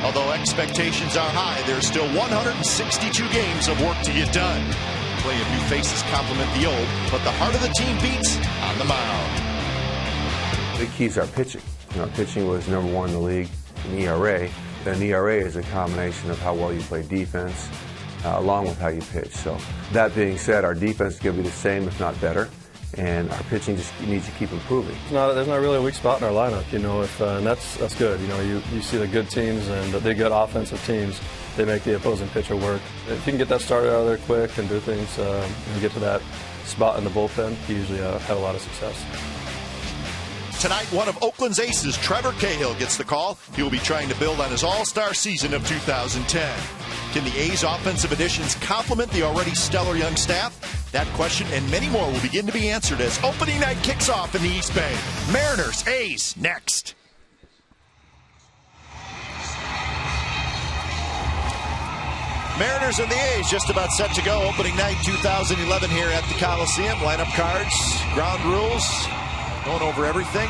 Although expectations are high, there's still 162 games of work to get done. Plenty of new faces complement the old, but the heart of the team beats on the mound. The key is our pitching. Our pitching was #1 in the league in ERA. And ERA is a combination of how well you play defense along with how you pitch. So that being said, our defense is going to be the same, if not better. And our pitching just needs to keep improving. There's not really a weak spot in our lineup, and that's good. You see the good teams and the good offensive teams, they make the opposing pitcher work. If you can get that started out of there quick and do things and get to that spot in the bullpen, you usually have a lot of success. Tonight, one of Oakland's aces, Trevor Cahill, gets the call. He will be trying to build on his all-star season of 2010. Can the A's offensive additions complement the already stellar young staff? That question and many more will begin to be answered as opening night kicks off in the East Bay. Mariners, A's, next. Mariners and the A's just about set to go. Opening night 2011 here at the Coliseum. Lineup cards, ground rules, going over everything.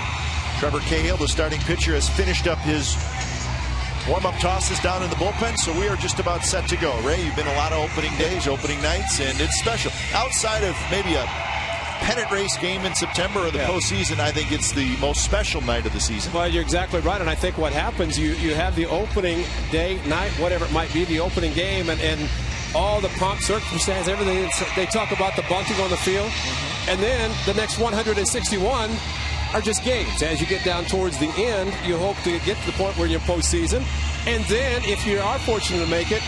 Trevor Cahill, the starting pitcher, has finished up his warm-up tosses down in the bullpen, so we are just about set to go. Ray, you've been a lot of opening days, opening nights, and it's special. Outside of maybe a pennant race game in September or the postseason, I think it's the most special night of the season. Well, you're exactly right, and I think what happens, you have the opening day, night, whatever it might be, the opening game, and all the prompt circumstance, everything. They talk about the bunting on the field, and then the next 161 are just games. As you get down towards the end, you hope to get to the point where you're in postseason. And then, if you are fortunate to make it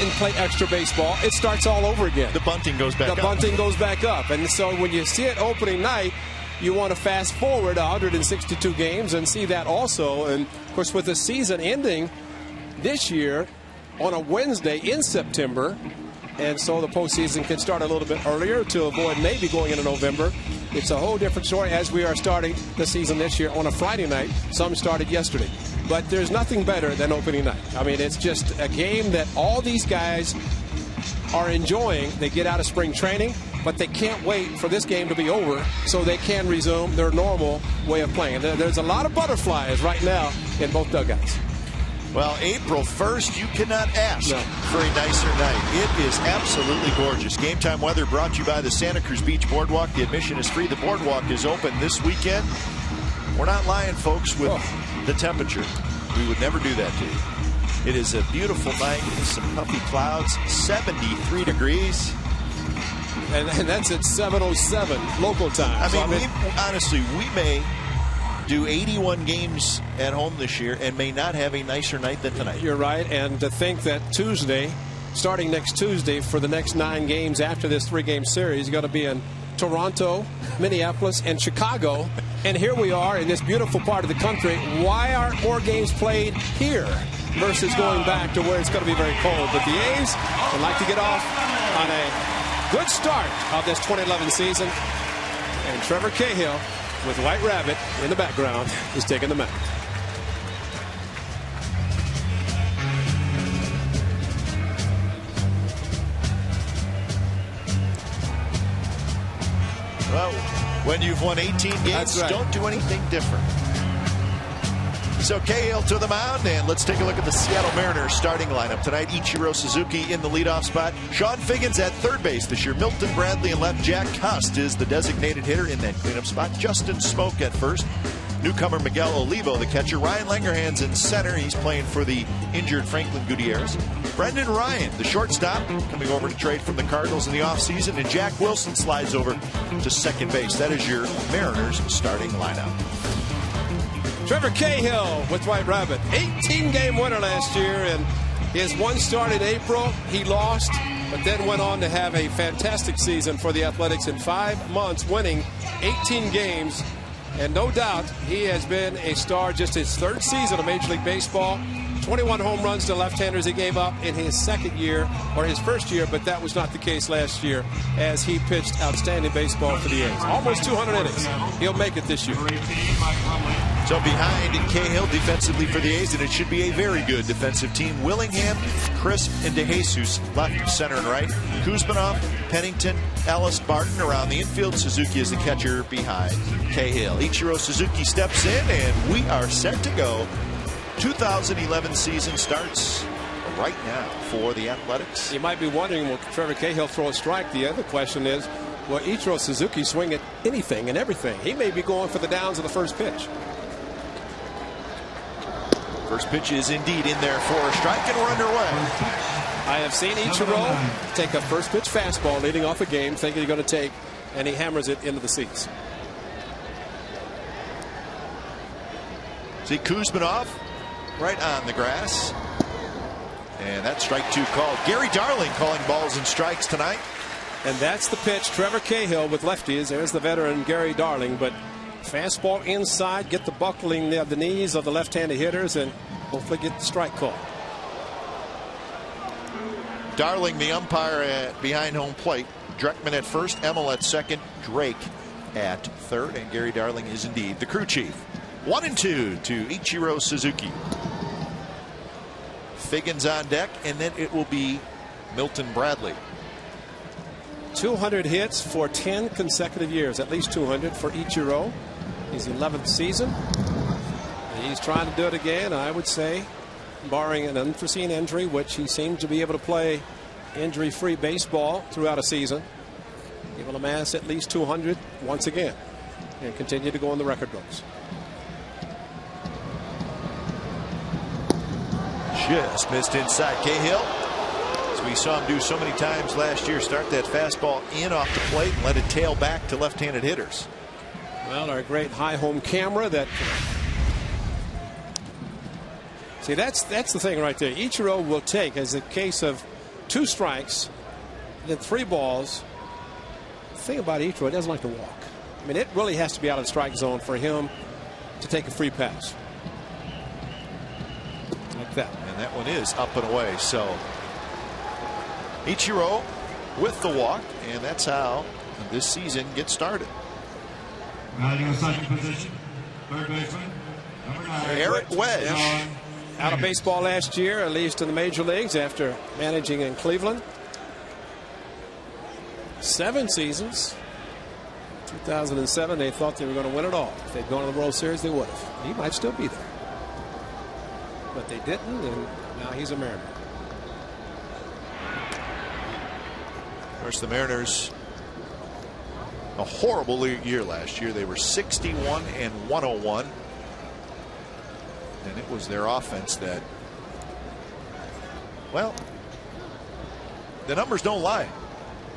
and play extra baseball, it starts all over again. The bunting goes back up. The bunting goes back up. And so when you see it opening night, you want to fast forward 162 games and see that also. And, of course, with the season ending this year on a Wednesday in September, and so the postseason can start a little bit earlier to avoid maybe going into November. It's a whole different story as we are starting the season this year on a Friday night. Some started yesterday. But there's nothing better than opening night. I mean, it's just a game that all these guys are enjoying. They get out of spring training, but they can't wait for this game to be over so they can resume their normal way of playing. There's a lot of butterflies right now in both dugouts. Well, April 1st, you cannot ask for a nicer night. It is absolutely gorgeous. Game time weather brought to you by the Santa Cruz Beach Boardwalk. The admission is free. The boardwalk is open this weekend. We're not lying, folks, with the temperature. We would never do that to you. It is a beautiful night with some puffy clouds, 73 degrees. And that's at 7:07 local time. I mean, honestly, we may do 81 games at home this year and may not have a nicer night than tonight. You're right, and to think that Tuesday, starting next Tuesday for the next 9 games after this 3-game series, you're going to be in Toronto, Minneapolis, and Chicago. And here we are in this beautiful part of the country. Why aren't more games played here versus going back to where it's going to be very cold? But the A's would like to get off on a good start of this 2011 season. And Trevor Cahill, with White Rabbit in the background, is taking the mound. Well, when you've won 18 games, don't do anything different. So Cahill to the mound, and let's take a look at the Seattle Mariners starting lineup tonight. Ichiro Suzuki in the leadoff spot. Sean Figgins at third base this year. Milton Bradley in left. Jack Cust is the designated hitter in that cleanup spot. Justin Smoke at first. Newcomer Miguel Olivo, the catcher. Ryan Langerhans in center. He's playing for the injured Franklin Gutierrez. Brendan Ryan, the shortstop, coming over to trade from the Cardinals in the offseason. And Jack Wilson slides over to second base. That is your Mariners starting lineup. Trevor Cahill with White Rabbit. 18-game winner last year, and his one start in April, he lost, but then went on to have a fantastic season for the Athletics in 5 months, winning 18 games. And no doubt, he has been a star just his third season of Major League Baseball. 21 home runs to left-handers he gave up in his second year, or his first year, but that was not the case last year as he pitched outstanding baseball for the A's. Almost 200 innings. He'll make it this year. So behind Cahill defensively for the A's, and it should be a very good defensive team. Willingham, Crisp, and DeJesus left, center, and right. Kuzmanoff, Pennington, Ellis, Barton around the infield. Suzuki is the catcher behind Cahill. Ichiro Suzuki steps in, and we are set to go 2011 season starts right now for the Athletics. You might be wondering, will Trevor Cahill throw a strike? The other question is, will Ichiro Suzuki swing at anything and everything? He may be going for the downs of the first pitch. First pitch is indeed in there for a strike, and we're underway. I have seen Ichiro take a first pitch fastball leading off a game, thinking he's going to take, and he hammers it into the seats. See Kuzmanov right on the grass. And that's strike 2 called. Gary Darling calling balls and strikes tonight. And that's the pitch. Trevor Cahill with lefties. There's the veteran Gary Darling. But fastball inside, get the buckling of the knees of the left-handed hitters, and hopefully get the strike call. Darling, the umpire behind home plate. Dreckman at first, Emmel at second, Drake at third, and Gary Darling is indeed the crew chief. 1-2 to Ichiro Suzuki. Figgins on deck, and then it will be Milton Bradley. 200 hits for 10 consecutive years, at least 200 for Ichiro. His 11th season. He's trying to do it again, I would say, barring an unforeseen injury, which he seems to be able to play injury-free baseball throughout a season. He will amass at least 200 once again and continue to go on the record books. Just missed inside. Cahill, as we saw him do so many times last year, start that fastball in off the plate and let it tail back to left-handed hitters. Well, our great high home camera that. See, that's the thing right there. Ichiro will take, as a case of 2 strikes, then 3 balls. The thing about Ichiro, he doesn't like to walk. I mean, it really has to be out of the strike zone for him to take a free pass. Like that. And that one is up and away. So Ichiro with the walk, and that's how this season gets started. Second position, third baseman, number 9. Eric Wedge. Out of baseball last year, at least in the major leagues, after managing in Cleveland. 7 seasons. 2007, they thought they were going to win it all. If they'd gone to the World Series, they would have. He might still be there. But they didn't, and now he's a Mariner. Of course, the Mariners, a horrible year last year. They were 61-101. And it was their offense that, well, the numbers don't lie.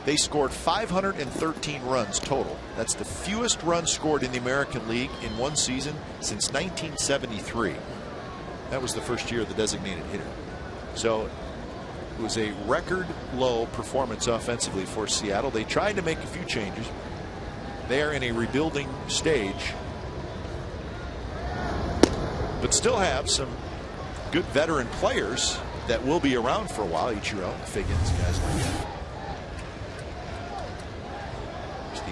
They scored 513 runs total. That's the fewest runs scored in the American League in one season since 1973. That was the first year of the designated hitter. So it was a record low performance offensively for Seattle. They tried to make a few changes. They are in a rebuilding stage, but still have some good veteran players that will be around for a while. Ichiro, Figgins, guys like that.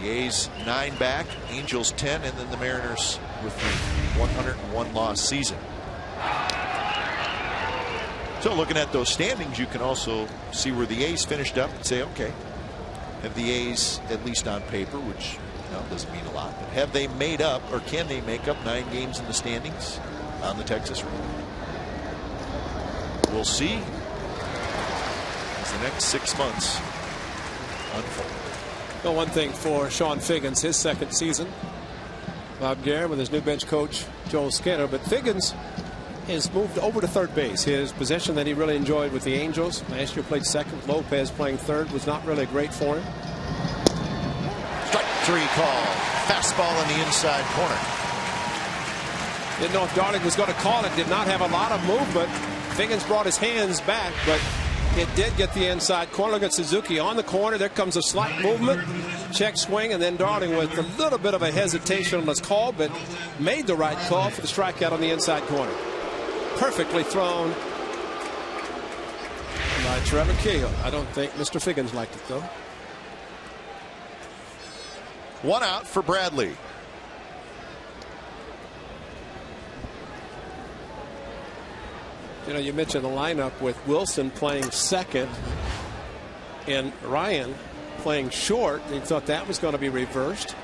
The A's 9 back, Angels 10, and then the Mariners with the 101 loss season. So looking at those standings, you can also see where the A's finished up and say, okay, have the A's, at least on paper, which doesn't mean a lot, but have they made up, or can they make up 9 games in the standings on the Texas road? We'll see as the next 6 months unfold. Well, one thing for Sean Figgins, his second season. Bob Guerin with his new bench coach, Joel Skinner. But Figgins has moved over to third base. His position that he really enjoyed with the Angels. Last year played second. Lopez playing third was not really great for him. Strike 3 call. Fastball in the inside corner. Didn't know if Darling was going to call it. Did not have a lot of movement. Figgins brought his hands back, but it did get the inside corner. Look at Suzuki on the corner. There comes a slight movement. Check swing, and then Darling with a little bit of a hesitation on his call, but made the right call for the strikeout on the inside corner. Perfectly thrown by Trevor Cahill. I don't think Mr. Figgins liked it, though. 1 out for Bradley. You know, you mentioned the lineup with Wilson playing second and Ryan playing short. You thought that was going to be reversed.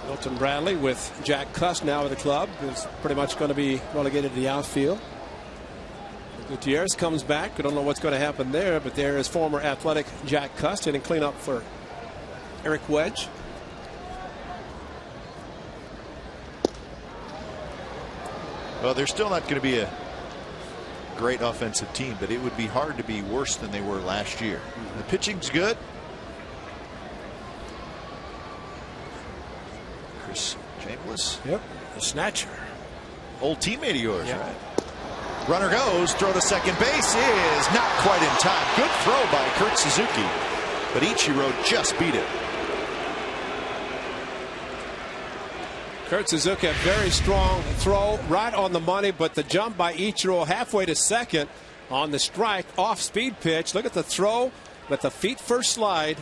Milton Bradley with Jack Cuss now at the club is pretty much going to be relegated to the outfield. Gutierrez comes back. We don't know what's going to happen there, but there is former Athletic Jack Cuss hitting cleanup for Eric Wedge. Well, they're still not going to be a great offensive team, but it would be hard to be worse than they were last year. The pitching's good. Chris Chambliss. Yep, the snatcher. Old teammate of yours, right? Runner goes, throw to second base is not quite in time. Good throw by Kurt Suzuki, but Ichiro just beat it. Kurt Suzuki, a very strong throw, right on the money, but the jump by Ichiro halfway to second on the strike, off-speed pitch. Look at the throw, let the feet first slide,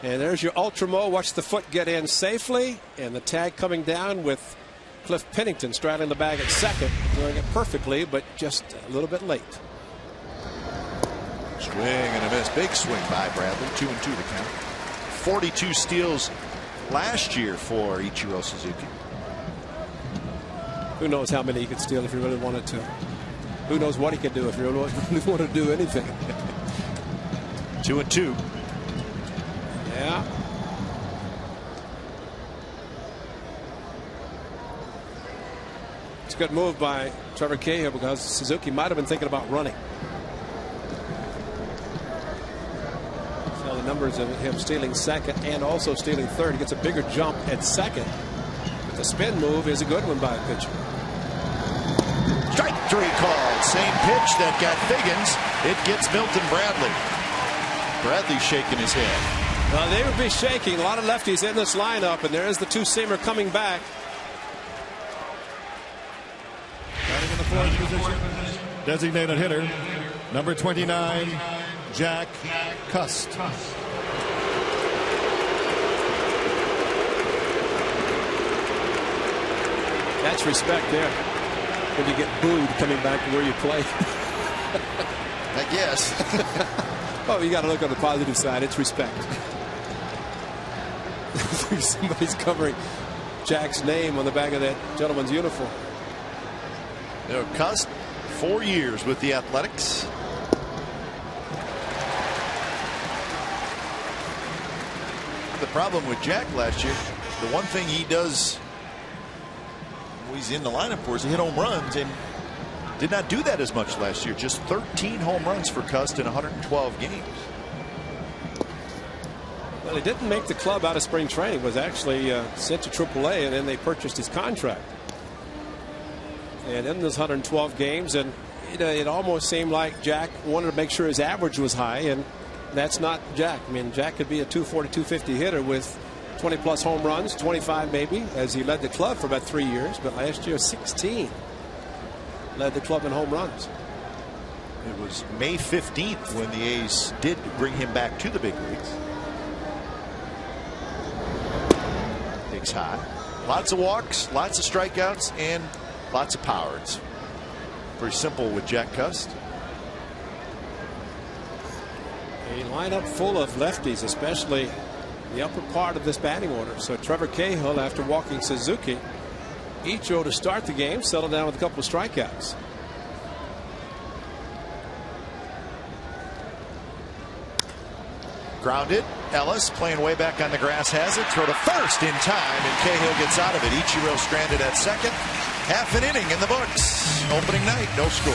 and there's your Ultramo. Watch the foot get in safely, and the tag coming down with Cliff Pennington straddling the bag at second, doing it perfectly, but just a little bit late. Swing and a miss. Big swing by Bradley. 2-2 the count. 42 steals last year for Ichiro Suzuki. Who knows how many he could steal if he really wanted to. Who knows what he could do if he really wanted to do anything. 2-2. Yeah. It's a good move by Trevor Cahill because Suzuki might have been thinking about running. So the numbers of him stealing second and also stealing third. He gets a bigger jump at second. But the spin move is a good one by a pitcher. Strike three called. Same pitch that got Figgins. It gets Milton Bradley. Bradley shaking his head. Well, they would be shaking. A lot of lefties in this lineup, and there is the two-seamer coming back. Batting in the fourth position, designated hitter, number 29, Jack Cuss. That's respect there. When you get booed coming back to where you play. I guess. Oh, you got to look on the positive side. It's respect. Somebody's covering Jack's name on the back of that gentleman's uniform. You know, Cuss, 4 years with the Athletics. The problem with Jack last year, the one thing he does, he's in the lineup for, is he hit home runs, and did not do that as much last year. Just 13 home runs for Cuss in 112 games. Well, he didn't make the club out of spring training. Was actually sent to AAA, and then they purchased his contract. And in those 112 games, and it almost seemed like Jack wanted to make sure his average was high, and that's not Jack. I mean, Jack could be a 240, 250 hitter with 20-plus home runs, 25 maybe, as he led the club for about 3 years. But last year, 16 led the club in home runs. It was May 15th when the A's did bring him back to the big leagues. Takes high. Lots of walks, lots of strikeouts, and lots of power. It's pretty simple with Jack Cuss. A lineup full of lefties, especially the upper part of this batting order. So Trevor Cahill, after walking Suzuki, Ichiro to start the game, settled down with a couple of strikeouts. Grounded. Ellis playing way back on the grass has it. Throw to first in time, and Cahill gets out of it. Ichiro stranded at second. Half an inning in the books. Opening night, no score.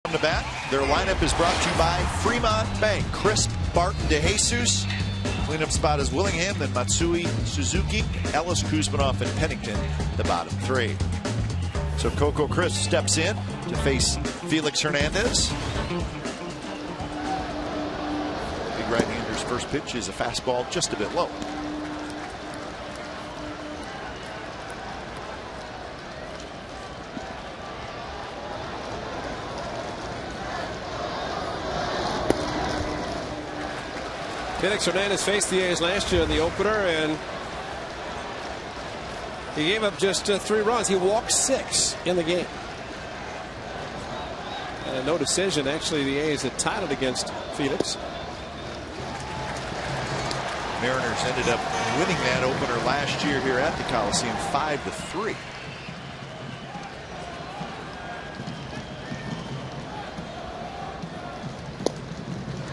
To bat. Their lineup is brought to you by Fremont Bank. Crisp, Barton, DeJesus. Cleanup spot is Willingham, then Matsui, Suzuki, Ellis, Kuzmanoff, and Pennington, the bottom three. So Coco Crisp steps in to face Felix Hernandez. Big right-hander's first pitch is a fastball just a bit low. Felix Hernandez faced the A's last year in the opener, and he gave up just 3 runs. He walked 6 in the game. And no decision. Actually, the A's had tied it against Felix. Mariners ended up winning that opener last year here at the Coliseum 5-3.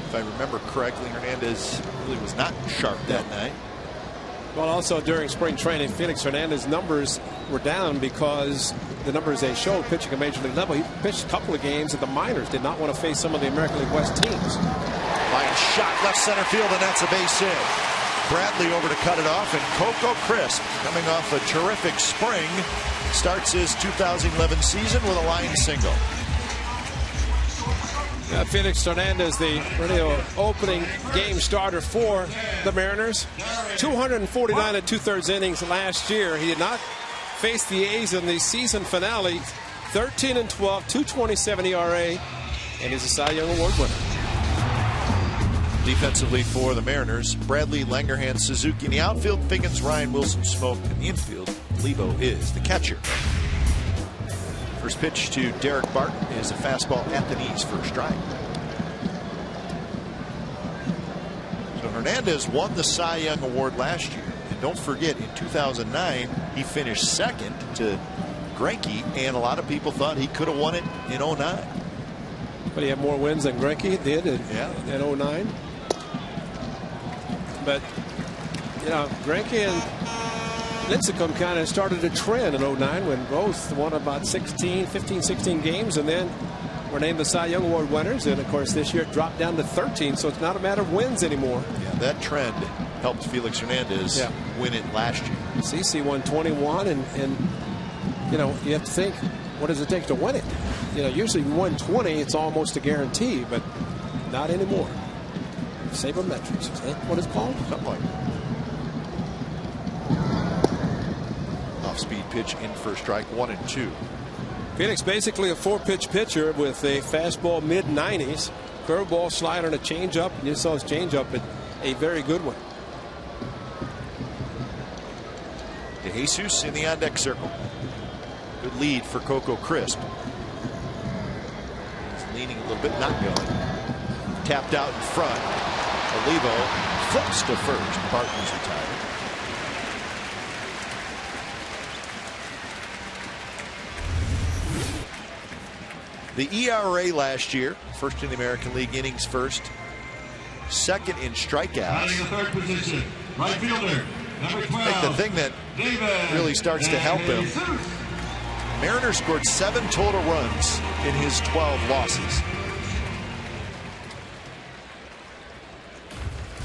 If I remember correctly, Hernandez really was not sharp that night. Well, also during spring training, Felix Hernandez's numbers were down because the numbers they showed pitching at Major League level. He pitched a couple of games at the minors, did not want to face some of the American League West teams. Line shot left center field, and that's a base hit. Bradley over to cut it off, and Coco Crisp, coming off a terrific spring, starts his 2011 season with a line single. Felix Hernandez, the radio opening game starter for the Mariners. 249 and 2/3 innings last year. He did not face the A's in the season finale. 13-12, 2.27 ERA, and he's a Cy Young Award winner. Defensively for the Mariners, Bradley, Langerhans, Suzuki in the outfield, Figgins, Ryan, Wilson, Smoke in the infield. Lebo is the catcher. First pitch to Derek Barton is a fastball at the knees for a strike. So Hernandez won the Cy Young Award last year. And don't forget, in 2009, he finished second to Greinke, and a lot of people thought he could have won it in 2009. But he had more wins than Greinke did in 2009. But, you know, Greinke and Lincecum kind of started a trend in 2009 when both won about 15, 16 games, and then were named the Cy Young Award winners. And of course, this year it dropped down to 13, so it's not a matter of wins anymore. Yeah, that trend helped Felix Hernandez win it last year. CC won 21, and you know, you have to think, what does it take to win it? You know, usually you win 20, it's almost a guarantee, but not anymore. Sabermetrics, is that what it's called? Something like that. Off-speed pitch in for a strike, 1-2. Felix basically a 4-pitch pitcher with a fastball mid-90s, curveball, slider, and a changeup. And you saw his changeup, but a very good one. DeJesus in the on-deck circle. Good lead for Coco Crisp. He's leaning a little bit, not going. Tapped out in front. Olivo flips to first. Barton's retired. The ERA last year, first in the American League innings first, second in strikeouts. Third position, right fielder, number 12. I think the thing that really starts to help him, Mariners scored 7 total runs in his 12 losses.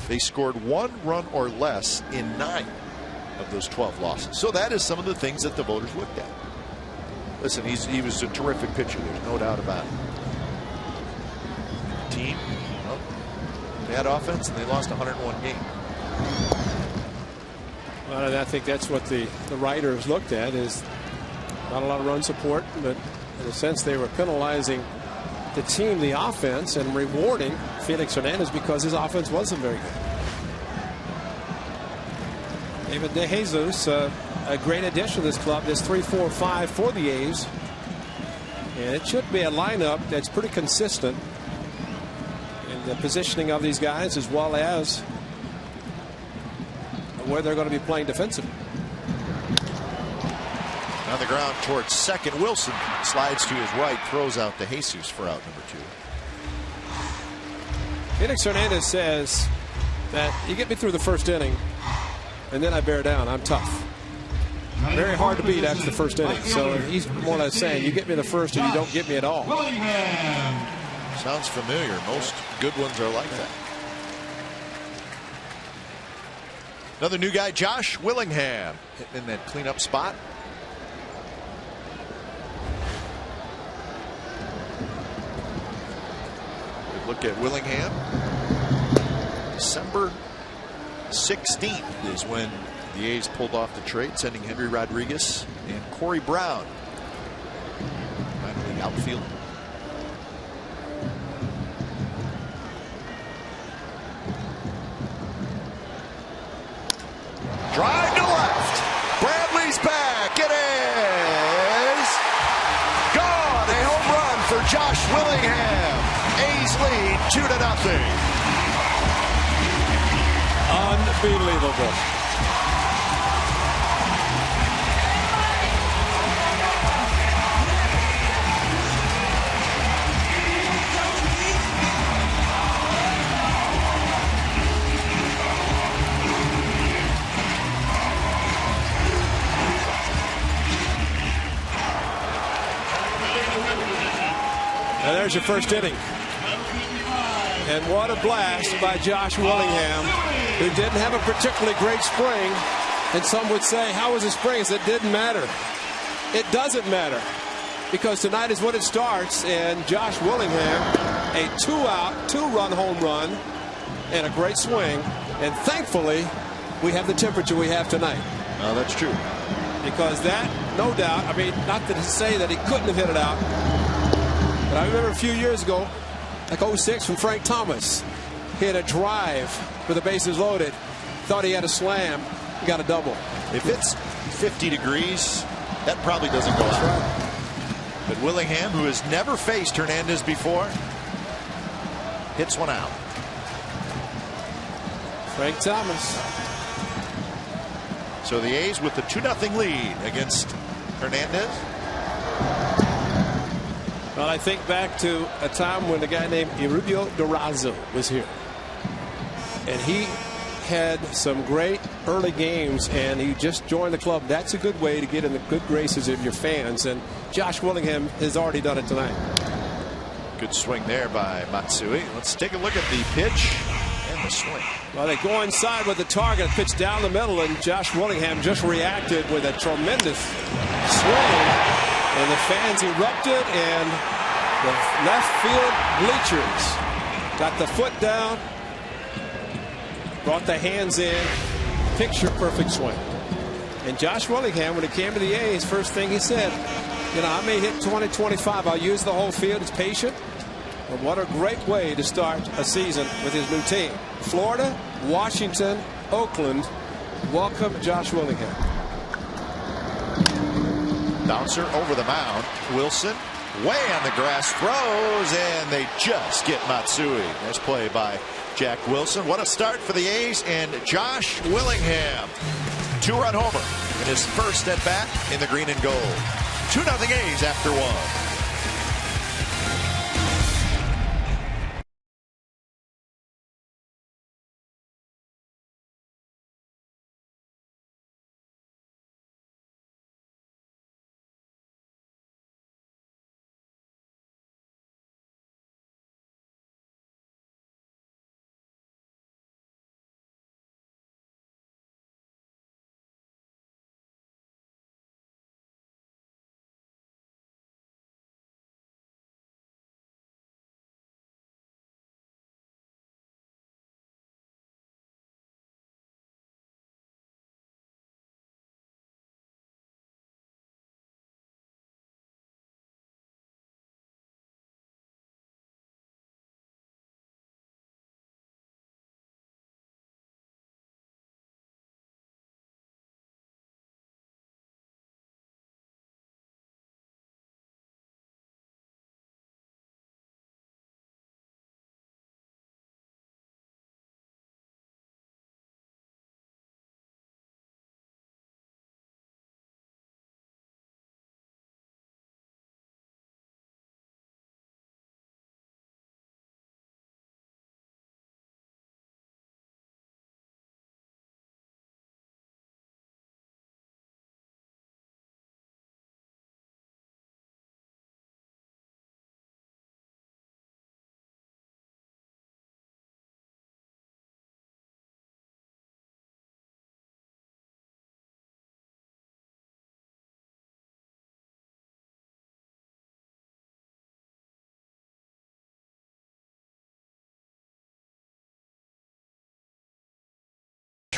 They scored 1 run or less in 9 of those 12 losses. So that is some of the things that the voters looked at. Listen, he was a terrific pitcher. There's no doubt about it. The team, well, they had offense and they lost 101 games. Well, and I think that's what the writers looked at, is not a lot of run support, but in a sense they were penalizing the team, the offense, and rewarding Felix Hernandez because his offense wasn't very good. David DeJesus, a great addition to this club. This 3-4-5 for the A's, and it should be a lineup that's pretty consistent in the positioning of these guys, as well as where they're going to be playing defensively. On the ground towards second, Wilson slides to his right, throws out DeJesus for out number 2. Felix Hernandez says that you get me through the first inning, and then I bear down. I'm tough. very hard to beat after the first inning. So he's more or less saying, you get me the first or you don't get me at all. Willingham. Sounds familiar. Most good ones are like that. Another new guy, Josh Willingham, hitting in that cleanup spot. Good look at Willingham. December 16th is when the A's pulled off the trade, sending Henry Rodriguez and Corey Brown. Finally outfield. Drive to left. Bradley's back. It is gone. A home run for Josh Willingham. A's lead 2-0. Unbelievable. And there's your first inning. And what a blast by Josh Willingham, who didn't have a particularly great spring. And some would say, how was his spring? It didn't matter. It doesn't matter, because tonight is when it starts. And Josh Willingham, a 2-out, 2-run home run, and a great swing. And thankfully, we have the temperature we have tonight. Oh, that's true. Because that, no doubt, I mean, not to say that he couldn't have hit it out, but I remember a few years ago, like 06, from Frank Thomas. He had a drive with the bases loaded. Thought he had a slam. He got a double. If it's 50 degrees, that probably doesn't go out. But Willingham, who has never faced Hernandez before, hits one out. Frank Thomas. So the A's with the 2-0 lead against Hernandez. Well, I think back to a time when a guy named Irubio Durazo was here. And he had some great early games, and he just joined the club. That's a good way to get in the good graces of your fans. And Josh Willingham has already done it tonight. Good swing there by Matsui. Let's take a look at the pitch and the swing. Well, they go inside with the target, pitch down the middle, and Josh Willingham just reacted with a tremendous swing. And the fans erupted, and the left field bleachers got the foot down, brought the hands in, picture perfect swing. And Josh Willingham, when he came to the A's, first thing he said, you know, I may hit 20, 25. I'll use the whole field. It's patient. And what a great way to start a season with his new team. Florida, Washington, Oakland, welcome Josh Willingham. Bouncer over the mound. Wilson way on the grass, throws, and they just get Matsui. Nice play by Jack Wilson. What a start for the A's and Josh Willingham. 2-run homer in his first at bat in the green and gold. 2-0 A's after one.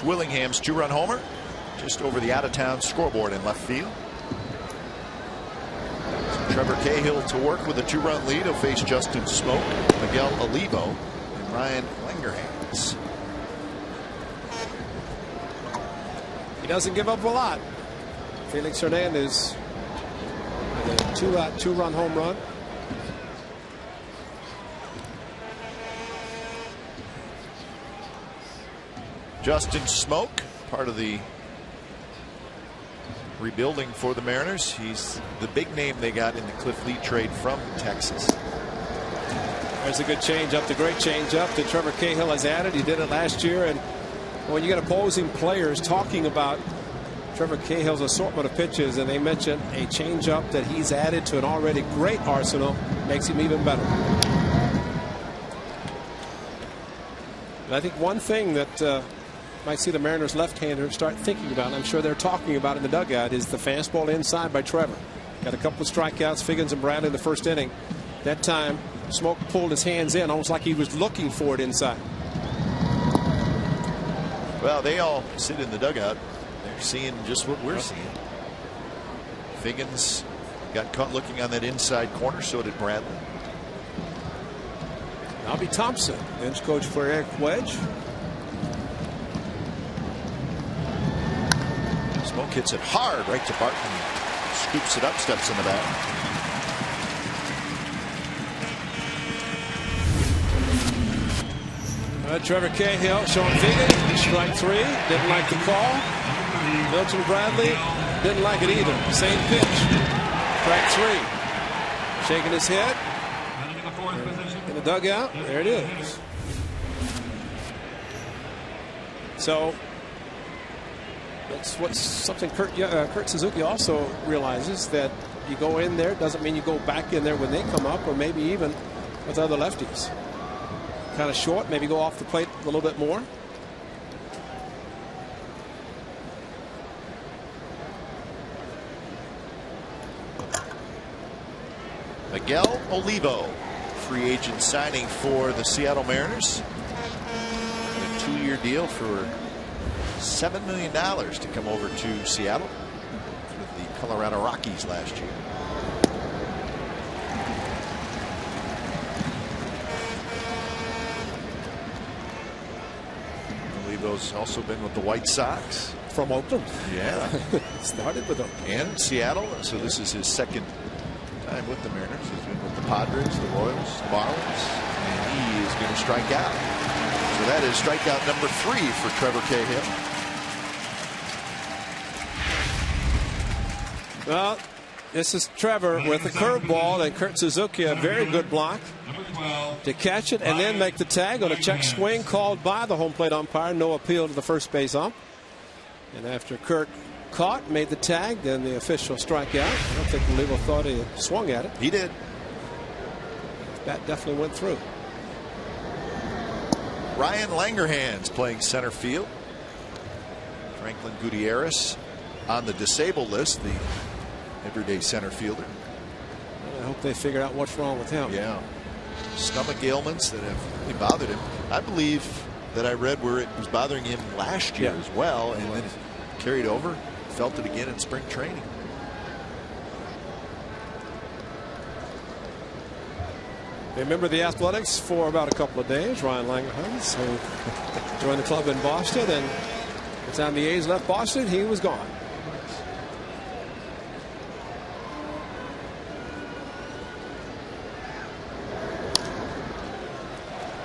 Mitch Willingham's 2-run homer just over the out-of-town scoreboard in left field. So Trevor Cahill to work with a 2-run lead. He'll face Justin Smoke, Miguel Olivo, and Ryan Langerhans. He doesn't give up a lot. Felix Hernandez with a 2-run home run. Justin Smoke, part of the rebuilding for the Mariners. He's the big name they got in the Cliff Lee trade from Texas. There's a good changeup, the great changeup that Trevor Cahill has added. He did it last year, and when you get opposing players talking about Trevor Cahill's assortment of pitches, and they mention a changeup that he's added to an already great arsenal, makes him even better. And I think one thing that might see the Mariners left-hander start thinking about, and I'm sure they're talking about in the dugout, is the fastball inside by Trevor. Got a couple of strikeouts, Figgins and Bradley in the first inning. That time Smoke pulled his hands in almost like he was looking for it inside. Well, they all sit in the dugout. They're seeing just what we're seeing. Figgins got caught looking on that inside corner, so did Bradley. Bobby Thompson, bench coach for Eric Wedge. Smoke hits it hard right to Barton. Scoops it up, steps in the back. Trevor Cahill showing Figgins. Strike 3. Didn't like the call. Milton Bradley didn't like it either. Same pitch. Strike 3. Shaking his head. In the dugout. There it is. So that's something Kurt Suzuki also realizes, that you go in there doesn't mean you go back in there when they come up, or maybe even with other lefties. Kind of short, maybe go off the plate a little bit more. Miguel Olivo, free agent signing for the Seattle Mariners. A 2-year deal for $7 million to come over to Seattle with the Colorado Rockies last year. Olivo's also been with the White Sox. From Oakland. Yeah. Started with them. And Seattle. So this is his second time with the Mariners. He's been with the Padres, the Royals, the Marlins, and he is going to strike out. So that is strikeout number 3 for Trevor Cahill. Well, this is Trevor with a curveball, and Kurt Suzuki a very good block to catch it and then make the tag on a check swing called by the home plate umpire. No appeal to the first base ump. And after Kurt caught, made the tag, then the official strikeout. I don't think Olivo thought he had swung at it. He did. That definitely went through. Ryan Langerhans playing center field. Franklin Gutierrez on the disabled list, the everyday center fielder. I hope they figure out what's wrong with him. Yeah. Stomach ailments that have really bothered him. I believe that I read where it was bothering him last year as well, and then it carried over. Felt it again in spring training. Remember the Athletics for about a couple of days. Ryan Langerhans, who joined the club in Boston, and by the time the A's left Boston, he was gone.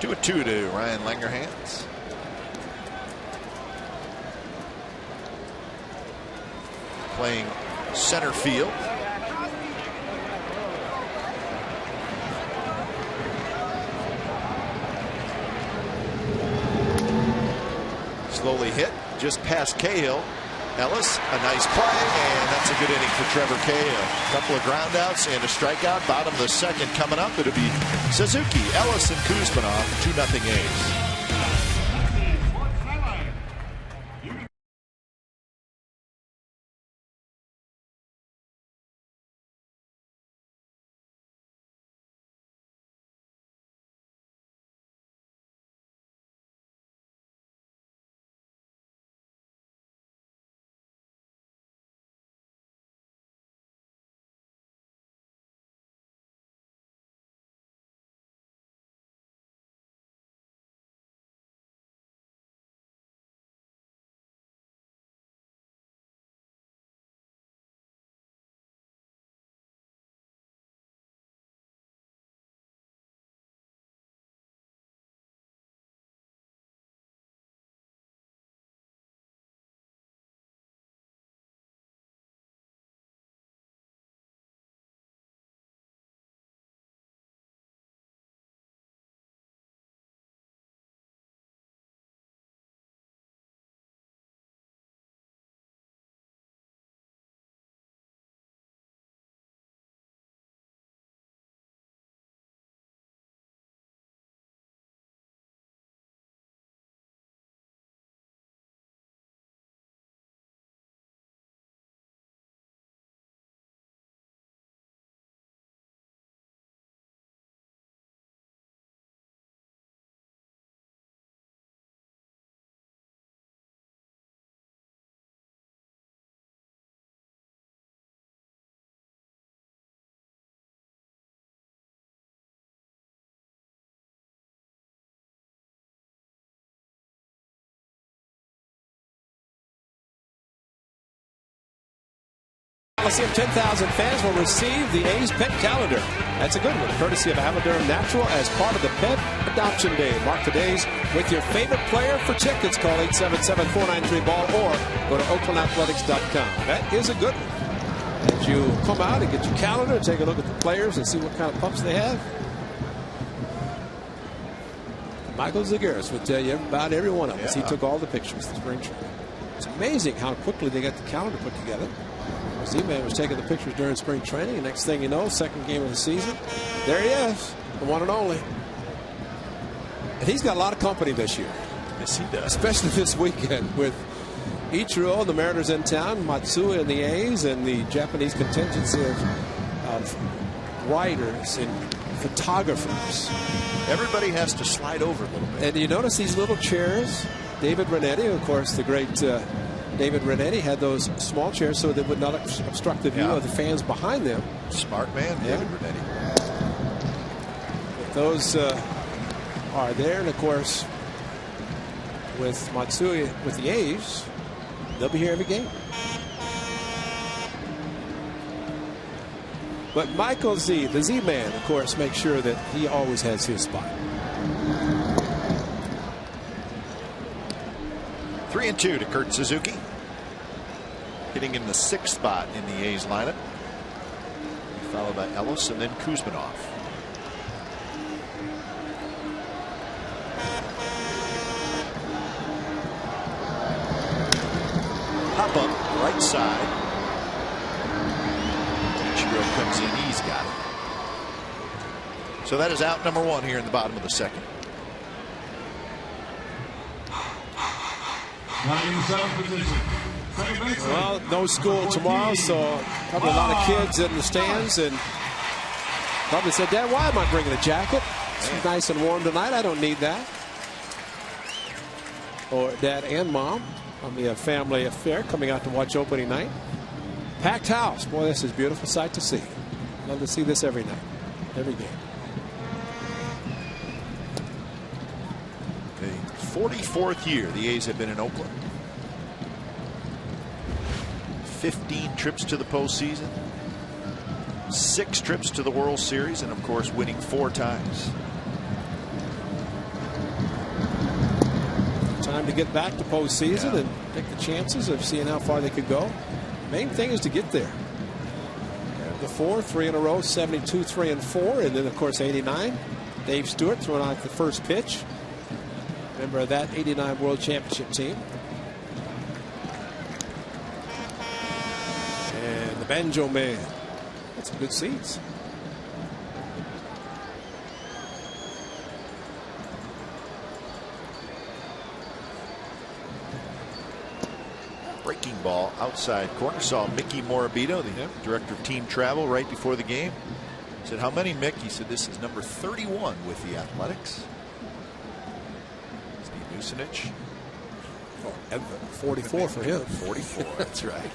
Two a 2 to Ryan Langerhans. Playing center field. Slowly hit just past Cahill. Ellis, a nice play, and that's a good inning for Trevor Cahill. A couple of groundouts and a strikeout. Bottom of the second coming up. It'll be Suzuki, Ellis, and Kuzmanov. 2-0 A's. Coliseum, 10,000 fans will receive the A's Pet Calendar. That's a good one, courtesy of Aviderm Natural as part of the Pet Adoption Day. Mark the days with your favorite player. For tickets, call 877-493-BALL or go to oaklandathletics.com. That is a good one. As you come out and get your calendar and take a look at the players and see what kind of pups they have. Michael Zagaris would tell you about every one of us. He took all the pictures of spring training. It's amazing how quickly they got the calendar put together. Z-Man was taking the pictures during spring training. And next thing you know, second game of the season, there he is, the one and only. And he's got a lot of company this year. Yes, he does. Especially this weekend with Ichiro and the Mariners in town, Matsui and the A's, and the Japanese contingency of writers and photographers. Everybody has to slide over a little bit. And you notice these little chairs. David Renetti, of course, the great David Renetti had those small chairs so they would not obstruct the view of the fans behind them. Smart man, David Renetti. Those are there, and of course, with Matsui with the A's, they'll be here every game. But Michael Z, the Z-Man, of course, makes sure that he always has his spot. 3-2 to Kurt Suzuki. Hitting in the 6th spot in the A's lineup. Followed by Ellis and then Kuzminov. Pop up right side. Ichiro comes in. He's got it. So that is out number 1 here in the bottom of the 2nd. Well, no school tomorrow, so probably a lot of kids in the stands and probably said, Dad, why am I bringing a jacket? It's nice and warm tonight. I don't need that. Or Dad and Mom on the family affair coming out to watch opening night. Packed house. Boy, this is a beautiful sight to see. Love to see this every night, every game. The 44th year the A's have been in Oakland. 15 trips to the postseason, 6 trips to the World Series, and of course winning 4 times. Time to get back to postseason and take the chances of seeing how far they could go. Main thing is to get there. The 3 in a row, 72, 3 and 4, and then of course 89. Dave Stewart throwing out the first pitch. Remember that 89 World Championship team. And the Banjo Man. That's some good seats. Breaking ball outside corner. Saw Mickey Morabito, the director of team travel, right before the game. Said, how many, Mick? He said, this is number 31 with the Athletics. Steve Nucinich. 44 for him. 44, that's right.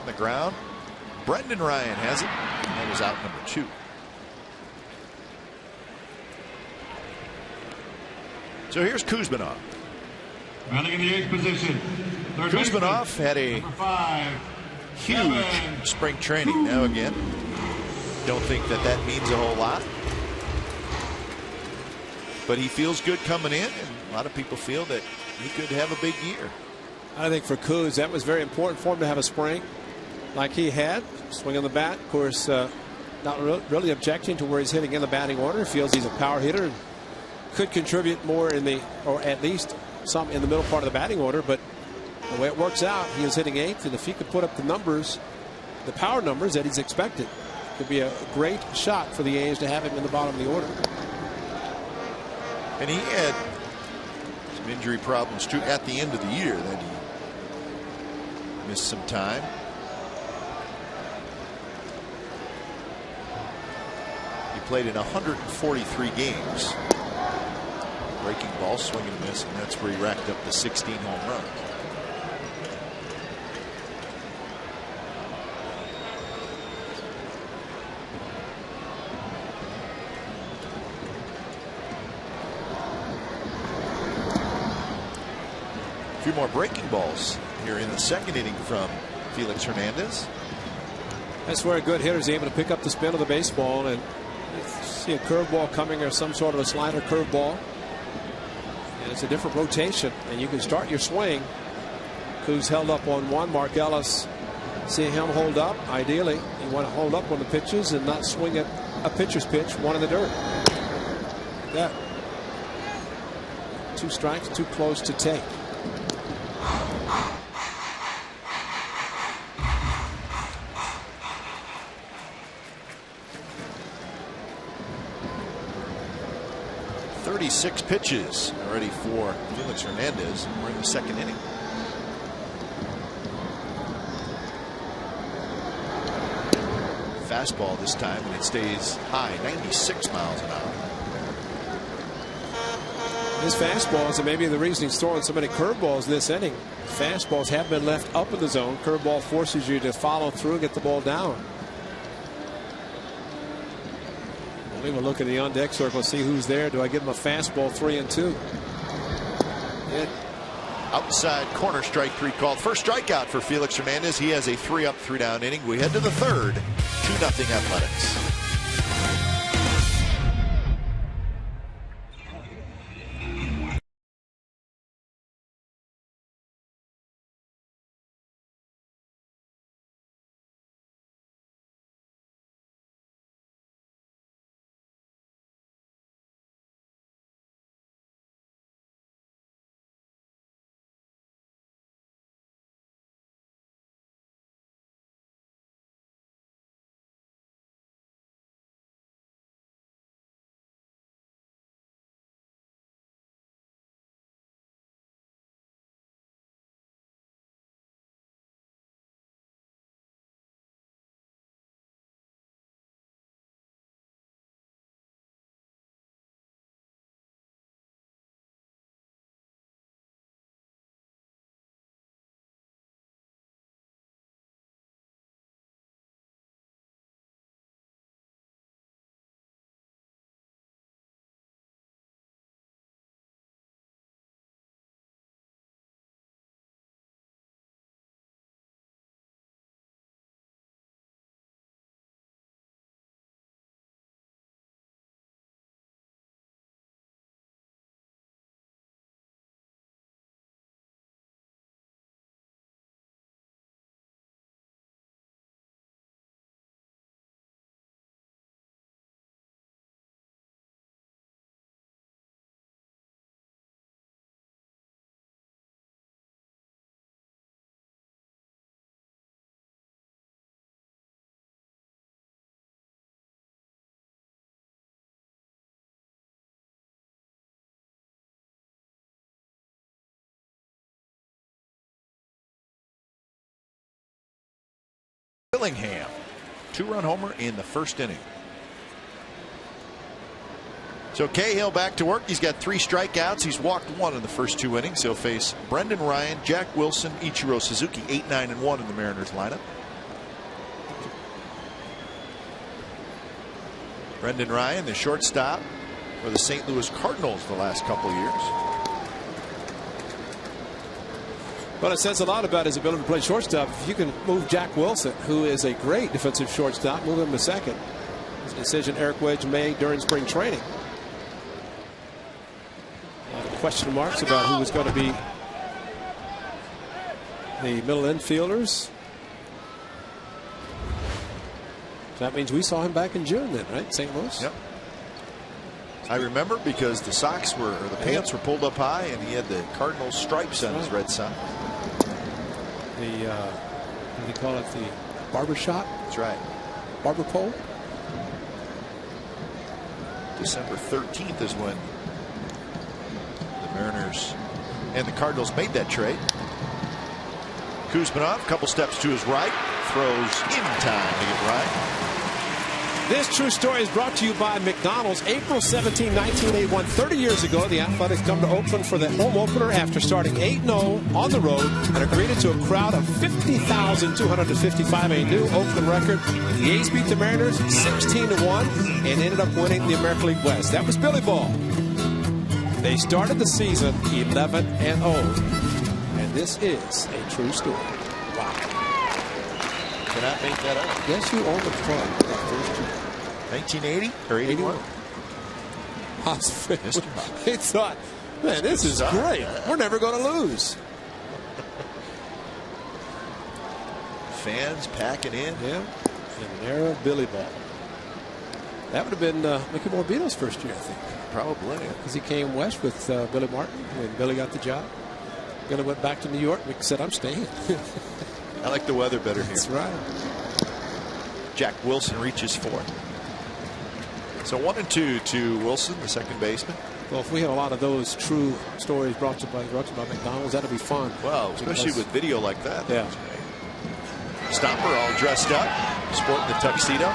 On the ground, Brendan Ryan has it. That was out number 2. So here's Kuzminov. Running in the 8th position. Kuzminov had a huge spring training. Now again, don't think that that means a whole lot. But he feels good coming in, and a lot of people feel that he could have a big year. I think for Kuz, that was very important for him to have a spring like he had. Swing on the bat. Of course, not really objecting to where he's hitting in the batting order. Feels he's a power hitter and could contribute more in the, or at least some in the middle part of the batting order. But the way it works out, he is hitting 8th, and if he could put up the numbers, the power numbers that he's expected, it could be a great shot for the A's to have him in the bottom of the order. And he had some injury problems too at the end of the year that he missed some time. He played in 143 games. Breaking ball, swing and miss, and that's where he racked up the 16 home runs. A few more breaking balls here in the second inning from Felix Hernandez. That's where a good hitter is able to pick up the spin of the baseball, and see a curveball coming or some sort of a slider curveball. And it's a different rotation, and you can start your swing. Kuz held up on one. Mark Ellis, see him hold up. Ideally, you want to hold up on the pitches and not swing at a pitcher's pitch, one in the dirt. Like that. 2 strikes, too close to take. "36 pitches already for Felix Hernandez. We're in the second inning. Fastball this time, and it stays high, 96 miles an hour. His fastballs, and maybe the reason he's throwing so many curveballs this inning. Fastballs have been left up in the zone. Curveball forces you to follow through and get the ball down. We'll even look at the on deck circle, see who's there. Do I give him a fastball 3-2? Yeah. Outside corner, strike 3 called. First strikeout for Felix Hernandez. He has a 3-up, 3-down inning. We head to the third. 2-0 Athletics. Willingham, 2-run homer in the first inning. So Cahill back to work. He's got 3 strikeouts. He's walked 1 in the first 2 innings. He'll face Brendan Ryan, Jack Wilson, Ichiro Suzuki, 8-9-1 in the Mariners lineup. Brendan Ryan, the shortstop for the St. Louis Cardinals the last couple years. Well, it says a lot about his ability to play shortstop. If you can move Jack Wilson, who is a great defensive shortstop, move him to second. It's a decision Eric Wedge made during spring training. A lot of question marks about who was going to be the middle infielders. So that means we saw him back in June then, right? St. Louis? Yep. I remember because the socks were, or the pants were pulled up high, and he had the Cardinals stripes on his red sock. The, what do they call it? The barber shop? That's right. Barber pole? December 13th is when the Mariners and the Cardinals made that trade. Kuzmanov, a couple steps to his right, throws in time to get right. This true story is brought to you by McDonald's. April 17, 1981, 30 years ago, the Athletics come to Oakland for the home opener after starting 8-0 on the road and are greeted to a crowd of 50,255, a new Oakland record. The A's beat the Mariners 16-1 and ended up winning the American League West. That was Billy Ball. They started the season 11-0. And And this is a true story. Wow. Cannot make that up. Guess who owned the club that first year? 1980 or 81? He thought, man, this is great. We're never going to lose. Fans packing in. Yeah. In an era of Billy Ball. That would have been Mickey Morbido's first year, I think. Probably. Because he came west with Billy Martin when Billy got the job. Billy went back to New York. Mickey said, I'm staying. I like the weather better here. That's right. Jack Wilson reaches fourth. So 1-2 to Wilson, the second baseman. Well, if we had a lot of those true stories brought to you by McDonald's, that'd be fun. Well, especially with video like that. Yeah. Stomper all dressed up, sporting the tuxedo.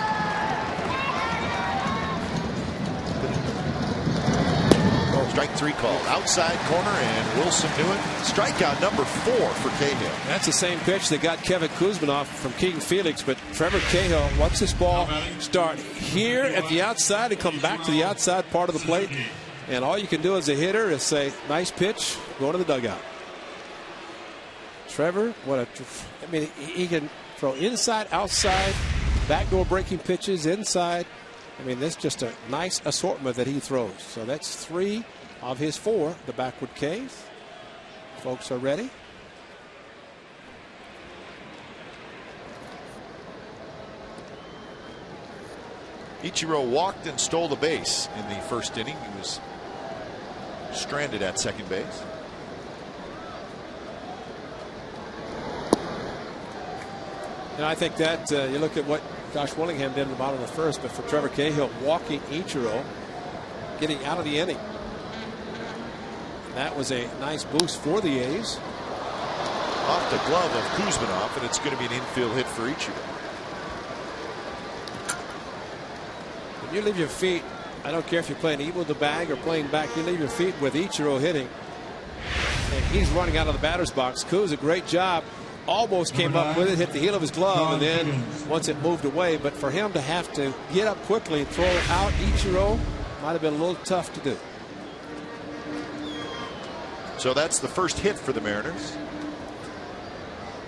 Strike three called. Outside corner, and Wilson knew it. Strikeout number 4 for Cahill. That's the same pitch that got Kevin Kuzminoff from King Felix, but Trevor Cahill watch this ball start here at the outside and come back to the outside part of the plate. And all you can do as a hitter is say, nice pitch, go to the dugout. Trevor, I mean, he can throw inside, outside, backdoor breaking pitches, inside. I mean, that's just a nice assortment that he throws. So that's 3 of his 4, the backward K's. Folks are ready. Ichiro walked and stole the base in the first inning. He was stranded at second base. And I think that you look at what Josh Willingham did in the bottom of the first, but for Trevor Cahill walking Ichiro, getting out of the inning. That was a nice boost for the A's. Off the glove of Kuzminoff, and it's going to be an infield hit for Ichiro. When you leave your feet, I don't care if you're playing eat with the bag or playing back, you leave your feet with Ichiro hitting. And he's running out of the batter's box. Kuz, a great job. Almost came up with it, hit the heel of his glove, and then once it moved away. But for him to have to get up quickly and throw out Ichiro might have been a little tough to do. So that's the first hit for the Mariners.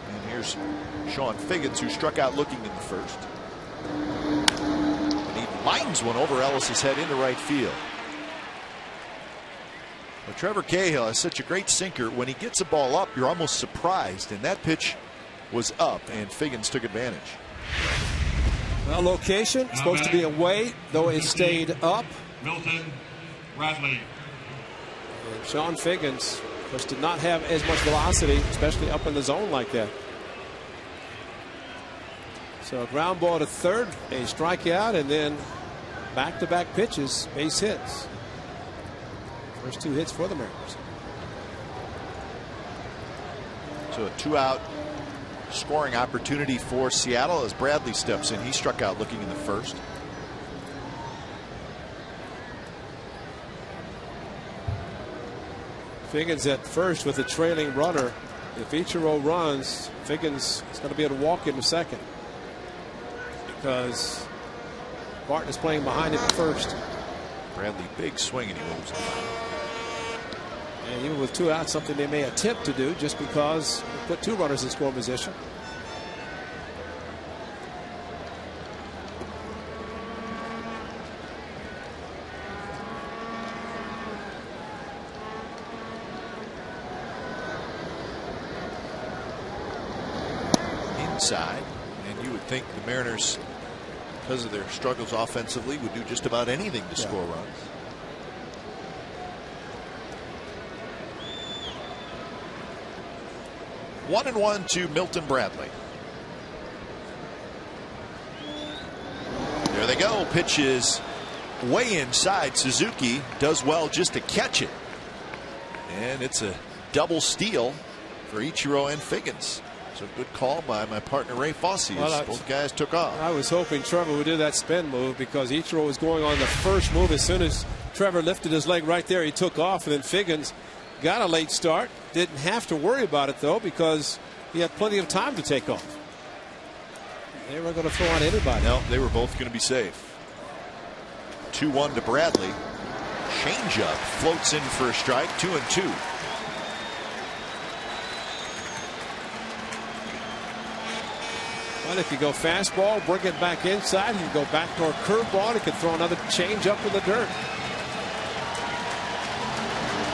And here's Sean Figgins, who struck out looking in the first. And he lines one over Ellis's head into right field. Well, Trevor Cahill has such a great sinker. When he gets a ball up, you're almost surprised. And that pitch was up, and Figgins took advantage. Well, location supposed to be away, though it stayed up. Milton Bradley. And Sean Figgins, of course, did not have as much velocity, especially up in the zone like that. So a ground ball to third, a strikeout, and then back-to-back pitches, base hits. First 2 hits for the Mariners. So a 2-out scoring opportunity for Seattle as Bradley steps in. He struck out looking in the first. Figgins at first with a trailing runner. If Ichiro runs, Figgins is going to be able to walk into second because Barton is playing behind him at first. Bradley, big swing, and he moves it. And even with 2 outs, something they may attempt to do just because they put 2 runners in score position. Inside, and you would think the Mariners, because of their struggles offensively, would do just about anything to score runs. One and 1 to Milton Bradley. There they go. Pitch is way inside. Suzuki does well just to catch it. And it's a double steal for Ichiro and Figgins. So good call by my partner Ray Fosse. Well, both guys took off. I was hoping Trevor would do that spin move because Ichiro was going on the first move. As soon as Trevor lifted his leg right there, he took off, and then Figgins got a late start. Didn't have to worry about it, though, because he had plenty of time to take off. They weren't going to throw on anybody. No, they were both going to be safe. 2-1 to Bradley. Changeup floats in for a strike. 2-2. Well, he could go fastball, bring it back inside. He could go backdoor curveball. He could throw another changeup in the dirt.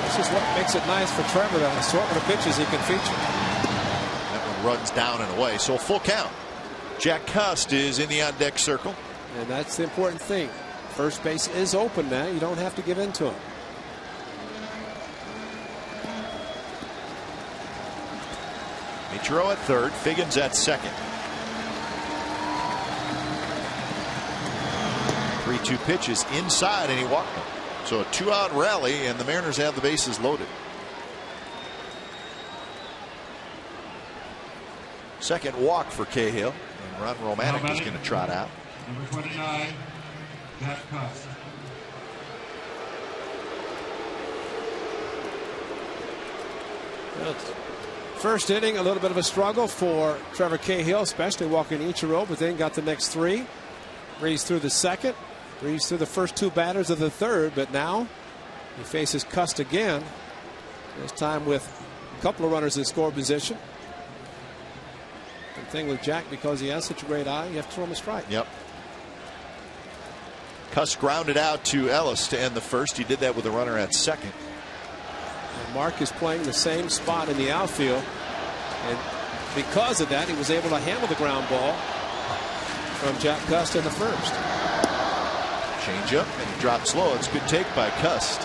This is what makes it nice for Trevor, the assortment of pitches he can feature. That one runs down and away, so full count. Jack Cust is in the on-deck circle. And that's the important thing. First base is open now. You don't have to give in to him. Ichiro at third, Figgins at second. 3-2 pitches inside, and he walked him. So a 2-out rally, and the Mariners have the bases loaded. Second walk for Cahill, and Ron Romanek is going to trot out. Number 29, Jack Cust. First inning, a little bit of a struggle for Trevor Cahill, especially walking Ichiro, but then got the next three. Breezed through the second, breezed through the first two batters of the third, but now he faces Cust again. This time with a couple of runners in score position. The thing with Jack, because he has such a great eye, you have to throw him a strike. Yep. Cust grounded out to Ellis to end the first. He did that with a runner at second. And Mark is playing the same spot in the outfield, and because of that, he was able to handle the ground ball from Jack Cust in the first. Change up, and he drops low. It's a good take by Cust.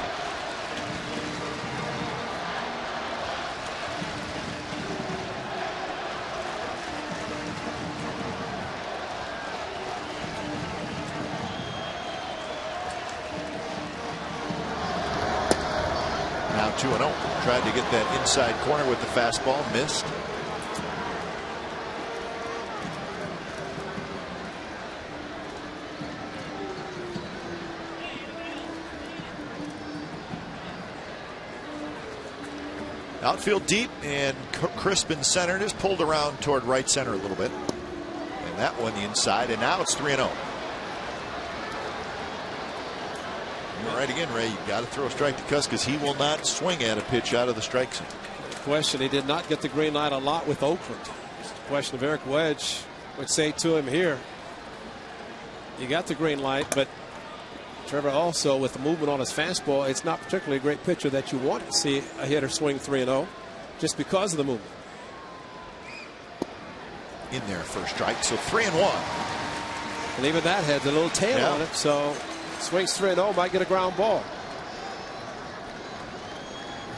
Now 2-0. Tried to get that inside corner with the fastball, missed. Outfield deep, and Crispin centered, is pulled around toward right center a little bit. And that one the inside, and now it's 3-0. You're right again, Ray. You've got to throw a strike to Cust because he will not swing at a pitch out of the strike zone. Question, he did not get the green light a lot with Oakland. It's the question of Eric Wedge would say to him here, you got the green light, but Trevor also, with the movement on his fastball, it's not particularly a great pitcher that you want to see a hitter swing 3-0 just because of the movement. In there, first strike, so 3-1. And even that had a little tail on it, so swings 3-0, might get a ground ball.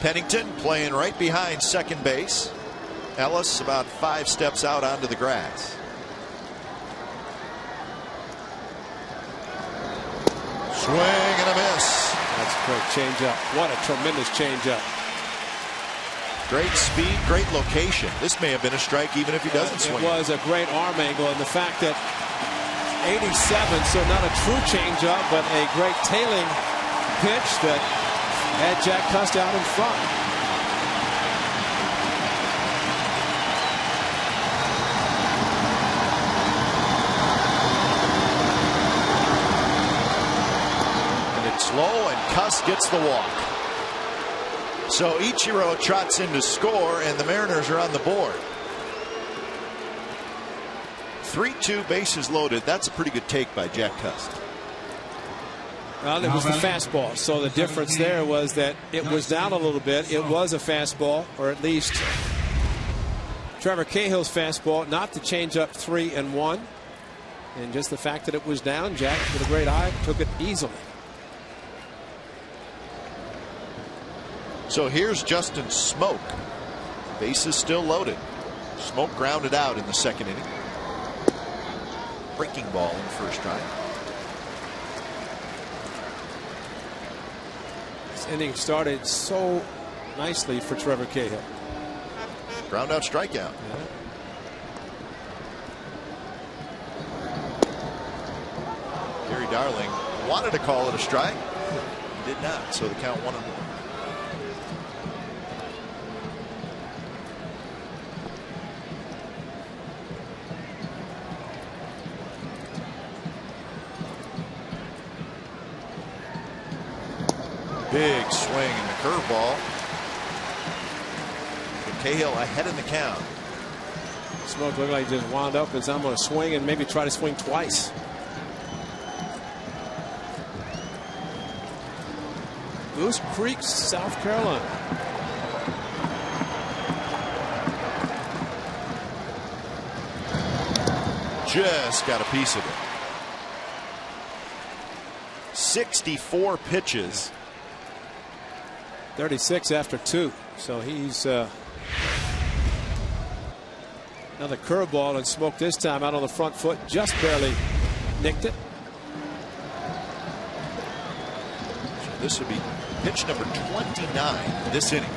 Pennington playing right behind second base. Ellis about 5 steps out onto the grass. Swing and a miss. That's a great changeup. What a tremendous changeup. Great speed, great location. This may have been a strike even if he doesn't swing. It was a great arm angle, and the fact that 87, so not a true changeup, but a great tailing pitch that had Jack Cust out in front. Low, and Cust gets the walk. So Ichiro trots in to score, and the Mariners are on the board. 3-2, bases loaded. That's a pretty good take by Jack Cust. Well, it was the fastball. So the difference there was that it was down a little bit. It was a fastball, or at least Trevor Cahill's fastball, not the changeup 3-1. And just the fact that it was down, Jack, with a great eye, took it easily. So here's Justin Smoke. Bases still loaded. Smoke grounded out in the second inning. Breaking ball in first strike. This inning started so nicely for Trevor Cahill. Ground out strikeout. Gary Darling wanted to call it a strike. He did not, so the count 1-1. Big swing in the curveball. Cahill ahead in the count. Smoke looked like he just wound up as I'm going to swing and maybe try to swing twice. Goose Creek, South Carolina. Just got a piece of it. 64 pitches. 36 after 2. So he's another curveball, and Smoke this time out on the front foot, just barely nicked it. So this would be pitch number 29 this inning.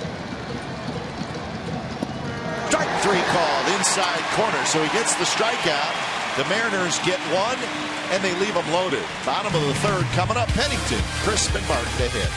Strike 3 called inside corner, so he gets the strikeout. The Mariners get one, and they leave them loaded. Bottom of the third coming up. Pennington, Crisp, and Martin to hit.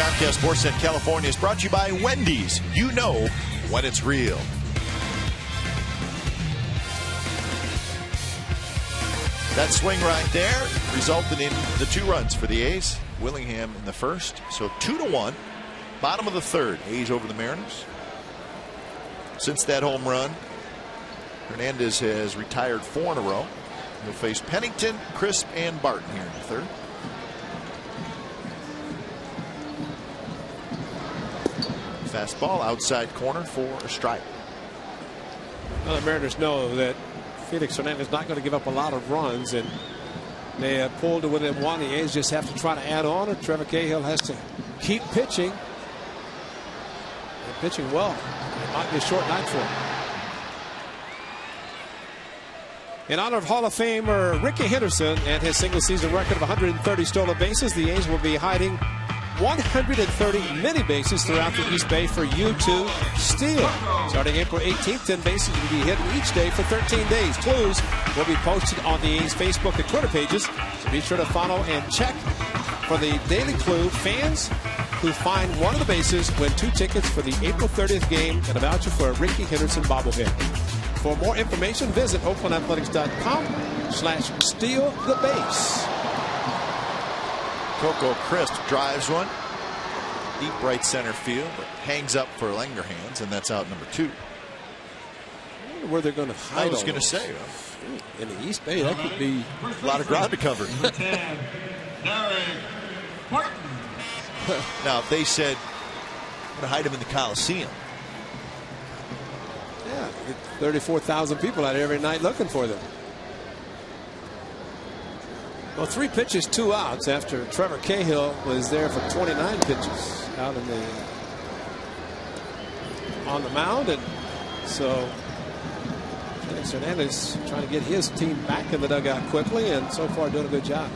Comcast Sportsnet California is brought to you by Wendy's. You know when it's real. That swing right there resulted in the 2 runs for the A's. Willingham in the first, so 2-1. Bottom of the third, A's over the Mariners. Since that home run, Hernandez has retired 4 in a row. He'll face Pennington, Crisp, and Barton here in the third. Fastball outside corner for a strike. Well, the Mariners know that Felix Hernandez is not going to give up a lot of runs, and they have pulled to within 1. The A's just have to try to add on, and Trevor Cahill has to keep pitching. And pitching well. It might be a short night for him. In honor of Hall of Famer Ricky Henderson and his single-season record of 130 stolen bases, the A's will be hiding 130 mini bases throughout the East Bay for you to steal. Starting April 18th, 10 bases will be hidden each day for 13 days. Clues will be posted on the A's Facebook and Twitter pages, so be sure to follow and check for the daily clue. Fans who find one of the bases win 2 tickets for the April 30th game and a voucher for a Ricky Henderson bobblehead. For more information, visit OaklandAthletics.com/steal-the-base. Coco Crisp drives one. Deep right center field, but hangs up for Langerhans, and that's out number 2. I wonder where they're going to hide. I was going to say. In the East Bay, that could be a lot of ground to cover. Now, if they said, I'm going to hide him in the Coliseum. Yeah, 34,000 people out here every night looking for them. Well, 3 pitches, 2 outs after Trevor Cahill was there for 29 pitches out in on the mound, and so Felix Hernandez trying to get his team back in the dugout quickly, and so far doing a good job.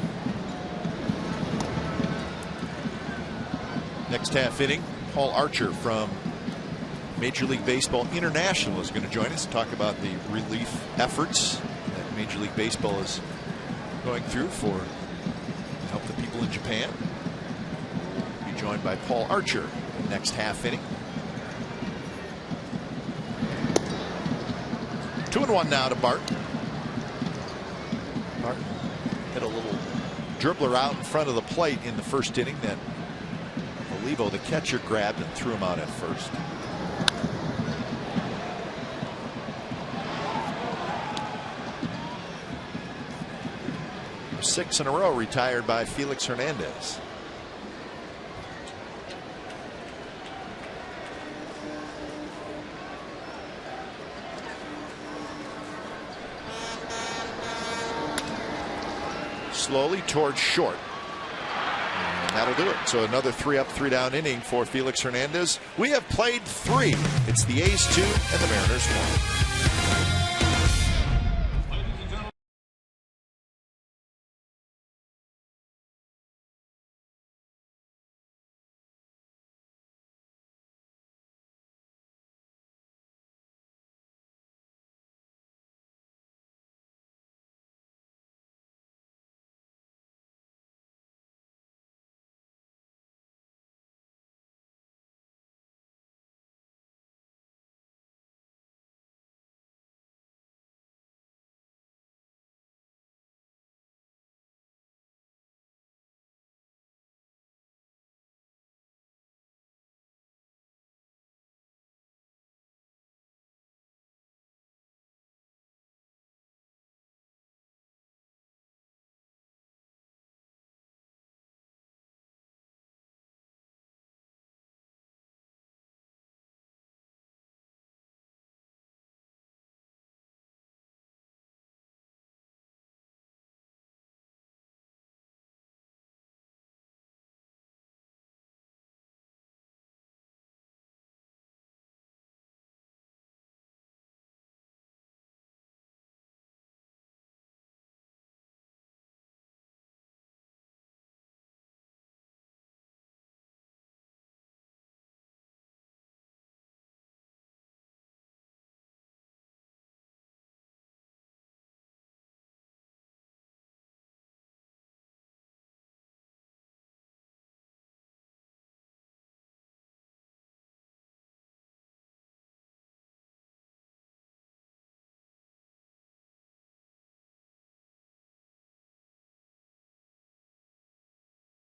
Next half inning, Paul Archer from Major League Baseball International is going to join us to talk about the relief efforts that Major League Baseball is going through to help the people in Japan. We'll be joined by Paul Archer in the next half inning. 2-1 now to Barton. Barton hit a little dribbler out in front of the plate in the first inning that Olivo, the catcher, grabbed and threw him out at first. Six in a row retired by Felix Hernandez. Slowly towards short. And that'll do it. So another 3 up, 3 down inning for Felix Hernandez. We have played 3. It's the A's 2 and the Mariners 1.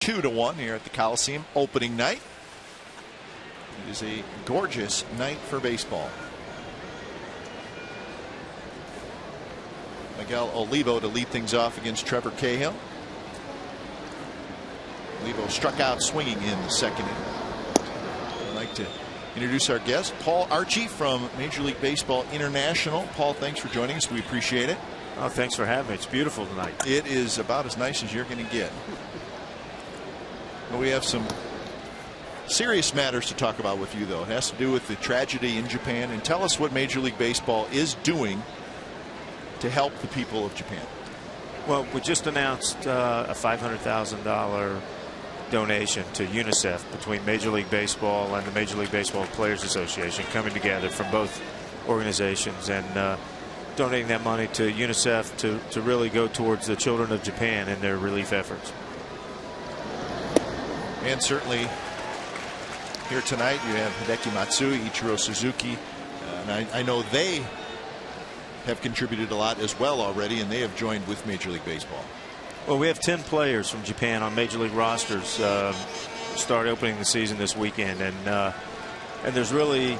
Two to 1 here at the Coliseum opening night. It is a gorgeous night for baseball. Miguel Olivo to lead things off against Trevor Cahill. Olivo struck out swinging in the second inning. I'd like to introduce our guest, Paul Archer from Major League Baseball International. Paul, thanks for joining us. We appreciate it. Oh, thanks for having me. It's beautiful tonight. It is about as nice as you're going to get. Well, we have some serious matters to talk about with you, though. It has to do with the tragedy in Japan. And tell us what Major League Baseball is doing to help the people of Japan. Well, we just announced a $500,000 donation to UNICEF between Major League Baseball and the Major League Baseball Players Association, coming together from both organizations and donating that money to UNICEF to really go towards the children of Japan and their relief efforts. And certainly here tonight you have Hideki Matsui, Ichiro Suzuki, and I know they have contributed a lot as well already, and they have joined with Major League Baseball. Well, we have 10 players from Japan on Major League rosters start opening the season this weekend, and there's really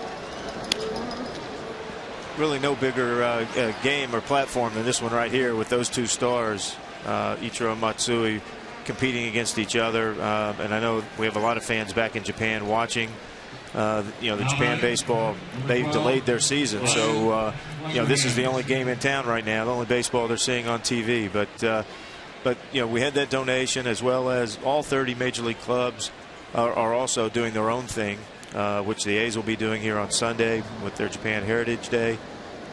no bigger game or platform than this one right here with those two stars, Ichiro and Matsui, competing against each other. And I know we have a lot of fans back in Japan watching. The Japan baseball, they delayed their season, so this is the only game in town right now, the only baseball they're seeing on TV. But we had that donation, as well as all 30 Major League clubs are also doing their own thing, which the A's will be doing here on Sunday with their Japan Heritage Day,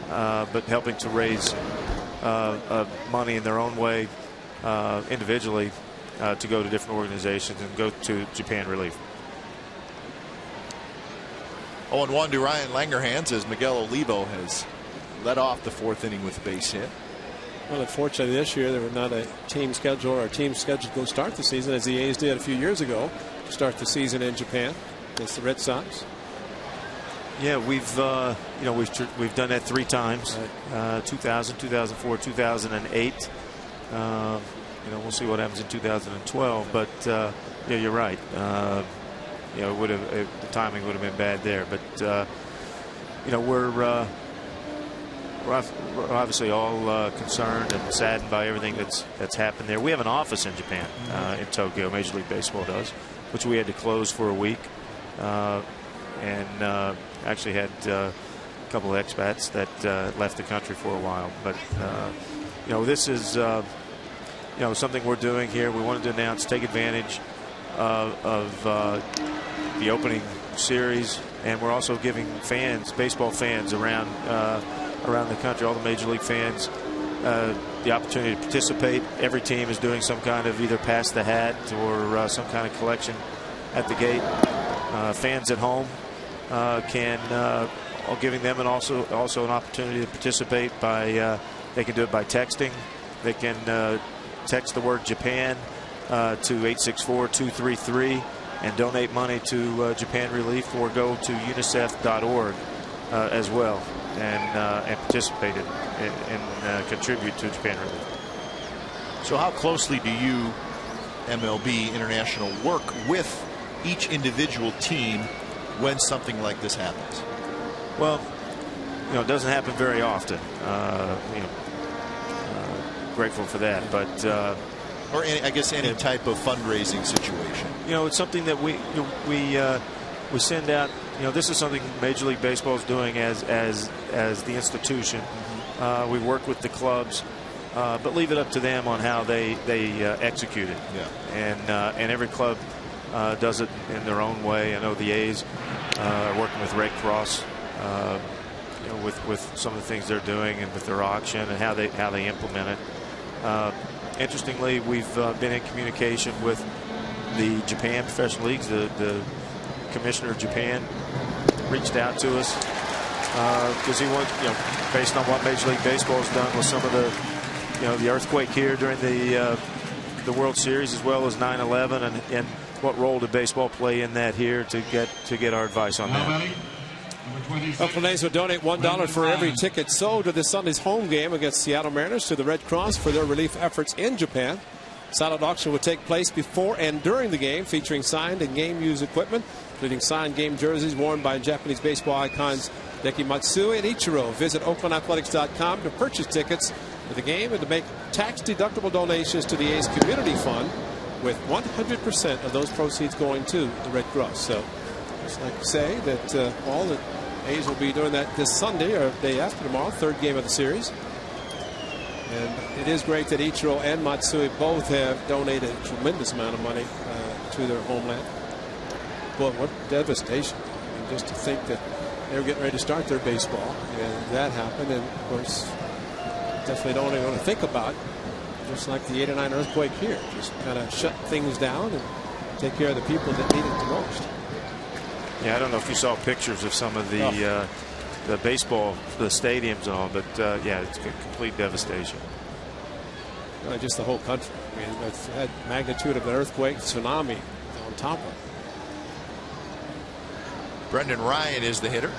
but helping to raise money in their own way individually to go to different organizations and go to Japan Relief. 0-1 to Ryan Langerhans as Miguel Olivo has led off the 4th inning with a base hit. Well, unfortunately, this year there was not a team schedule or a team scheduled to go start the season as the A's did a few years ago to start the season in Japan against the Red Sox. Yeah, we've done that 3 times, right. 2000, 2004, 2008. We'll see what happens in 2012. But yeah, you're right. The timing would have been bad there. But we're obviously all concerned and saddened by everything that's happened there. We have an office in Japan, in Tokyo. Major League Baseball does, which we had to close for a week, and actually had a couple of expats that left the country for a while. But this is something we're doing here. We wanted to announce, take advantage of the opening series, and we're also giving fans, baseball fans around the country, all the major league fans, the opportunity to participate. Every team is doing some kind of either pass the hat or some kind of collection at the gate. Fans at home giving them also an opportunity to participate by they can do it by texting. They can text the word Japan to 864-233 and donate money to Japan Relief, or go to unicef.org as well and participate and contribute to Japan Relief. So how closely do you, MLB International, work with each individual team when something like this happens? Well, it doesn't happen very often. Grateful for that, but or I guess any type of fundraising situation. It's something that we send out. This is something Major League Baseball is doing as the institution. We work with the clubs, but leave it up to them on how they execute it. Yeah. And every club does it in their own way. I know the A's are working with Red Cross, with some of the things they're doing, and with their auction and how they implement it. Interestingly, we've been in communication with the Japan Professional Leagues. The commissioner of Japan reached out to us because he wants, based on what Major League Baseball has done with some of the earthquake here during the World Series, as well as 9/11, and what role did baseball play in that here, to get our advice on that. Fernandez will donate $1 for every ticket sold to this Sunday's home game against Seattle Mariners to the Red Cross for their relief efforts in Japan. Silent auction will take place before and during the game, featuring signed and game used equipment, including signed game jerseys worn by Japanese baseball icons Deki Matsui and Ichiro. Visit oaklandathletics.com to purchase tickets for the game and to make tax-deductible donations to the A's Community Fund, with 100% of those proceeds going to the Red Cross. So, just like to say that all the A's will be doing that this Sunday, or day after tomorrow, 3rd game of the series. And it is great that Ichiro and Matsui both have donated a tremendous amount of money to their homeland. But what devastation. I mean, just to think that they were getting ready to start their baseball, and that happened. And of course, definitely don't even want to think about, just like the '89 earthquake here, just kind of shut things down and take care of the people that need it the most. Yeah, I don't know if you saw pictures of some of the baseball, the stadiums and all, but yeah, it's complete devastation. Just the whole country. I mean, it's had magnitude of an earthquake, tsunami on top of it. Brendan Ryan is the hitter.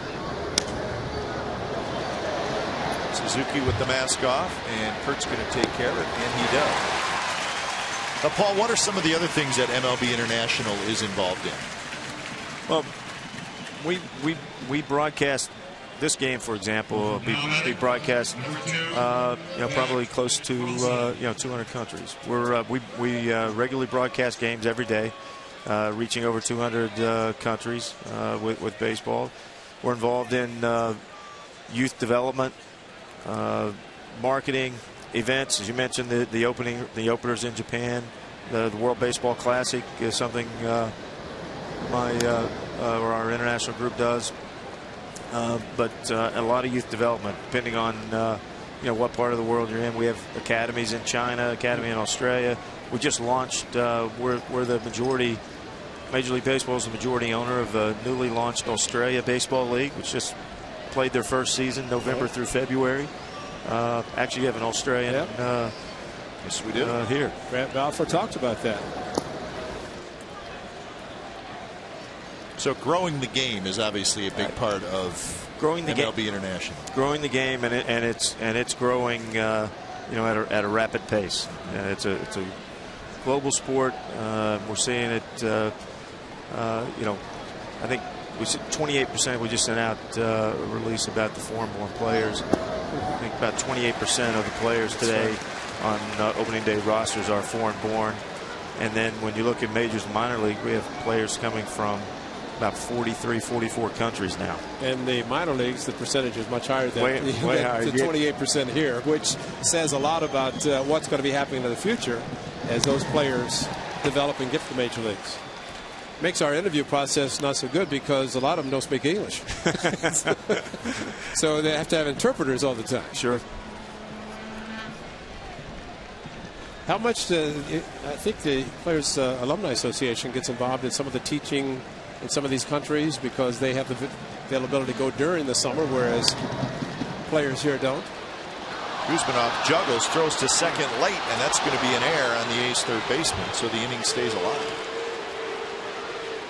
Suzuki with the mask off, and Kurt's going to take care of it, and he does. Now, Paul, what are some of the other things that MLB International is involved in? Well, we broadcast this game, for example. We broadcast probably close to 200 countries. We regularly broadcast games every day, reaching over 200 countries with baseball. We're involved in youth development, marketing, events. As you mentioned, the openers in Japan, the World Baseball Classic is something our international group does. But a lot of youth development, depending on what part of the world you're in. We have academies in China, academy in Australia. We just launched. We're the majority Major League Baseball is the majority owner of the newly launched Australia Baseball League, which just played their first season November through February. Actually, you have an Australian yes, we do. Here. Grant Balfour talked about that. So growing the game is obviously a big part of growing the MLB International. Growing the game, and it's growing, at a rapid pace. It's a global sport. We're seeing it. I think we said 28%. We just sent out a release about the foreign-born players. I think about 28% of the players today on opening day rosters are foreign-born. And then when you look at majors and minor league, we have players coming from about 43, 44 countries now. In the minor leagues, the percentage is much higher than way higher. The 28% here, which says a lot about what's going to be happening in the future as those players develop and get to the major leagues. Makes our interview process not so good because a lot of them don't speak English. So they have to have interpreters all the time. Sure. How much I think the Players Alumni Association gets involved in some of the teaching in some of these countries because they have the availability to go during the summer, whereas players here don't. Kuzmanov juggles, throws to second late, and that's going to be an error on the A's third baseman, so the inning stays alive.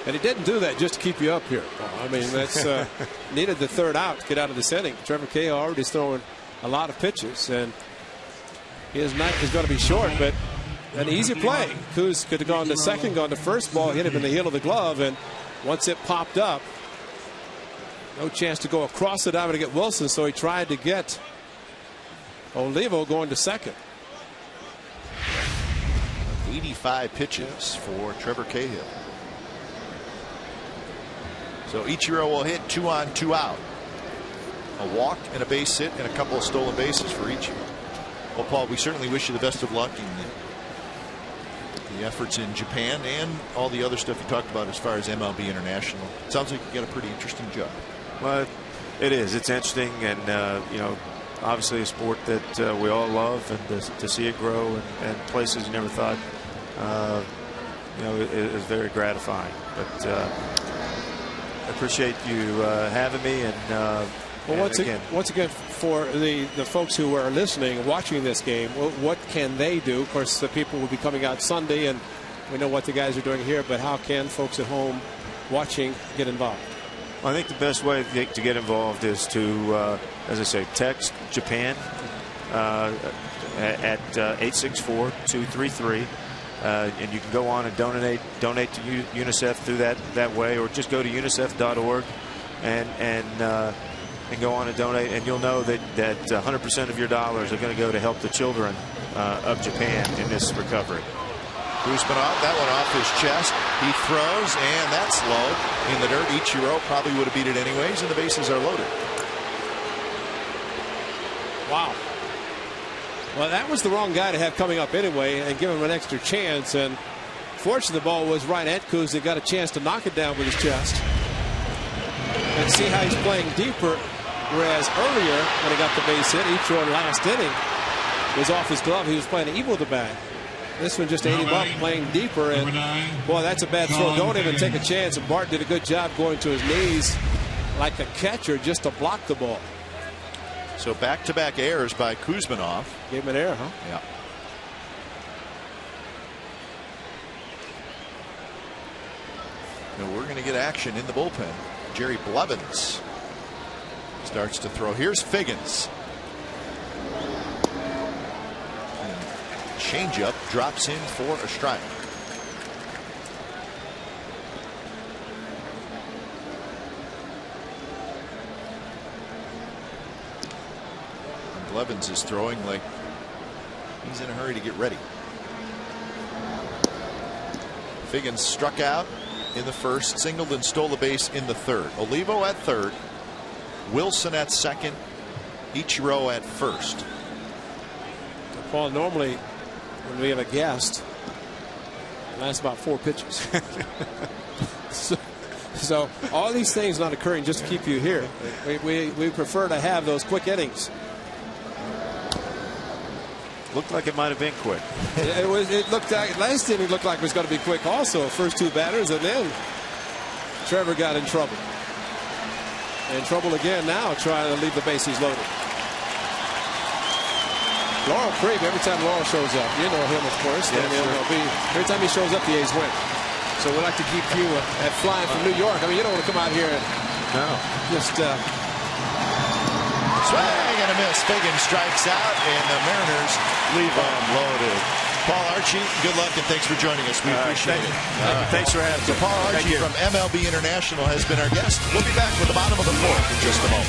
And he didn't do that just to keep you up here, Paul. I mean, that's needed the third out to get out of this inning. Trevor Cahill already is throwing a lot of pitches, and he is going to be short, but an easy play. Kuz could have gone to second, gone to first, ball hit him in the heel of the glove, and once it popped up, no chance to go across the diamond to get Wilson, so he tried to get Olivo going to second. 85 pitches for Trevor Cahill. So Ichiro will hit 2 on, 2 out. A walk and a base hit and a couple of stolen bases for Ichiro. Well, Paul, we certainly wish you the best of luck in the efforts in Japan and all the other stuff you talked about as far as MLB International. Sounds like you got a pretty interesting job. Well, it is. It's interesting, and obviously a sport that we all love, and to see it grow and places you never thought, is very gratifying. But I appreciate you having me, and once again, for the folks who are listening, watching this game, what can they do? Of course, the people will be coming out Sunday, and we know what the guys are doing here, but how can folks at home watching get involved? Well, I think the best way to get involved is to, as I say, text Japan at 864-233. And you can go on and donate to UNICEF through that way, or just go to unicef.org and go on and donate, and you'll know that 100% of your dollars are going to go to help the children of Japan in this recovery. Kuzmanov, that one off his chest. He throws, and that's low in the dirt. Ichiro probably would have beat it anyways, and the bases are loaded. Wow. Well, that was the wrong guy to have coming up anyway and give him an extra chance. And fortunately, the ball was right at Kuz. He got a chance to knock it down with his chest. And see how he's playing deeper. Whereas earlier, when he got the base hit, Ichiro in last inning was off his glove. He was playing evil with the bag. This one just ate him up, playing deeper. And boy, that's a bad throw. Don't even take a chance. And Bart did a good job going to his knees like a catcher just to block the ball. So back-to-back errors by Kuzmanov. Gave him an error, huh? Yeah. Now we're going to get action in the bullpen. Jerry Blevins starts to throw. Here's Figgins. Changeup drops in for a strike. Blevins is throwing like he's in a hurry to get ready. Figgins struck out in the first, singled and stole a base in the third. Olivo at third, Wilson at second, Ichiro at first. Paul, normally when we have a guest, it lasts about 4 pitches. So all these things not occurring just to keep you here. We prefer to have those quick innings. Looked like it might have been quick. It looked like last inning looked like it was going to be quick also. First 2 batters, and then Trevor got in trouble. In trouble again now, trying to leave the bases loaded. Laurel Creep, every time Laurel shows up, you know him, of course. Yes, every time he shows up, the A's win. So we'd like to keep you at flying from New York. I mean, you don't want to come out here and just swing and a miss. Fagan strikes out, and the Mariners leave them loaded. Paul Archie, good luck, and thanks for joining us. We appreciate it. Thanks for having us. So Paul Archie from MLB International has been our guest. We'll be back with the bottom of the 4th in just a moment.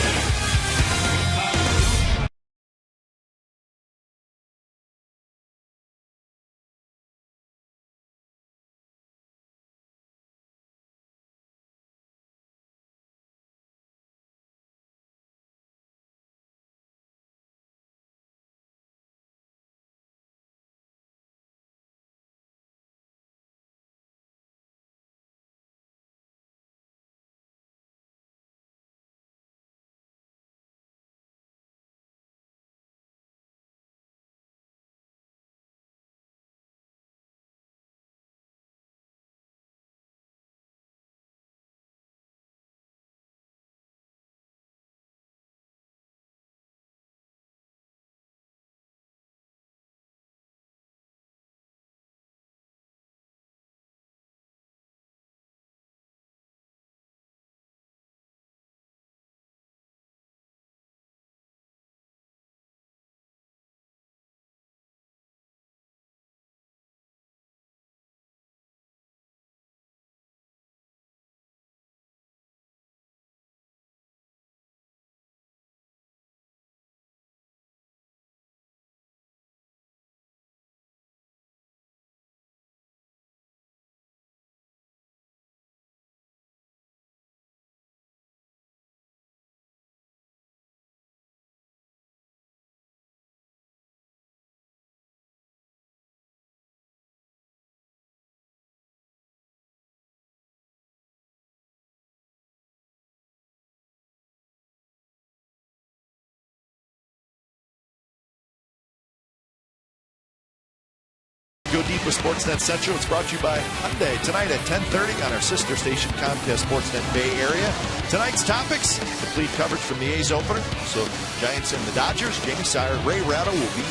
Go deep with Sportsnet Central. It's brought to you by Hyundai. Tonight at 10:30 on our sister station Comcast Sportsnet Bay Area. Tonight's topics, complete coverage from the A's opener. So Giants and the Dodgers. Jamie Sire, Ray Ratto will be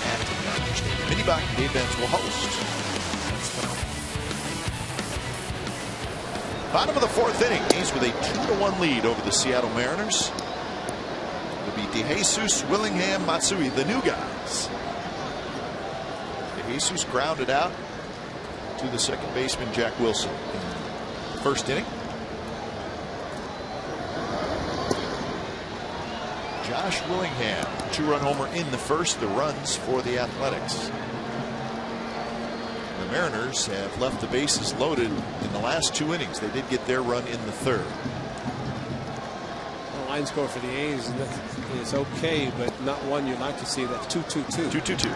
at Dodger Stadium. Minnie Bach and Dave Vance will host. Bottom of the 4th inning. A's with a 2-1 lead over the Seattle Mariners. It'll be DeJesus, Willingham, Matsui, the new guys. Jesus grounded out to the second baseman Jack Wilson in the 1st inning. Josh Willingham, 2-run homer in the 1st. The runs for the Athletics. The Mariners have left the bases loaded in the last 2 innings. They did get their run in the 3rd. The line score for the A's is okay, but not one you'd like to see. That's 2-2-2. 2-2-2.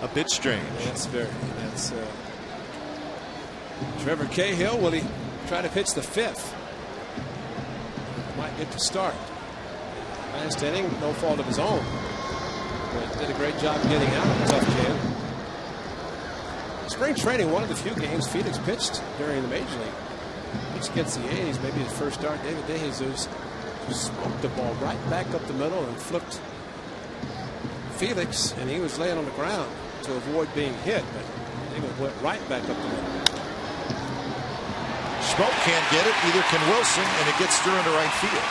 A bit strange. That's very. That's Trevor Cahill. Will he try to pitch the 5th? Might get to start. Last inning, no fault of his own. But did a great job getting out of a tough jam. Spring training, one of the few games Felix pitched during the Major League. Pitched against the A's, maybe his first start. David DeJesus smoked the ball right back up the middle and flipped Felix, and he was laying on the ground to avoid being hit, but they went right back up the middle. Smoke can't get it, neither can Wilson, and it gets through into right field.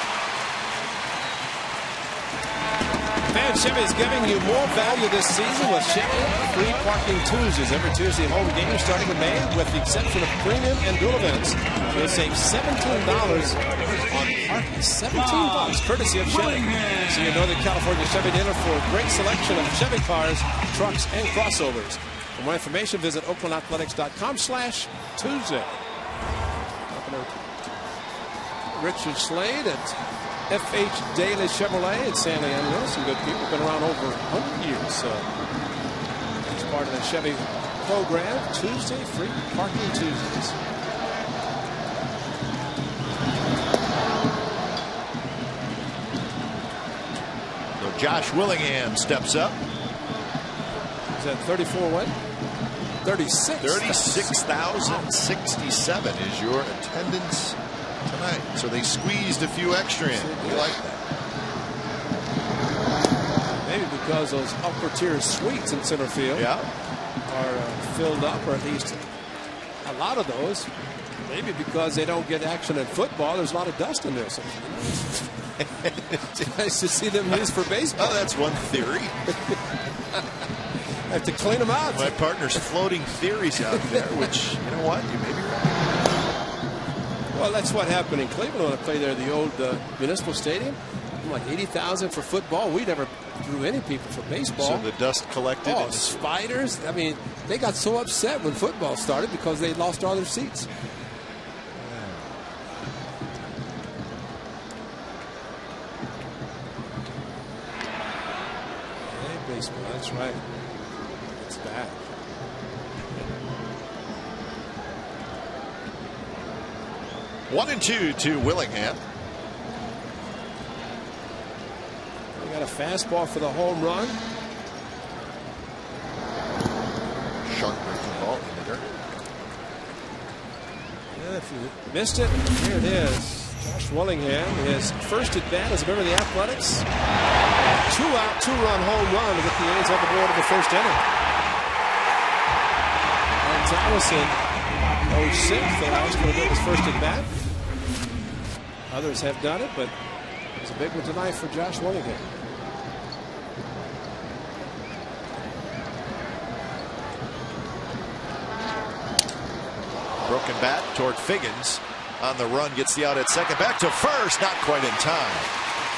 Fan Chevy is giving you more value this season with Chevy free parking Tuesdays. Every Tuesday home game starting in May, with the exception of premium and dual events. You'll save $17 on parking. $17 courtesy of Chevy. See your Northern California Chevy dealer for a great selection of Chevy cars, trucks, and crossovers. For more information, visit OaklandAthletics.com/Tuesday. Richard Slade at FH Daily Chevrolet in San Leandro. Some good people. Been around over 100 years. So it's part of the Chevy program. Tuesday, free parking Tuesdays. Josh Willingham steps up. Is that 34 what? 36. 36,067 is your attendance tonight. So they squeezed a few extra in. We like that. Maybe because those upper tier suites in center field are filled up, or at least a lot of those. Maybe because they don't get action in football, there's a lot of dust in there. So, it's nice to see them used for baseball. Oh, that's one theory. I have to clean them out. My partner's floating theories out there, which, you know what, you may be right. Well, that's what happened in Cleveland when I played there, the old Municipal Stadium. Like 80,000 for football. We never drew any people for baseball. So the dust collected. Oh, spiders. I mean, they got so upset when football started because they lost all their seats. Hey, baseball. That's right. It's back. One and two to Willingham. Got a fastball for the home run. Sharp breaking ball in the dirt. Yeah, if you missed it, here it is. Josh Willingham, his first at bat as a member of the Athletics. 2-out, 2-run home run to get the A's on the board in the first inning. And Thomason, 06, the last going to get his first at bat. Others have done it, but it's a big one tonight for Josh Willingham. Broken bat toward Figgins on the run, gets the out at second, back to first, not quite in time.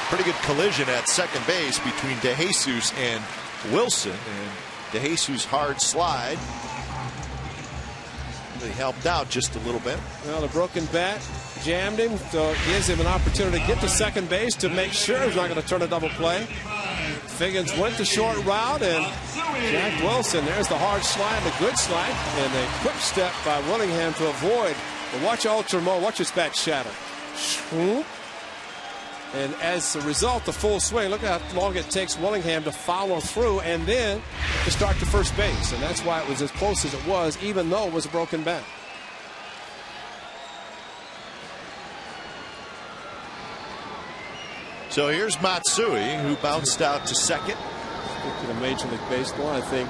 Pretty good collision at second base between DeJesus and Wilson, and DeJesus' hard slide really helped out just a little bit. Well, the broken bat jammed him, so it gives him an opportunity to get to second base to make sure he's not going to turn a double play. Figgins went the short route, and Jack Wilson, there's the hard slide, the good slide, and a quick step by Willingham to avoid. But watch Ultramar, watch his bat shatter. And as a result, the full swing, look how long it takes Willingham to follow through and then to start to first base. And that's why it was as close as it was, even though it was a broken bat. So here's Matsui, who bounced out to second. Speaking of Major League Baseball, I think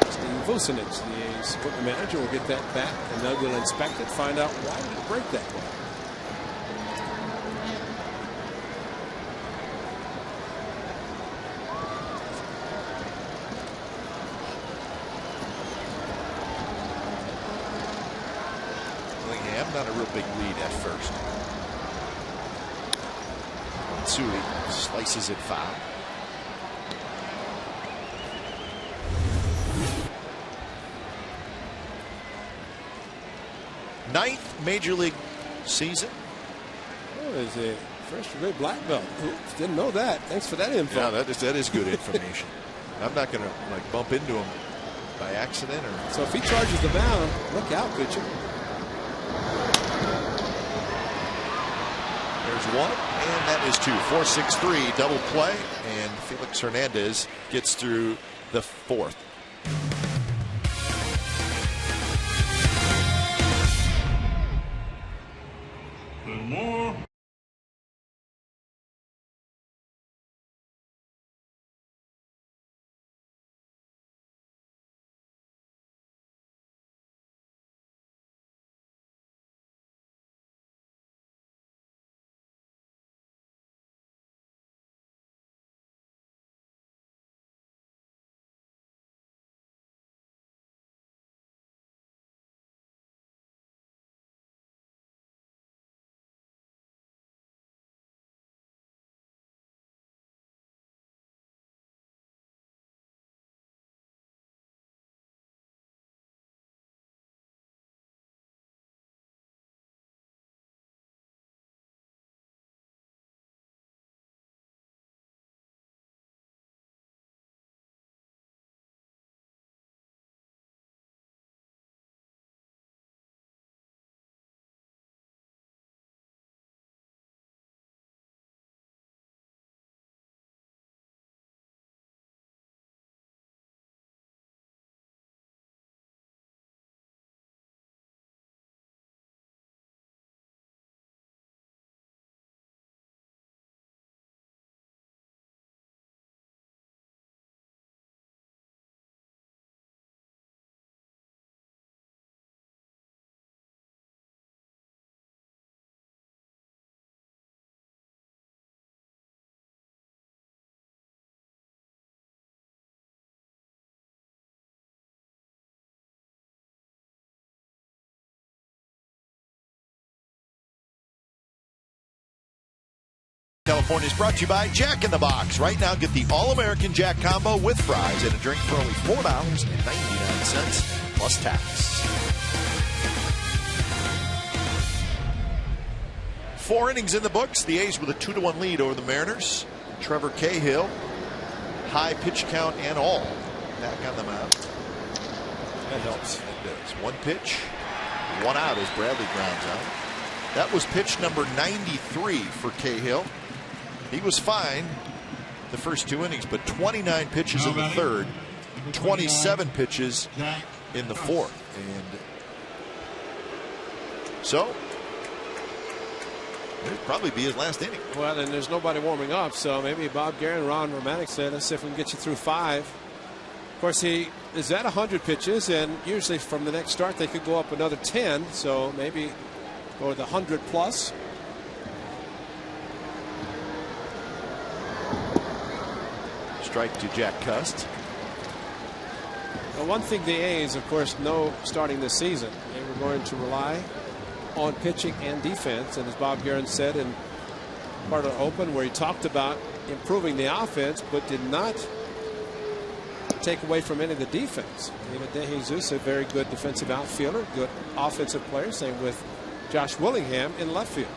Steve Vucinich, the A's equipment manager, will get that bat and they will inspect it, find out why did it break that way. Willingham, not a real big lead at first. Matsui slices it foul. Ninth major league season. Oh, there's a first degree black belt. Oops, didn't know that. Thanks for that info. Yeah, that is good information. I'm not going to bump into him by accident or. So if he charges the mound, look out, pitcher. There's one, and that is two. 4-6-3 double play, and Felix Hernandez gets through the fourth. More. Point is brought to you by Jack in the Box. Right now, get the All-American Jack Combo with fries and a drink for only $4.99 plus tax. 4 innings in the books. The A's with a 2-1 lead over the Mariners. Trevor Cahill, high pitch count and all, back on the mound. That helps. It does. 1 pitch, 1 out as Bradley grounds out. That was pitch number 93 for Cahill. He was fine the first 2 innings, but 29 pitches in the third, 27 pitches in the fourth. And so it'll probably be his last inning. Well, and there's nobody warming up, so maybe Bob Gary and Ron Romanek said, let's see if we can get you through 5. Of course, he is at 100 pitches, and usually from the next start they could go up another 10, so maybe go with 100 plus. Strike to Jack Cust. Well, one thing the A's, of course, know starting this season, they were going to rely on pitching and defense, and as Bob Guerin said in part of the open where he talked about improving the offense but did not take away from any of the defense. David De Jesus, a very good defensive outfielder, good offensive player. Same with Josh Willingham in left field.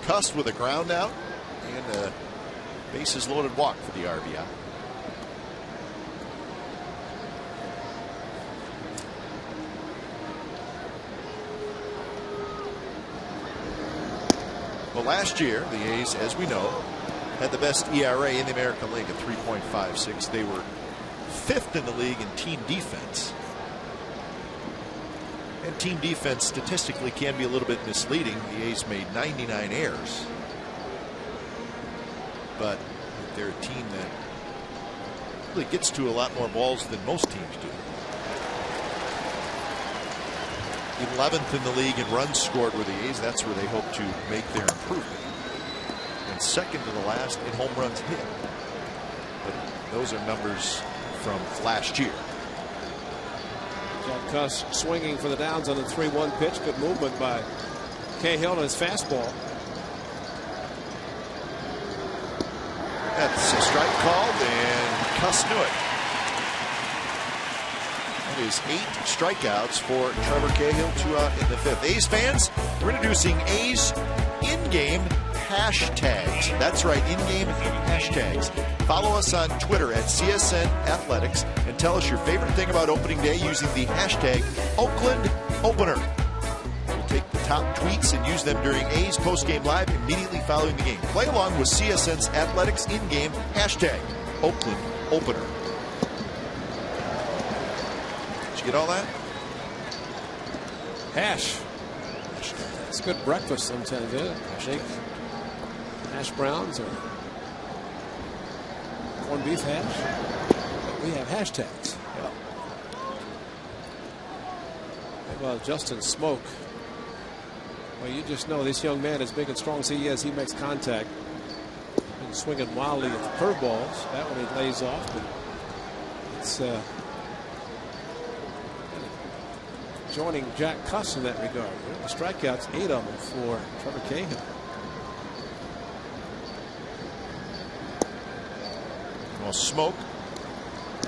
Cust with a ground out and a bases loaded walk for the RBI. Well, last year, the A's, as we know, had the best ERA in the American League at 3.56. They were 5th in the league in team defense. And team defense statistically can be a little bit misleading. The A's made 99 errors. But they're a team that really gets to a lot more balls than most teams do. 11th in the league in runs scored were the A's. That's where they hope to make their improvement. And 2nd to the last in home runs hit. But those are numbers from last year. Jack Cust swinging for the downs on the 3-1 pitch. Good movement by Cahill on his fastball. That's a strike called, and Cust knew it. That is 8 strikeouts for Trevor Cahill, 2 out in the 5th. A's fans, we're introducing A's in-game hashtags. That's right, in-game hashtags. Follow us on Twitter at CSN Athletics and tell us your favorite thing about opening day using the hashtag Oakland Opener. We'll take the top tweets and use them during A's postgame live immediately following the game. Play along with CSN's Athletics in-game hashtag Oakland Opener. Did you get all that? Hash. It's good breakfast sometimes, isn't it? Hash browns or corned beef hash. But we have hashtags. Yeah. Well, Justin Smoke. Well, you just know this young man, as big and strong as he is, he makes contact. Been swinging wildly at the curveballs. That one he lays off, but it's joining Jack Cust in that regard. The strikeouts, 8 of them for Trevor Cahill. Well, Smoke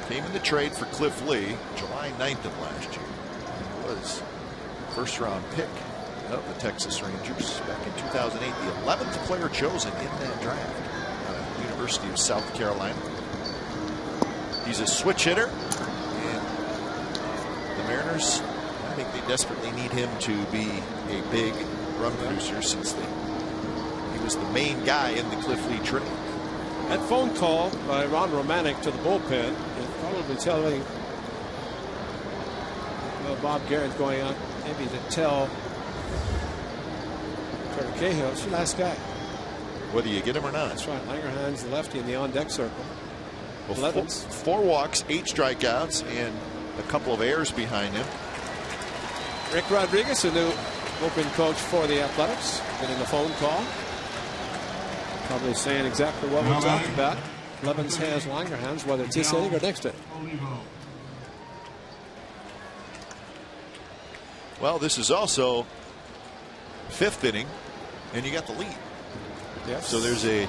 came in the trade for Cliff Lee July 9th of last year. He was first-round pick of the Texas Rangers back in 2008, the 11th player chosen in that draft out of the University of South Carolina. He's a switch hitter, and the Mariners, I think they desperately need him to be a big run producer since he was the main guy in the Cliff Lee trade. That phone call by Ron Romanek to the bullpen is probably telling Bob Guerin's going out maybe to tell Trevor Cahill, it's your last guy. Whether you get him or not. That's right. Langerhans, the lefty in the on-deck circle. Well, 4 walks, 8 strikeouts, and a couple of errors behind him. Rick Rodriguez, a new bullpen coach for the Athletics, getting a phone call. Probably saying exactly what we talked about. Levens has Langerhans, whether it's this inning or next inning. Well, this is also 5th inning, and you got the lead. Yes. So there's a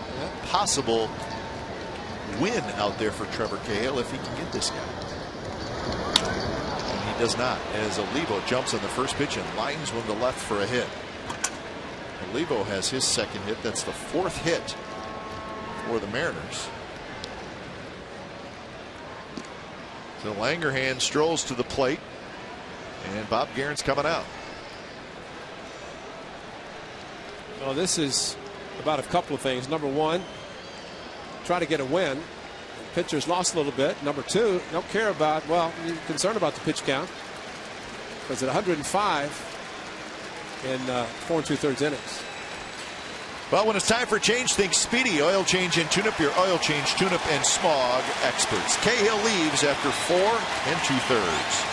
possible win out there for Trevor Cahill if he can get this guy. And he does not, as Olivo jumps on the first pitch and lines one to left for a hit. Olivo has his 2nd hit. That's the 4th hit for the Mariners. So Langerhans strolls to the plate, and Bob Guerin's coming out. Well, this is about a couple of things. Number one, try to get a win. The pitcher's lost a little bit. Number two, don't care about, well, you're concerned about the pitch count, because at 105 in 4 2/3 innings. Well, when it's time for change, think Speedy Oil Change and Tune-Up, your oil change, tune-up, and smog experts. Cahill leaves after 4 2/3.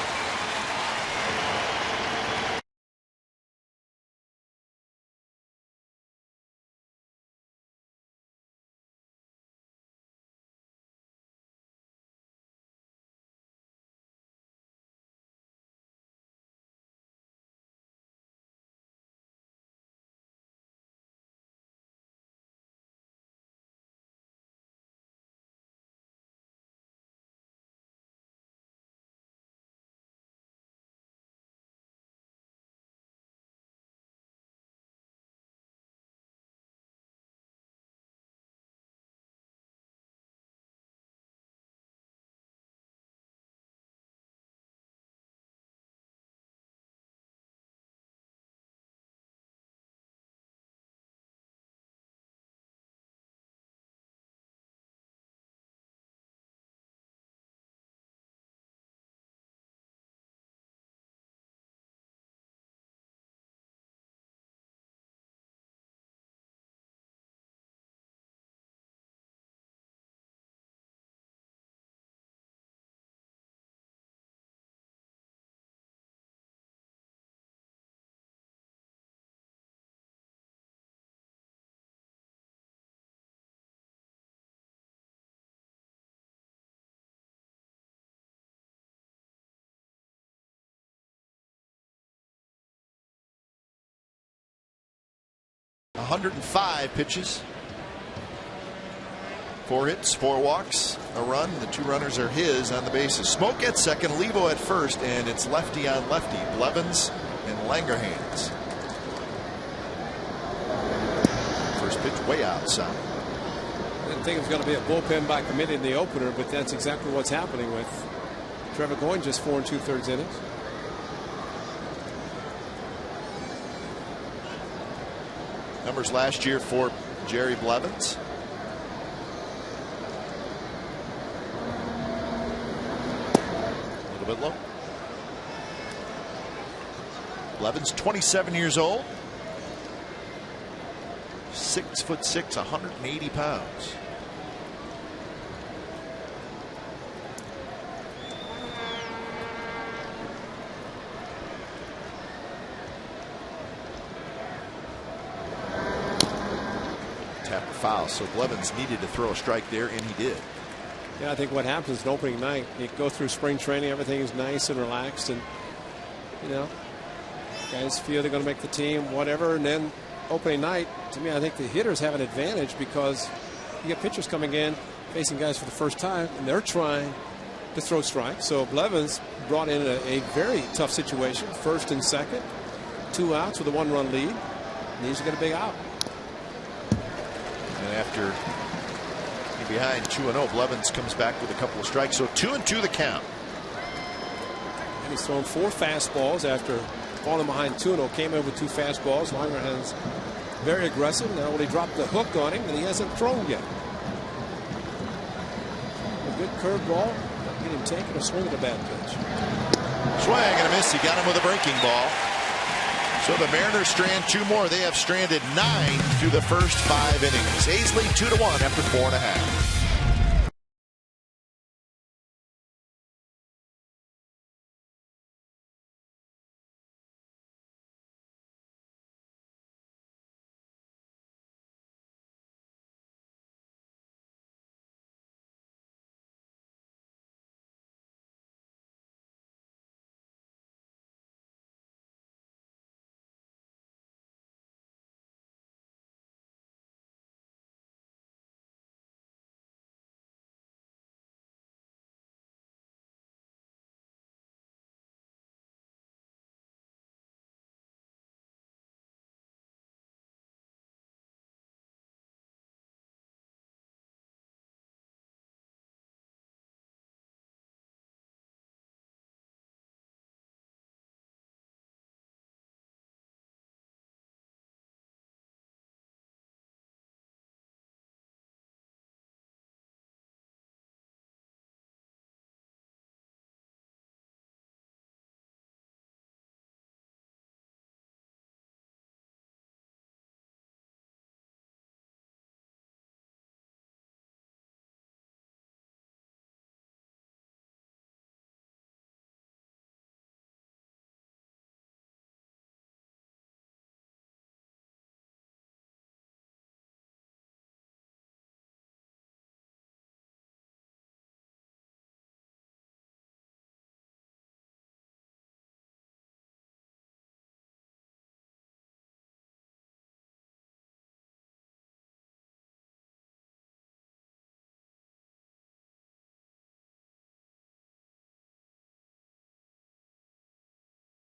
.105 pitches. 4 hits, 4 walks, a run. The 2 runners are his on the bases. Smoke at second, Levo at first, and it's lefty on lefty. Blevins and Langerhans. First pitch way outside. I didn't think it was going to be a bullpen by committee in the opener, but that's exactly what's happening with Trevor going just 4 2/3 innings. Numbers last year for Jerry Blevins. A little bit low. Blevins 27 years old. 6'6", 180 pounds. Foul, so Blevins needed to throw a strike there, and he did. Yeah, I think what happens is opening night, you go through spring training, everything is nice and relaxed, and you know, guys feel they're going to make the team, whatever, and then opening night, to me, I think the hitters have an advantage because you get pitchers coming in facing guys for the first time, and they're trying to throw strikes. So Blevins brought in a very tough situation, 1st and 2nd, 2 outs with a 1-run lead, needs to get a big out. And after behind 2-0, Blevins comes back with a couple of strikes. So 2-2 the count. And he's thrown 4 fastballs after falling behind 2-0. Came in with 2 fastballs. Langerhans very aggressive. Now when he dropped the hook on him, and he hasn't thrown yet. A good curveball. Get him taking a swing at a bad pitch. Swing and a miss. He got him with a breaking ball. So the Mariners strand 2 more. They have stranded 9 through the first 5 innings. A's lead 2-1 after 4.5.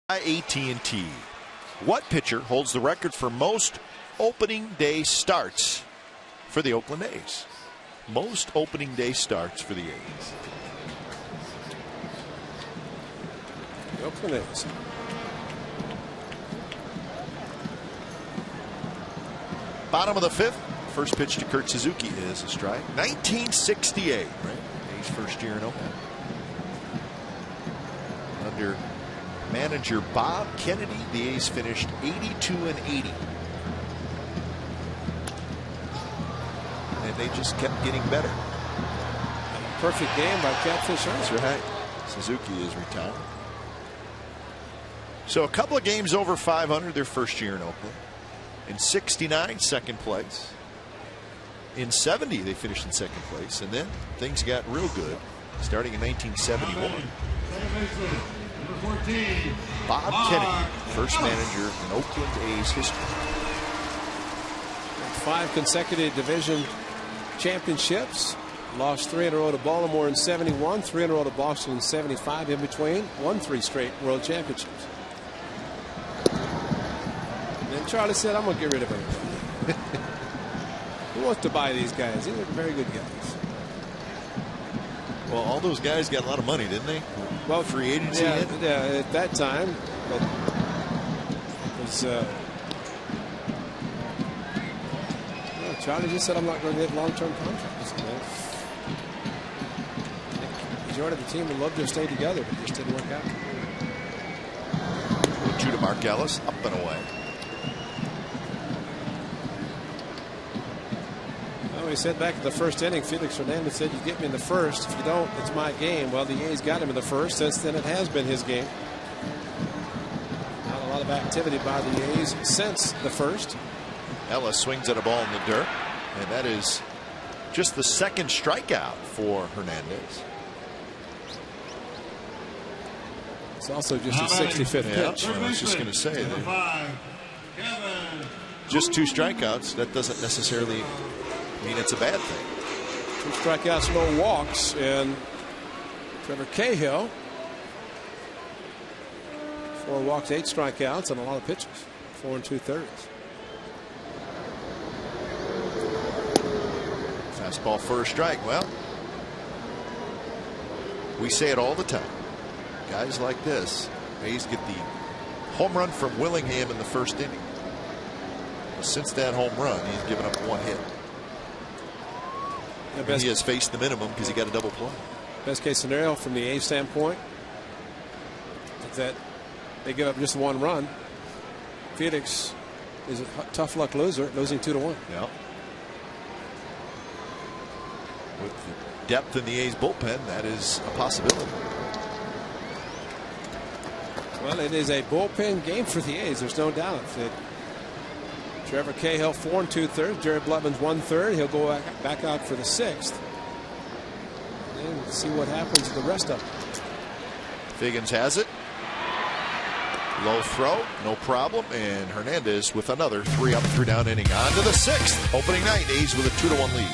AT&T. What pitcher holds the record for most opening day starts for the Oakland A's? Most opening day starts for the A's. The Oakland A's. Bottom of the fifth. First pitch to Kurt Suzuki is a strike. 1968, right? A's first year in Oakland. Under manager Bob Kennedy, the A's finished 82-80. And they just kept getting better. Perfect game by Catfish. That's right. Suzuki is retired. So a couple of games over 500 their first year in Oakland. In 69, second place. In 70, they finished in second place. And then things got real good starting in 1971. Bob Kennedy, first manager in Oakland A's history. 5 consecutive division championships. Lost 3 in a row to Baltimore in 71, 3 in a row to Boston in 75. In between, won 3 straight world championships. And then Charlie said, I'm going to get rid of him. Who wants to buy these guys? These are very good guys. Well, all those guys got a lot of money, didn't they? Well, free agency. Yeah, at that time. But it was, Charlie just said, I'm not going to get long-term contracts. The majority of the team would love to stay together, but it just didn't work out. 2 to Mark Ellis, up and away. Well, he said back in the first inning, Felix Hernandez said, you get me in the first. If you don't, it's my game. Well, the A's got him in the first. Since then, it has been his game. Not a lot of activity by the A's since the first. Ellis swings at a ball in the dirt, and that is just the second strikeout for Hernandez. It's also just his 65th pitch. I was just going to say that just 2 strikeouts, that doesn't necessarily mean it's a bad thing. 2 strikeouts, no walks, and Trevor Cahill 4 walks, 8 strikeouts, and a lot of pitches. 4 2/3. Fastball for a strike. Well, we say it all the time. Guys like this, A's get the home run from Willingham in the first inning. Since that home run, he's given up 1 hit. And he has faced the minimum because he got a double play. Best case scenario from the A's standpoint is that they give up just 1 run. Felix is a tough luck loser, losing 2-1. Yeah. With the depth in the A's bullpen, that is a possibility. Well, it is a bullpen game for the A's. There's no doubt. Trevor Cahill 4 2/3. Jerry Blutman's 1/3. He'll go back out for the 6th. And see what happens to the rest of them. Figgins has it. Low throw, no problem. And Hernandez with another 3 up, 3 down inning. On to the 6th. Opening night, A's with a 2-1 lead.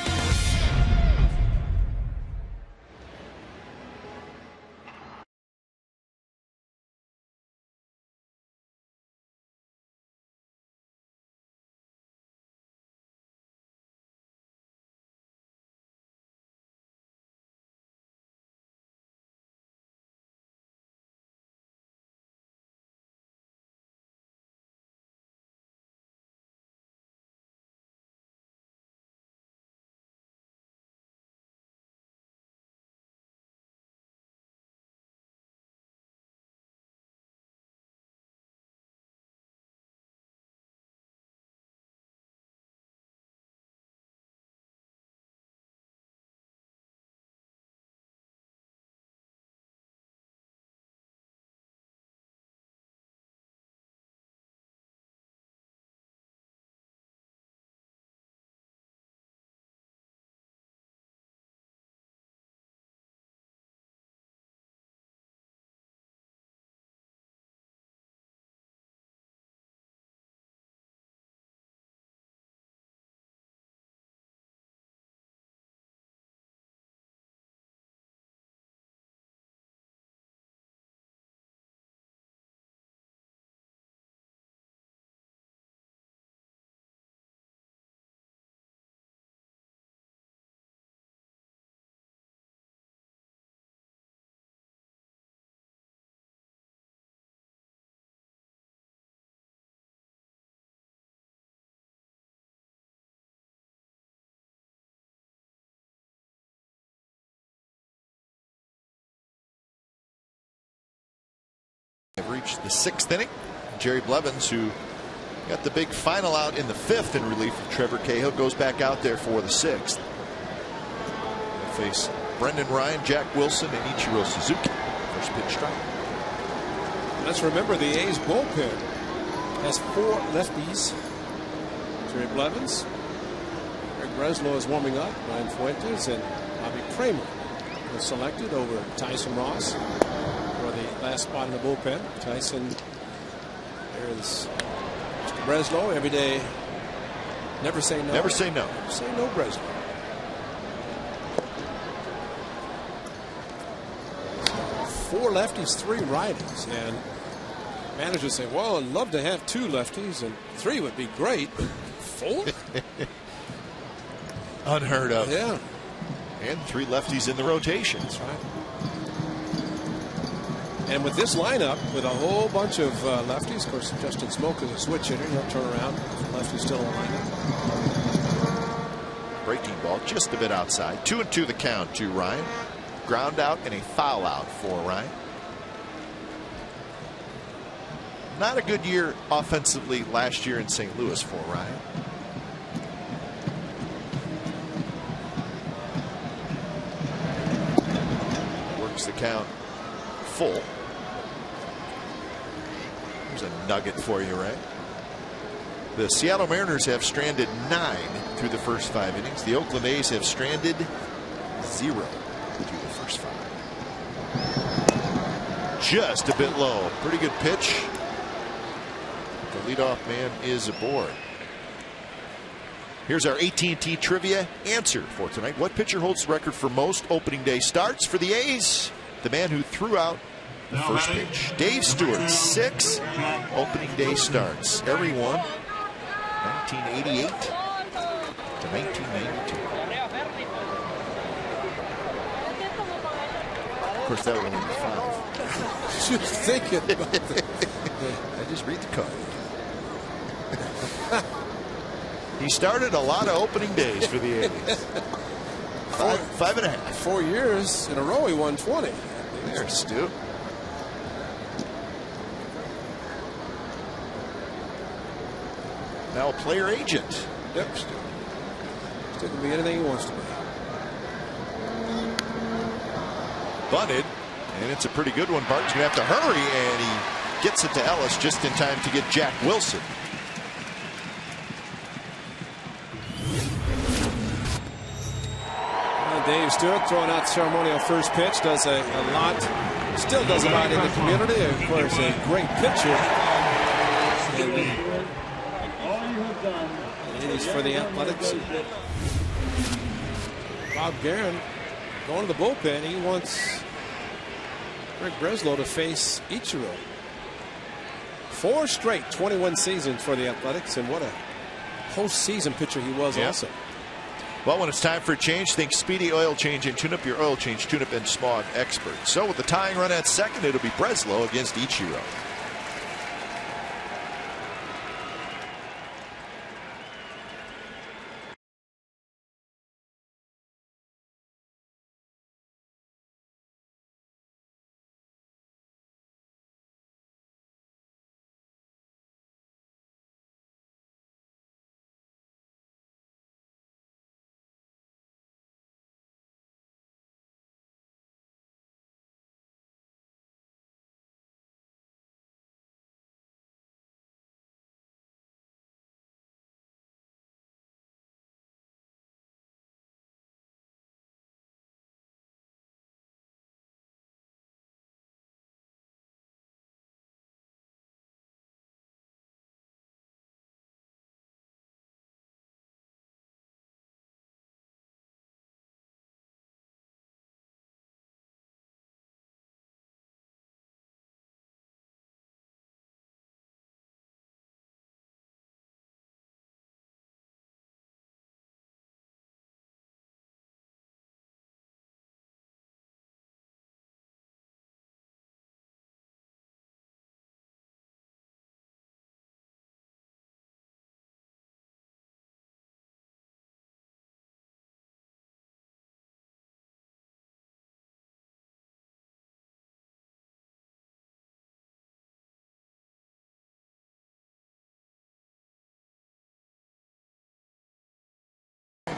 reached the 6th inning. Jerry Blevins, who got the big final out in the 5th in relief of Trevor Cahill, goes back out there for the 6th. They'll face Brendan Ryan, Jack Wilson, and Ichiro Suzuki. First pitch strike. Let's remember the A's bullpen has 4 lefties. Jerry Blevins, Greg Breslow is warming up. Ryan Fuentes and Bobby Kramer was selected over Tyson Ross for the last spot in the bullpen. Tyson, there's Mr. Breslow every day. Never say no. Never say no. Never say no, Breslow. Four lefties, 3 righties, and managers say, well, I'd love to have 2 lefties, and 3 would be great, but 4? Unheard of. Yeah. And 3 lefties in the rotation. That's right. And with this lineup, with a whole bunch of lefties, of course, Justin Smoke is a switch hitter. He'll turn around. Lefty's still in the lineup. Breaking ball just a bit outside. 2-2 the count to Ryan. Ground out and a foul out for Ryan. Not a good year offensively last year in St. Louis for Ryan. Works the count full. There's a nugget for you, right? The Seattle Mariners have stranded 9 through the first 5 innings. The Oakland A's have stranded 0 through the first 5. Just a bit low. Pretty good pitch. The leadoff man is aboard. Here's our AT&T trivia answer for tonight. What pitcher holds the record for most opening day starts for the A's? The man who threw out the first pitch. Dave Stewart, 6 opening day starts. Every one, 1988 to 1992. Of course, that would only be 5. Just thinking about that. I just read the card. He started a lot of opening days for the A's. 5.5. 4 years in a row, he won 20. There's Stu. Now a player agent. Yep, Stu. Stu can be anything he wants to be. Bunted, and it's a pretty good one. Barton's going to have to hurry, and he gets it to Ellis just in time to get Jack Wilson. Dave Stewart throwing out the ceremonial first pitch, does a lot, still does a lot in the community. Of course, a great pitcher. And he's for the Athletics. Bob Guerin going to the bullpen. He wants Greg Breslow to face Ichiro. 4 straight 21 seasons for the Athletics, and what a postseason pitcher he was also. Well, when it's time for a change, think Speedy Oil Change and Tune Up, your oil change, tune-up, and smog expert. So with the tying run at second, it'll be Breslow against Ichiro.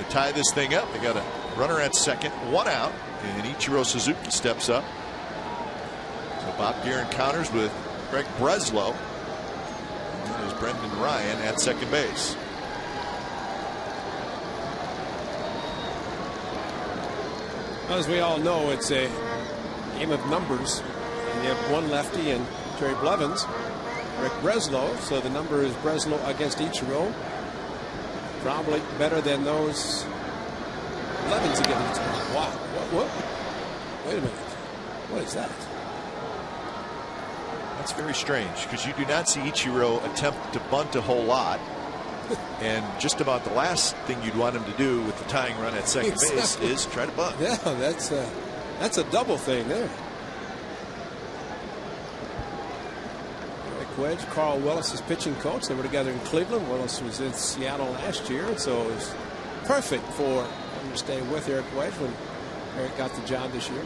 to tie this thing up. They got a runner at second, 1 out, and Ichiro Suzuki steps up. So Bob Guerin counters with Craig Breslow. And there's Brendan Ryan at second base. As we all know, it's a game of numbers. And you have one lefty and Jerry Blevins, Rick Breslow. So the number is Breslow against Ichiro. Probably better than those Blevins against Ichiro. Wow. What? Wait a minute. What is that? That's very strange because you do not see Ichiro attempt to bunt a whole lot. And just about the last thing you'd want him to do with the tying run at second base is try to bunt. Yeah, that's a double thing there. Rick Wedge, Carl Willis is pitching coach. They were together in Cleveland. Willis was in Seattle last year, and so it was perfect for him to stay with Eric Wedge when Eric got the job this year.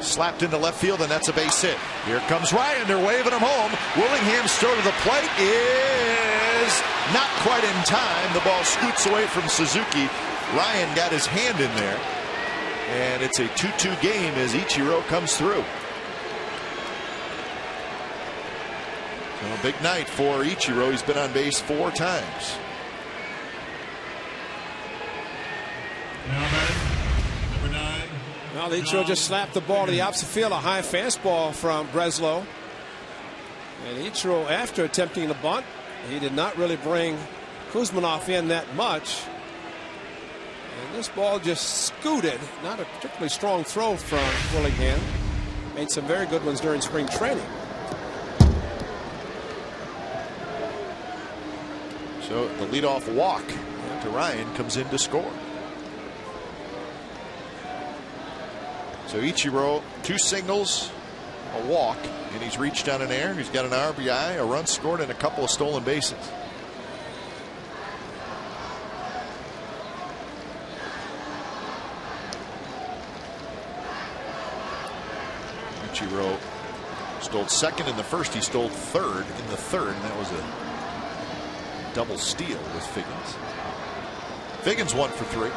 Slapped into left field, and that's a base hit. Here comes Ryan. They're waving him home. Willingham still to the plate is not quite in time. The ball scoots away from Suzuki. Ryan got his hand in there. And it's a 2-2 game as Ichiro comes through. So a big night for Ichiro. He's been on base 4 times. Number 9. Well, Ichiro just slapped the ball to the opposite field. A high fastball from Breslow. And Ichiro, after attempting the bunt, he did not really bring Kuzminoff in that much. And this ball just scooted. Not a particularly strong throw from Willingham. Made some very good ones during spring training. So the leadoff walk to Ryan comes in to score. So Ichiro, 2 singles, a walk, and he's reached on an error. He's got an RBI, a run scored, and a couple of stolen bases. Ichiro stole second in the first. He stole third in the third, and that was a double steal with Figgins. Figgins 1 for 3.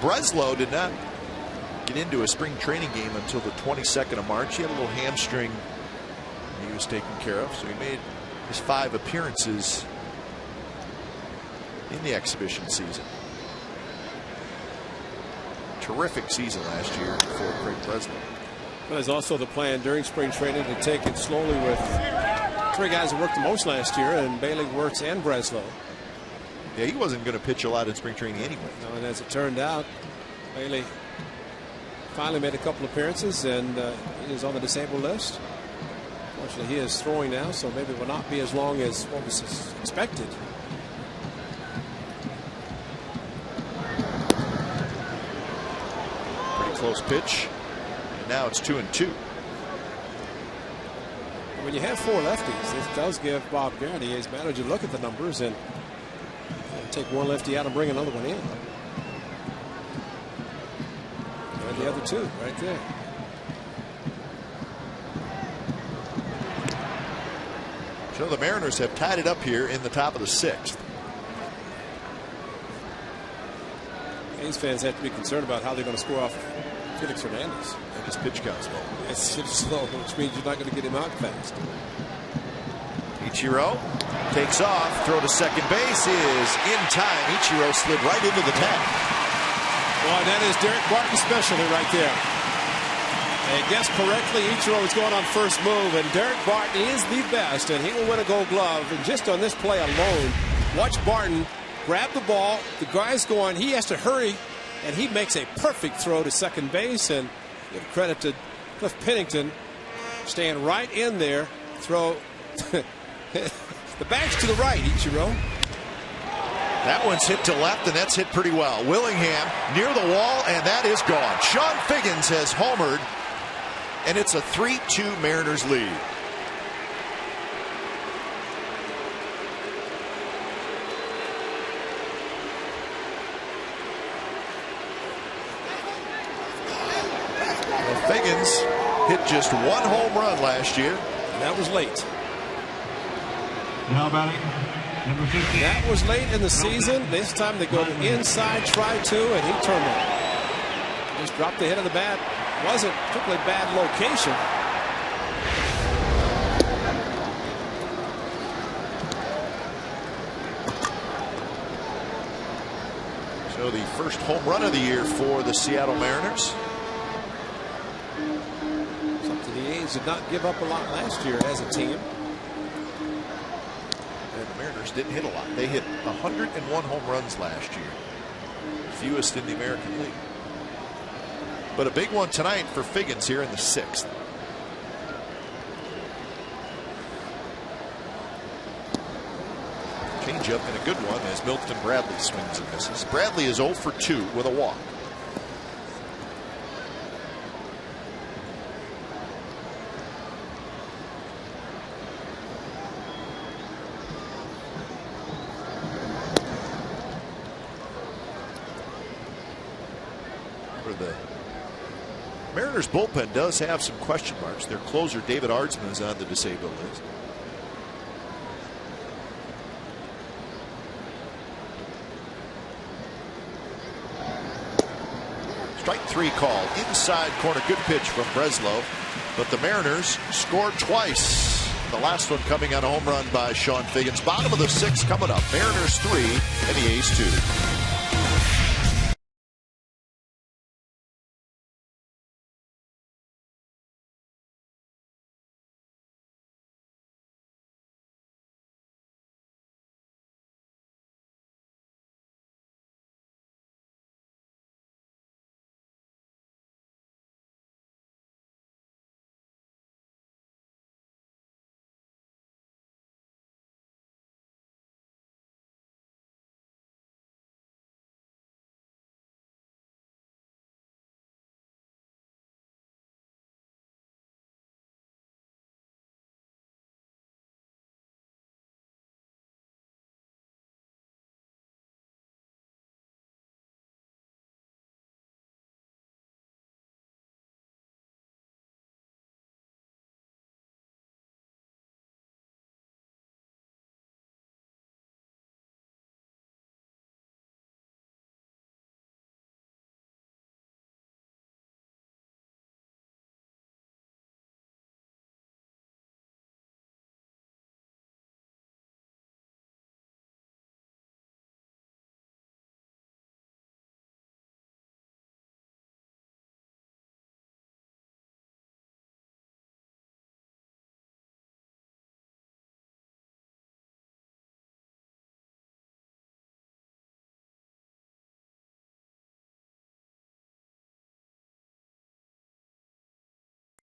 Breslow did not get into a spring training game until the 22nd of March. He had a little hamstring he was taking care of, so he made his 5 appearances in the exhibition season. Terrific season last year for Craig Breslow. Well, there's also the plan during spring training to take it slowly with 3 guys who worked the most last year, and Bailey, Wirtz, and Breslow. Yeah, he wasn't going to pitch a lot in spring training anyway. No, and as it turned out, Bailey finally made a couple appearances, and he is on the disabled list. Fortunately, he is throwing now, so maybe it will not be as long as what was expected. Pretty close pitch. And now it's 2-2. When you have 4 lefties, it does give Bob Guerin, his manager, look at the numbers and take one lefty out and bring another one in. And the other 2 right there. So the Mariners have tied it up here in the top of the 6th. A's fans have to be concerned about how they're going to score off Felix Hernandez. And his pitch count's low. It's slow, which means you're not going to get him out fast. Ichiro takes off. Throw to second base is in time. Ichiro slid right into the tag. Boy, that is Derek Barton's specialty right there. And guessed correctly, Ichiro is going on first move, and Derek Barton is the best, and he will win a Gold Glove. And just on this play alone, watch Barton grab the ball. The guy's going, he has to hurry, and he makes a perfect throw to second base. And give credit to Cliff Pennington, staying right in there. Throw. The bag's to the right, Ichiro. That one's hit to left, and that's hit pretty well. Willingham near the wall, and that is gone. Sean Figgins has homered, and it's a 3-2 Mariners lead. Well, Figgins Hit just 1 home run last year. And that was late. Now batting, number 50. That was late in the season. This time they go to inside, try to, and he turned it. Just dropped the hit of the bat. Wasn't particularly bad location. So the first home run of the year for the Seattle Mariners. Something the A's did not give up a lot last year as a team. And the Mariners didn't hit a lot. They hit 101 home runs last year. Fewest in the American League. But a big one tonight for Figgins here in the 6th. Change up and a good one as Milton Bradley swings and misses. Bradley is 0 for 2 with a walk. The Mariners bullpen does have some question marks. Their closer David Ardsman is on the disabled list. Strike 3 call inside corner. Good pitch from Breslow, but the Mariners scored twice. The last one coming on a home run by Sean Figgins. Bottom of the 6th coming up. Mariners 3 and the A's 2.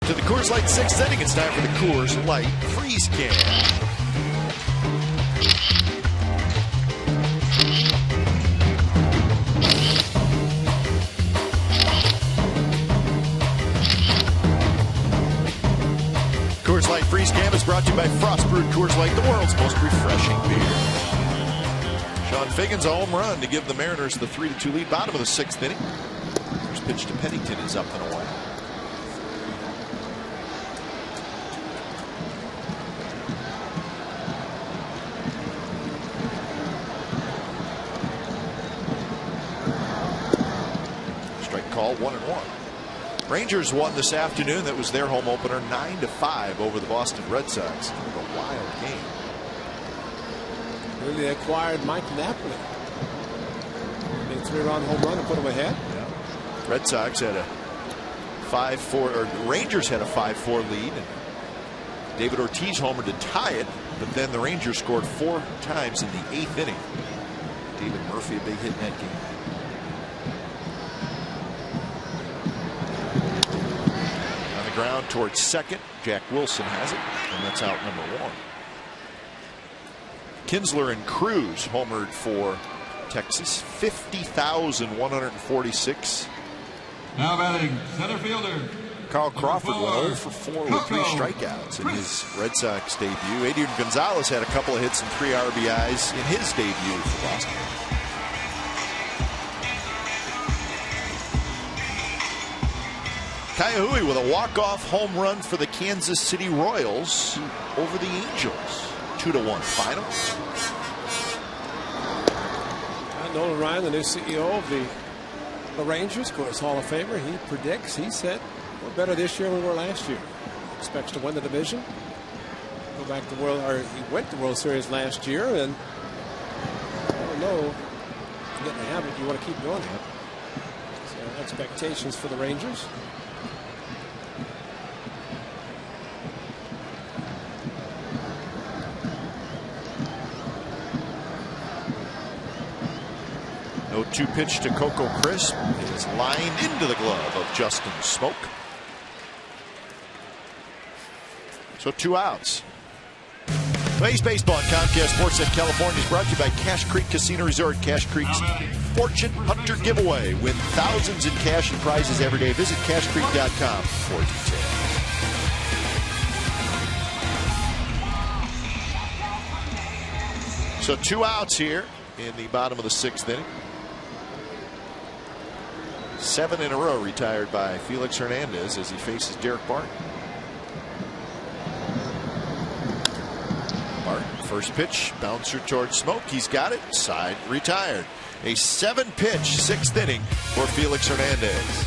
To the Coors Light 6th inning, it's time for the Coors Light Freeze Can. Coors Light Freeze Can is brought to you by Frost Brewed Coors Light, the world's most refreshing beer. Sean Figgins a home run to give the Mariners the 3-2 lead. Bottom of the 6th inning. First pitch to Pennington is up and away. Call 1-1. Rangers won this afternoon. That was their home opener, 9-5 over the Boston Red Sox. Kind of a wild game. Really acquired Mike Napoli. Big 3-run home run to put them ahead. Yeah. Red Sox had a 5-4, or Rangers had a 5-4 lead. And David Ortiz homered to tie it, but then the Rangers scored 4 times in the 8th inning. David Murphy, a big hit in that game. Ground towards second. Jack Wilson has it, and that's out number 1. Kinsler and Cruz homered for Texas. 50,146. Now batting, center fielder. Carl Crawford went 0 for 4 with 3 strikeouts in his Red Sox debut. Adrian Gonzalez had a couple of hits and 3 RBIs in his debut for Boston. Cahill with a walk-off home run for the Kansas City Royals over the Angels. 2-1 final. Nolan Ryan, the new CEO of the Rangers, of course, Hall of Famer, he predicts, he said, we're better this year than we were last year. Expects to win the division. Go back to he went to World Series last year, and I don't know, you get in the habit, you want to keep doing that. So expectations for the Rangers. No 2-pitch to Coco Crisp is lined into the glove of Justin Smoke. So 2 outs. Today's baseball on Comcast Sportsnet California is brought to you by Cache Creek Casino Resort. Cache Creek's Fortune Hunter Giveaway. Win thousands in cash and prizes every day. Visit CacheCreek.com for details. So 2 outs here in the bottom of the 6th inning. 7 in a row retired by Felix Hernandez as he faces Derek Barton. Barton, first pitch, bouncer towards Smoke. He's got it. Side retired. A 7-pitch 6th inning for Felix Hernandez.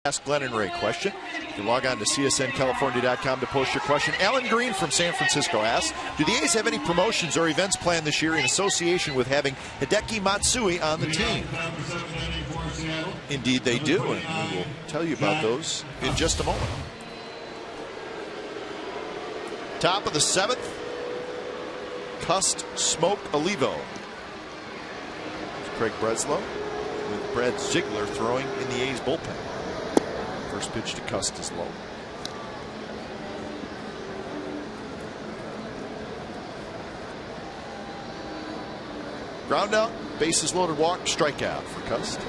Ask Glenn and Ray question. You can log on to csncalifornia.com to post your question. Alan Green from San Francisco asks, do the A's have any promotions or events planned this year in association with having Hideki Matsui on the team? Indeed they do, and we will tell you about those in just a moment. Top of the 7th, Cust, Smoke, Olivo. Craig Breslow with Brad Ziegler throwing in the A's bullpen. First pitch to Cust is low. Ground out, bases loaded, walk, strikeout for Cust.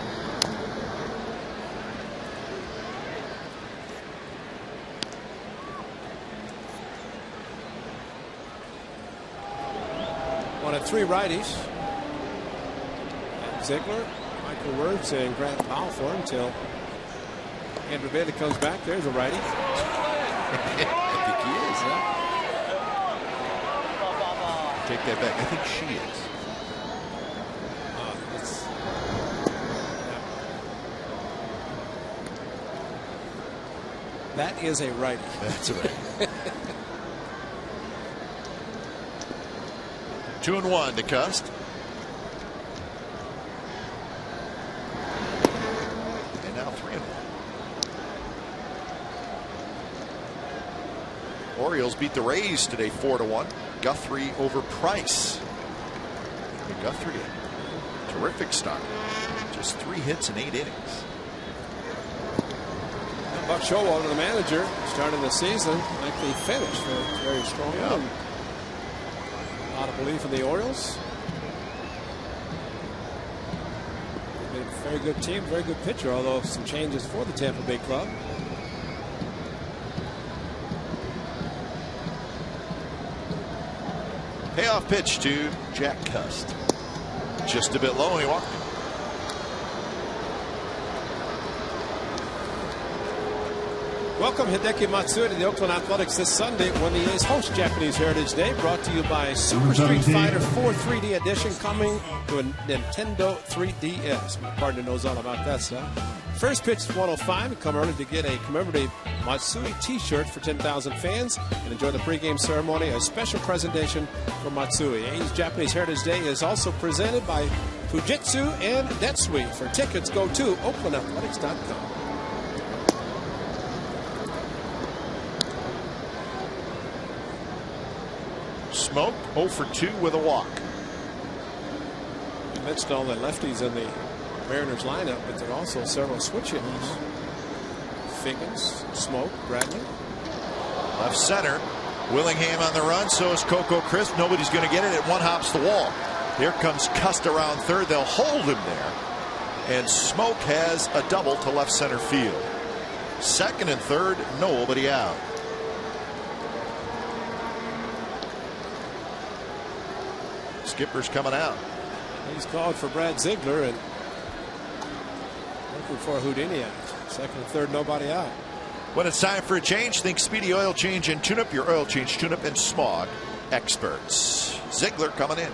One of 3 righties. And Ziegler, Michael Wirtz, and Grant Powell for him till Andrew Bailey comes back. There's a righty. I think he is, huh? Take that back. I think she is. That is a righty. That's right. 2-1 to Cust. And now 3-1. Orioles beat the Rays today 4-1. Guthrie over Price. Guthrie, a terrific start. Just 3 hits in 8 innings. Buck Showalter, the manager, starting the season like they finished. Very strong. Yeah. A lot of belief in the Orioles. Very good team, very good pitcher, although some changes for the Tampa Bay club. Payoff pitch to Jack Cust. Just a bit low, and he walked it. Welcome Hideki Matsui to the Oakland Athletics this Sunday when the A's host Japanese Heritage Day, brought to you by Super Street Fighter 4 3D Edition, coming to a Nintendo 3DS. My partner knows all about that stuff. First pitch is 105. Come early to get a commemorative Matsui t-shirt for 10,000 fans and enjoy the pregame ceremony, a special presentation for Matsui. A's Japanese Heritage Day is also presented by Fujitsu and Netsui. For tickets, go to oaklandathletics.com. Smoke 0 for 2 with a walk. You mentioned all the lefties in the Mariners lineup, but there are also several switch hitters. Figgins, Smoke, Bradley. Left center. Willingham on the run. So is Coco Crisp. Nobody's going to get it. It one hops the wall. Here comes Cust around third. They'll hold him there. And Smoke has a double to left center field. Second and third, nobody out. Skipper's coming out. He's called for Brad Ziegler and looking for a Houdini out. Second and third, nobody out. When it's time for a change, think Speedy Oil Change and Tune-Up, your oil change, tune-up, and smog experts. Ziegler coming in.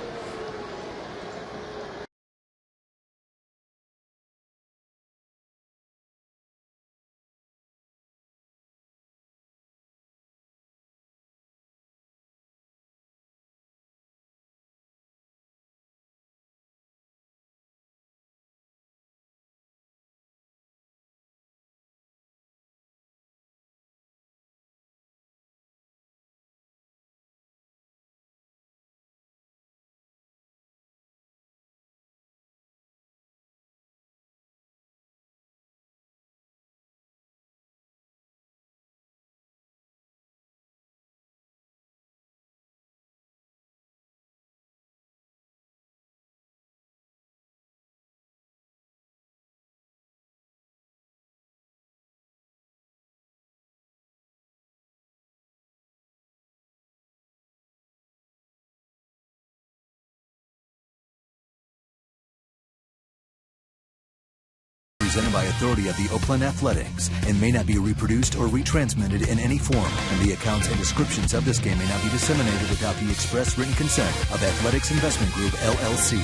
Presented by authority of the Oakland Athletics and may not be reproduced or retransmitted in any form, and the accounts and descriptions of this game may not be disseminated without the express written consent of Athletics Investment Group, LLC.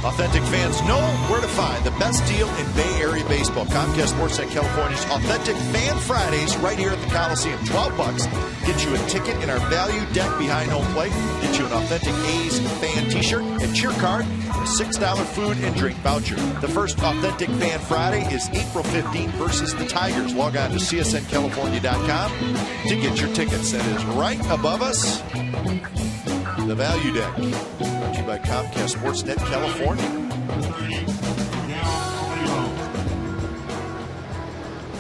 Authentic fans know where to find the best deal in Bay Area baseball. Comcast Sportsnet California's Authentic Fan Fridays right here at the Coliseum. $12. Get you a ticket in our value deck behind home plate. Get you an authentic A's fan t-shirt and cheer card and a $6 food and drink voucher. The first Authentic Fan Friday is April 15th versus the Tigers. Log on to csncalifornia.com to get your tickets. That is right above us. The value deck. Brought to you by Comcast Sportsnet California.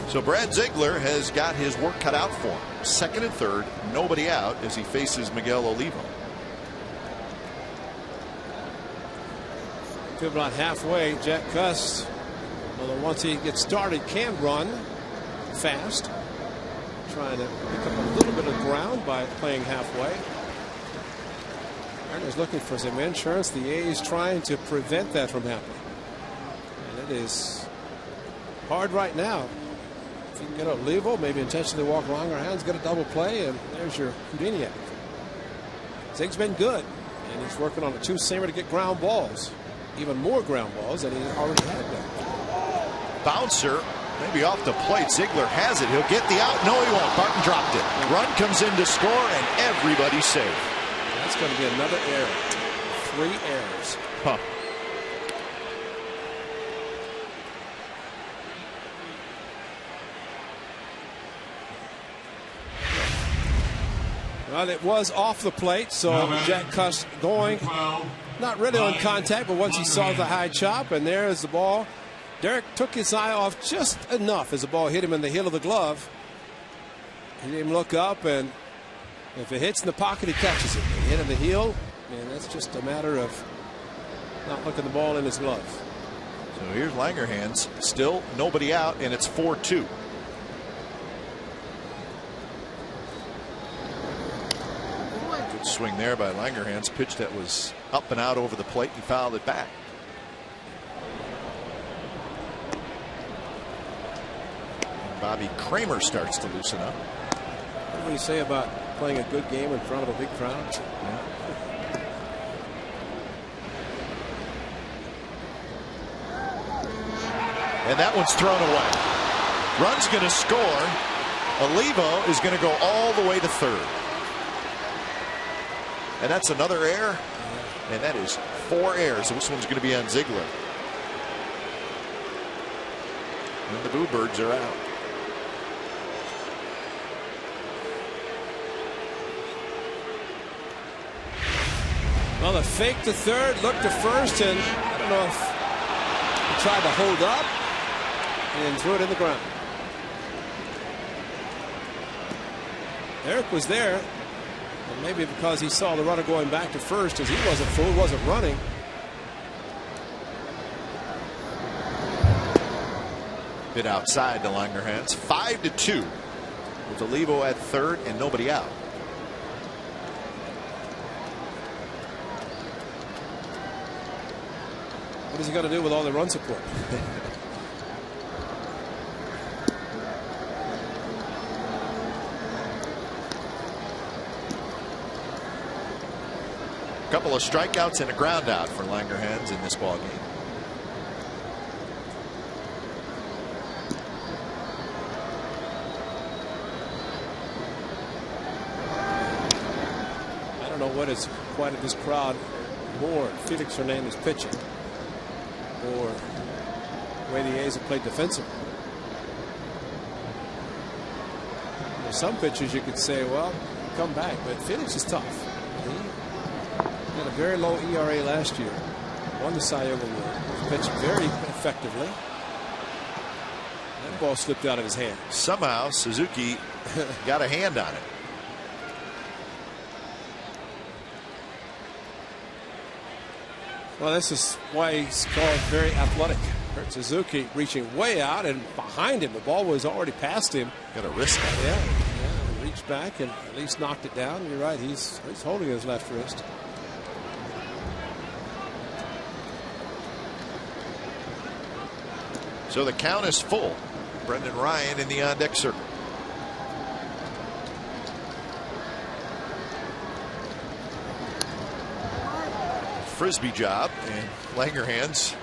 So Brad Ziegler has got his work cut out for him. Second and third, nobody out as he faces Miguel Olivo. To about halfway, Jack Cust, although once he gets started, can run fast. Trying to pick up a little bit of ground by playing halfway. Is looking for some insurance. The A's trying to prevent that from happening. And it is hard right now. If you can get Olivo, maybe intentionally walk longer hands, get a double play, and there's your Houdini act. Zig's been good, and he's working on a two-seamer to get ground balls. Even more ground balls than he already had done. Bouncer, maybe off the plate. Ziegler has it. He'll get the out. No, he won't. Barton dropped it. Run comes in to score, and everybody's safe. That's going to be another error. 3 errors. Huh. Well, it was off the plate, so Jack Cust going, not really on contact, but once he saw the high chop, and there's the ball. Derek took his eye off just enough as the ball hit him in the heel of the glove. He didn't look up, and if it hits in the pocket, he catches it. He hit in the heel, And that's just a matter of not looking the ball in his glove. So here's Langerhans, still nobody out, and it's 4-2. Good swing there by Langerhans. Pitch that was up and out over the plate. He fouled it back. And Bobby Kramer starts to loosen up. What do you say about playing a good game in front of a big crowd? Yeah. And that one's thrown away. Run's going to score. Olivo is going to go all the way to third. And that's another error. And that is 4 errors. This one's going to be on Ziegler. And the Boo Birds are out. Well, the fake to third, look to first, and I don't know if he tried to hold up and threw it in the ground. Eric was there, and maybe because he saw the runner going back to first, as he wasn't full, wasn't running. Bit outside to Langerhans. 5-2 with Olivo at third and nobody out. What is he going to do with all the run support? A couple of strikeouts and a ground out for Langerhans in this ball game. I don't know what has quieted this crowd more, Felix Hernandez pitching or the way the A's have played defensively. There's some pitchers you could say, well, come back, but Felix is tough. He had a very low ERA last year. Won the Cy Young Award. Pitched very effectively. That ball slipped out of his hand. Somehow Suzuki got a hand on it. Well, this is why he's called very athletic. Kurt Suzuki reaching way out, and behind him, the ball was already past him. Got a wrist on it. Yeah, reached back and at least knocked it down. You're right, he's holding his left wrist. So the count is full. Brendan Ryan in the on-deck circle. Frisbee job, and Langerhans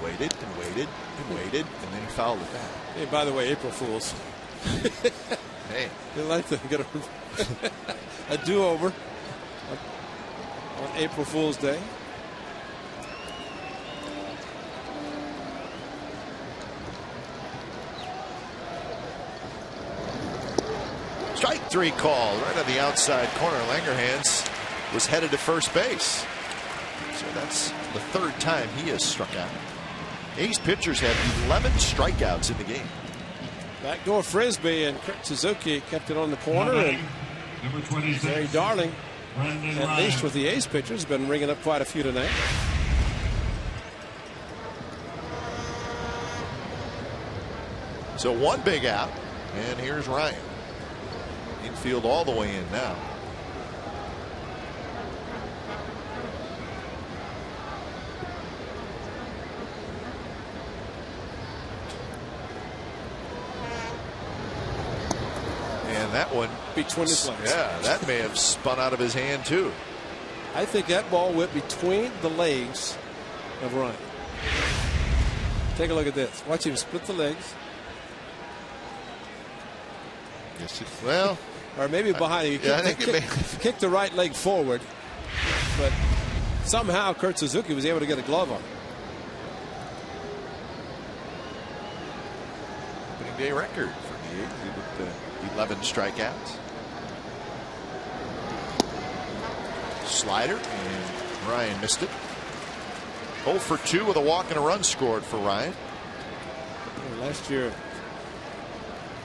waited and waited and waited, and then he fouled it back. Hey, by the way, April Fools. Hey, you like to get a do-over on April Fool's Day. Strike 3 call right on the outside corner. Langerhans was headed to first base. So that's the 3rd time he has struck out. A's pitchers have 11 strikeouts in the game. Backdoor Frisbee, and Kurt Suzuki kept it on the corner. And Number 26. Gary Darling, Brendan at Ryan. least with the A's pitchers, been ringing up quite a few tonight. So 1 big out, and here's Ryan. Infield all the way in now. And that one between his legs. Yeah, that may have spun out of his hand too. I think that ball went between the legs of Ryan. Take a look at this. Watch him split the legs. Yes, well, or maybe behind him. He kicked the right leg forward, but somehow Kurt Suzuki was able to get a glove on it. Opening day record for the A's with 11 strikeouts. Slider, and Ryan missed it. 0 for 2 with a walk and a run scored for Ryan. Last year,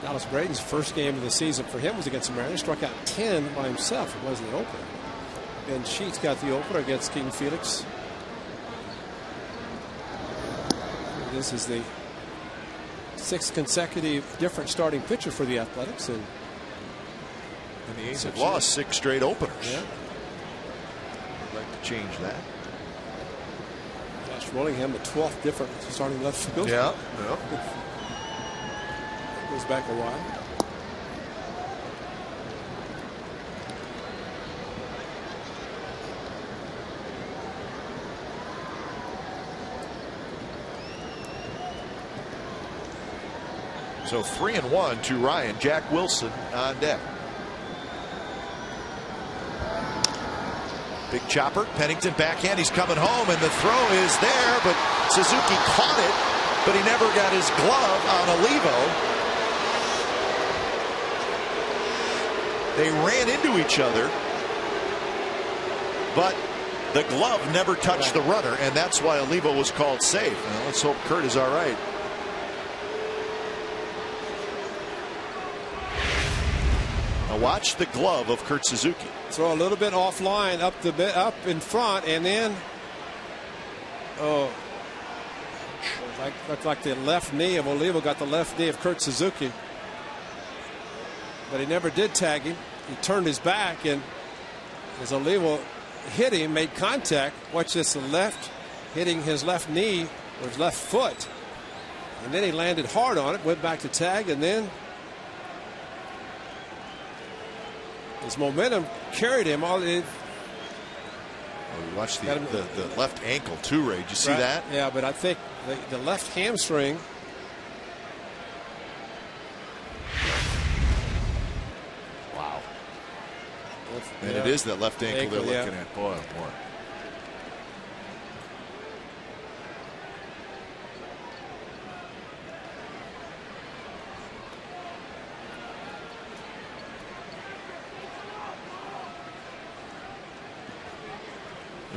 Dallas Braden's first game of the season for him was against the Mariners. Struck out 10 by himself. It wasn't the opener. Ben Sheets got the opener against King Felix. This is the 6th consecutive different starting pitcher for the Athletics. And the A's have lost 6 straight openers. Yeah. I'd like to change that. Josh Willingham, the 12th different starting left fielder. Yeah. Goes back a while. So 3-1 to Ryan. Jack Wilson on deck. Big chopper. Pennington backhand. He's coming home, and the throw is there, but Suzuki caught it, but he never got his glove on Olivo. They ran into each other, but the glove never touched the runner, and that's why Olivo was called safe. Now, let's hope Kurt is all right. Now watch the glove of Kurt Suzuki. Throw a little bit offline, up in front, and then looked like the left knee of Olivo got the left knee of Kurt Suzuki, but he never did tag him. He turned his back, and as Olivo hit him, made contact. Watch this, the left hitting his left knee or his left foot, and then he landed hard on it, went back to tag, and then his momentum carried him all. Watch the left ankle too, Ray. Did you see that? Yeah, but I think the left hamstring. Wow. And it is that left ankle they're looking at. Boy, oh boy.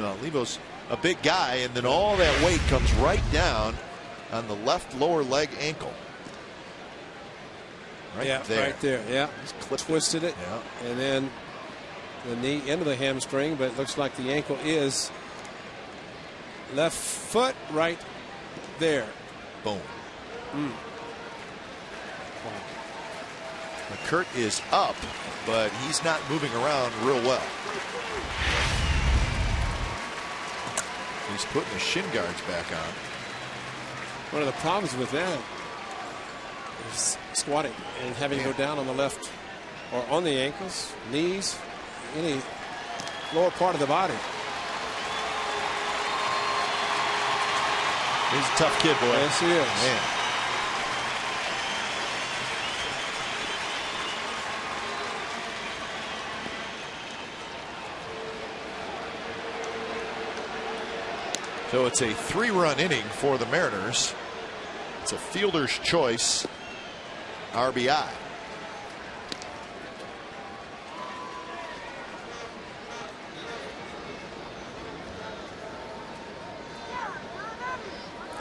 Olivo's a big guy, and then all that weight comes right down on the left lower leg ankle. Right there. Yeah. Twisted it. Yeah. And then the knee into the hamstring, but it looks like the ankle is left foot right there. Boom. Kurt is up, but he's not moving around real well. He's putting the shin guards back on. One of the problems with that is squatting and having to go down on the left or on the ankles, knees, any lower part of the body. He's a tough kid, boy. Yes, he is. Man. So it's a 3-run inning for the Mariners. It's a fielder's choice RBI.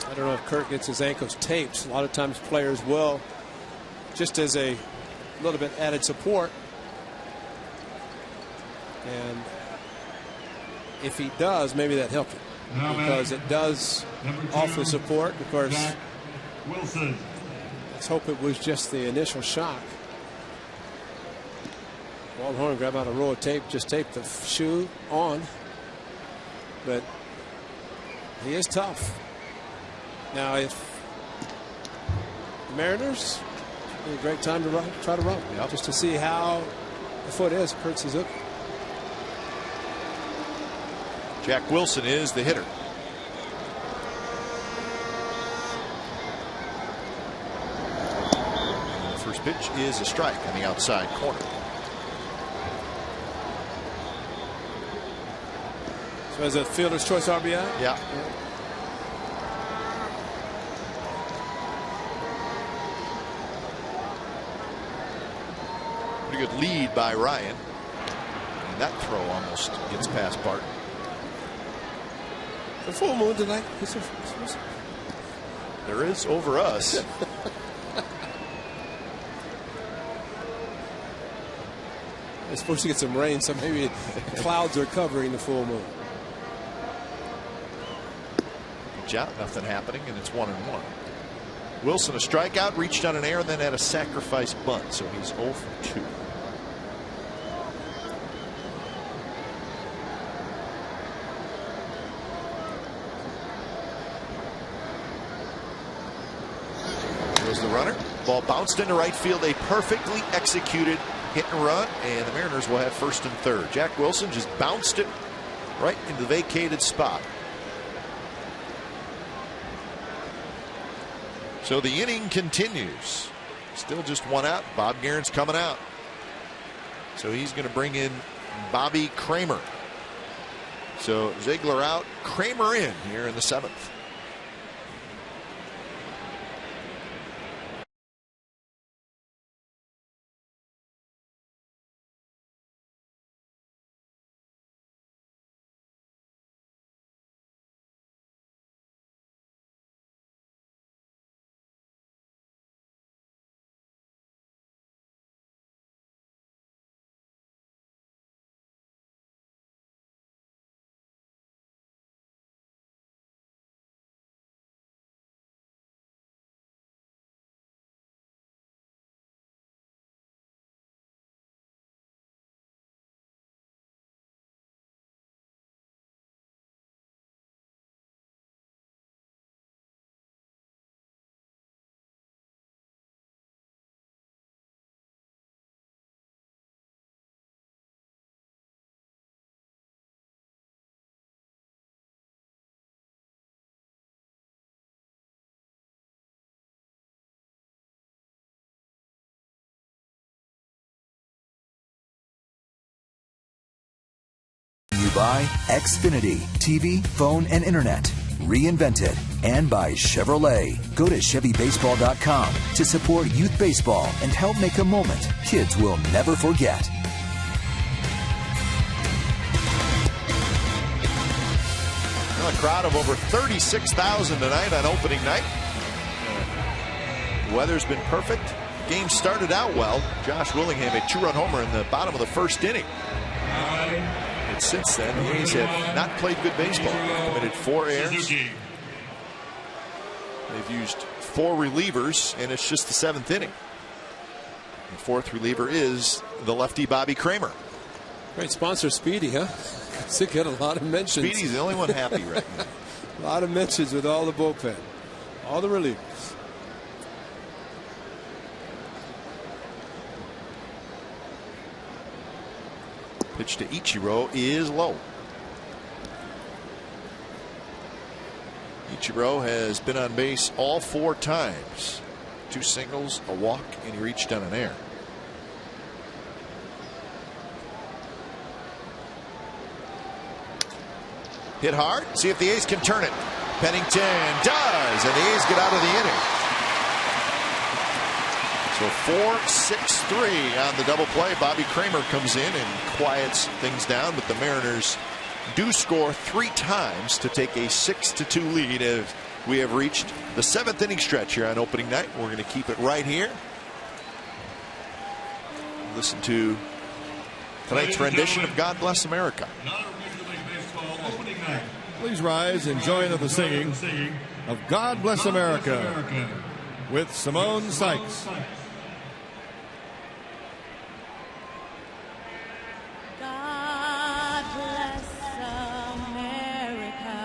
I don't know if Kurt gets his ankles taped. A lot of times players will, just as a little bit added support. And if he does, maybe that helps him. Because it does offer support. Of course, let's hope it was just the initial shock. Walt Horn grabbed out a roll of tape, just taped the shoe on. But he is tough. Now, if the Mariners, it'd be a great time to try to run, just to see how the foot is, Kurt Suzuki. Jack Wilson is the hitter. And the first pitch is a strike on the outside corner. So is it fielder's choice RBI? Yeah. Pretty good lead by Ryan. And that throw almost gets past Barton. The full moon tonight. There is over us. It's supposed to get some rain, so maybe clouds are covering the full moon. Pitch out, nothing happening, and it's 1-1. Wilson a strikeout, reached on an error, and then had a sacrifice bunt, so he's 0 for 2. There's the runner. Ball bounced into right field. A perfectly executed hit and run, and the Mariners will have first and third. Jack Wilson just bounced it right into the vacated spot. So the inning continues. Still just one out. Bob Guerin's coming out. So he's going to bring in Bobby Kramer. So Ziegler out, Kramer in here in the 7th. By Xfinity, TV, phone, and internet. Reinvented. And by Chevrolet. Go to ChevyBaseball.com to support youth baseball and help make a moment kids will never forget. A crowd of over 36,000 tonight on opening night. Weather's been perfect. Game started out well. Josh Willingham a 2-run homer in the bottom of the first inning. And since then, the A's have not played good baseball. They've committed 4 errors. They've used 4 relievers, and it's just the 7th inning. The 4th reliever is the lefty Bobby Kramer. Great sponsor, Speedy, huh? They get a lot of mentions. Speedy's the only one happy right now. A lot of mentions with all the bullpen, all the relievers. Pitch to Ichiro is low. Ichiro has been on base all 4 times. 2 singles, a walk, and he reached on an error. Hit hard. See if the A's can turn it. Pennington does, and the A's get out of the inning. So 4-6-3 on the double play. Bobby Kramer comes in and quiets things down, but the Mariners do score 3 times to take a 6-2 lead as we have reached the 7th inning stretch here on opening night. We're going to keep it right here. Listen to tonight's rendition of God Bless America. Please rise and join in the singing of God Bless America with Simone Sykes. God bless America,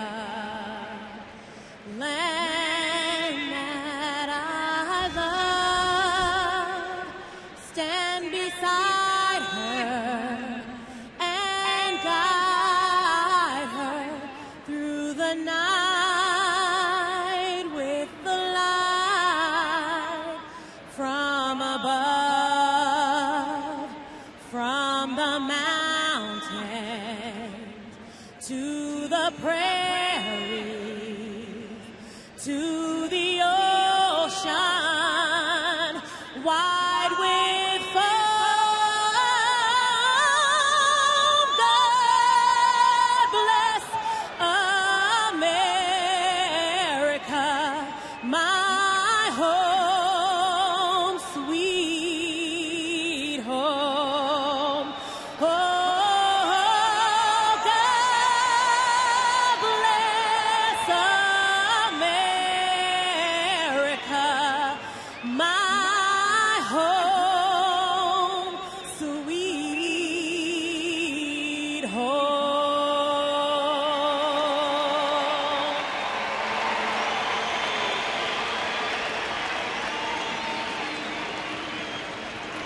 land that I love. Stand beside her and guide her through the night with the light from above, from the mountains to the prairie, to the ocean wide with foam. God bless America, my home, sweet home.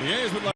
A's would like.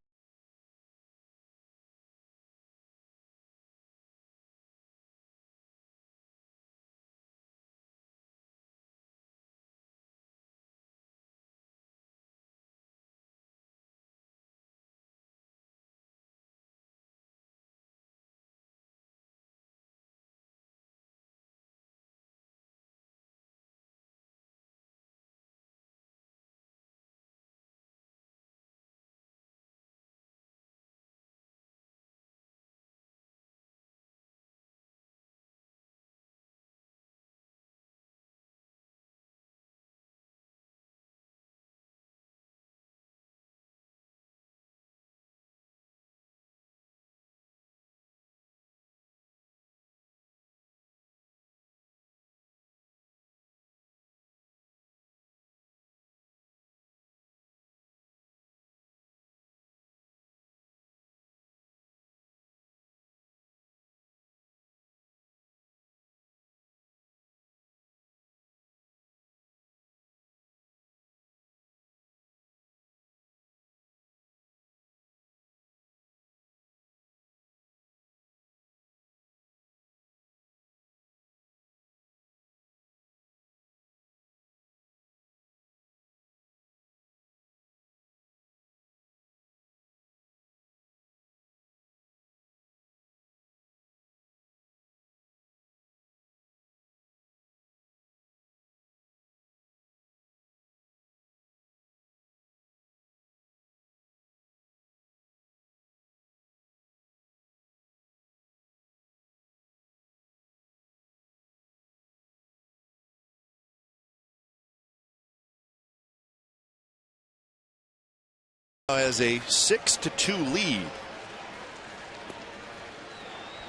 Has a 6-2 lead.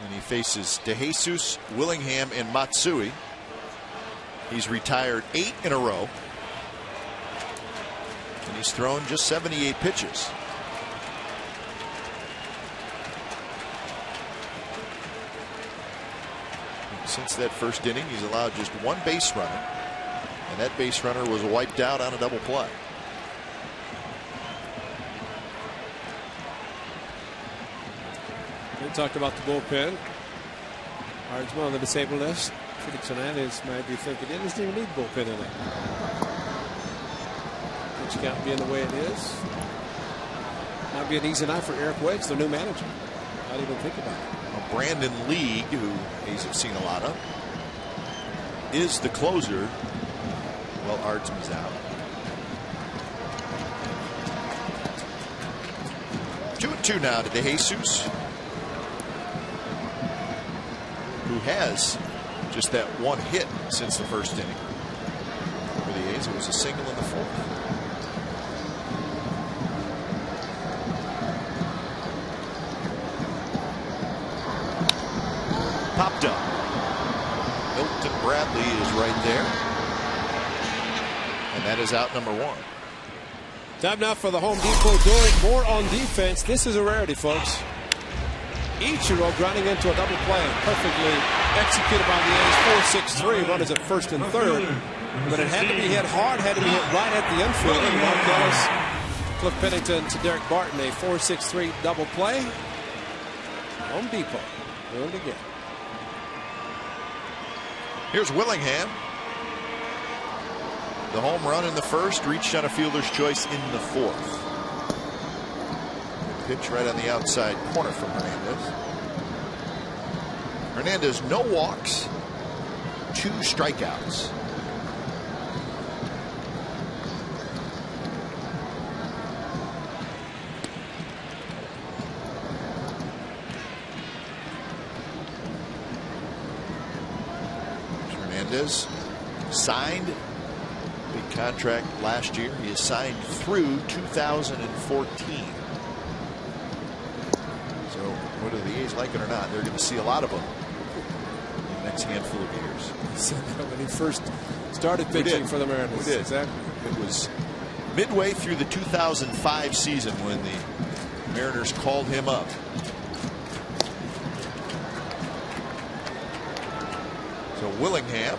And he faces DeJesus, Willingham, and Matsui. He's retired 8 in a row. And he's thrown just 78 pitches. Since that first inning, he's allowed just 1 base runner. And that base runner was wiped out on a double play. We talked about the bullpen. Ardsman on the disabled list. Felix Hernandez might be thinking he doesn't even need bullpen in it. Pitch count being the way it is. Might be an easy night for Eric Wedd's, their new manager. Not even think about it. Well, Brandon League, who A's have seen a lot of, is the closer while Ardsman's out. 2-2 now to DeJesus, who has just that 1 hit since the first inning. For the A's, it was a single in the 4th. Popped up. Milton Bradley is right there. And that is out number 1. Time now for the Home Depot Doing More on Defense. This is a rarity, folks. Ichiro grounding into a double play. Perfectly executed by the A's. 4-6-3. Runners at first and third. But it had to be hit hard, had to be hit right at the infield. And Mark Ellis, Cliff Pennington to Derek Barton. A 4-6-3 double play. Home Depot doing it again. Here's Willingham. The home run in the first reached on a fielder's choice in the 4th. Pitch right on the outside corner from Hernandez. Hernandez, no walks, 2 strikeouts. Hernandez signed big contract last year. He is signed through 2014. So whether the A's like it or not, they're going to see a lot of them in the next handful of years. When he first started pitching for the Mariners. We did. Exactly. It was midway through the 2005 season when the Mariners called him up. So Willingham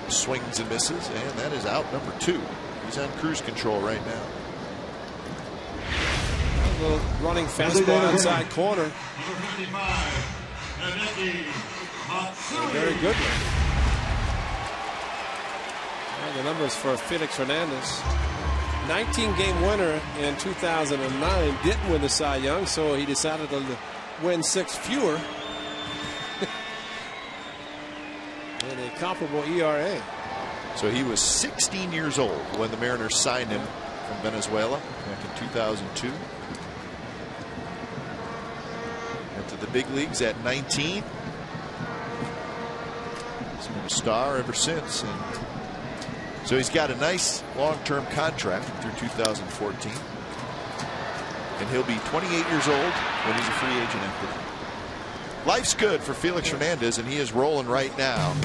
swings and misses, and that is out number 2. He's on cruise control right now. little running fastball inside corner. Very good one. Well, the numbers for Felix Hernandez. 19-game winner in 2009. Didn't win the Cy Young, so he decided to win 6 fewer. And a comparable ERA. So he was 16 years old when the Mariners signed him from Venezuela back in 2002. Went to the big leagues at 19. He's been a star ever since. And so he's got a nice long-term contract through 2014. And he'll be 28 years old when he's a free agent after that. Life's good for Felix Hernandez, and he is rolling right now.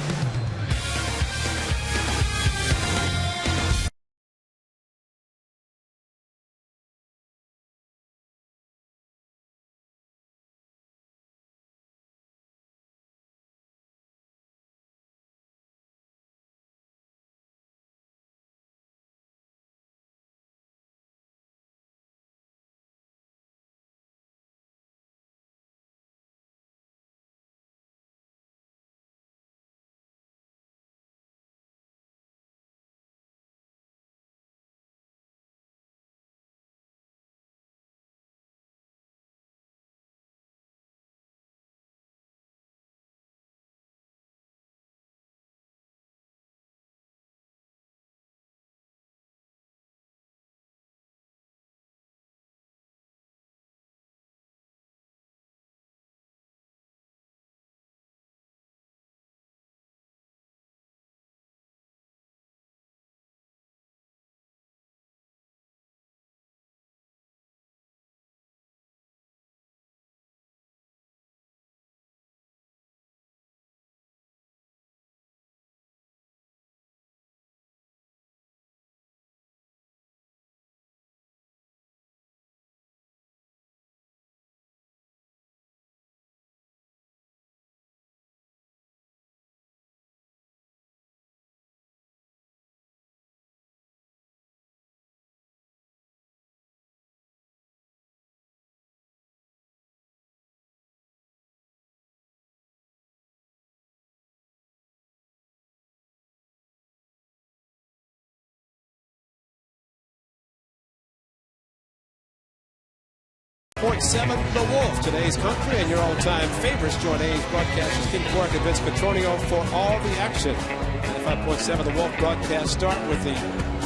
.7 The Wolf, today's country and your all-time favorites. Join A's broadcasters King Clark and Vince Petronio for all the action. 95.7 The Wolf broadcast start with the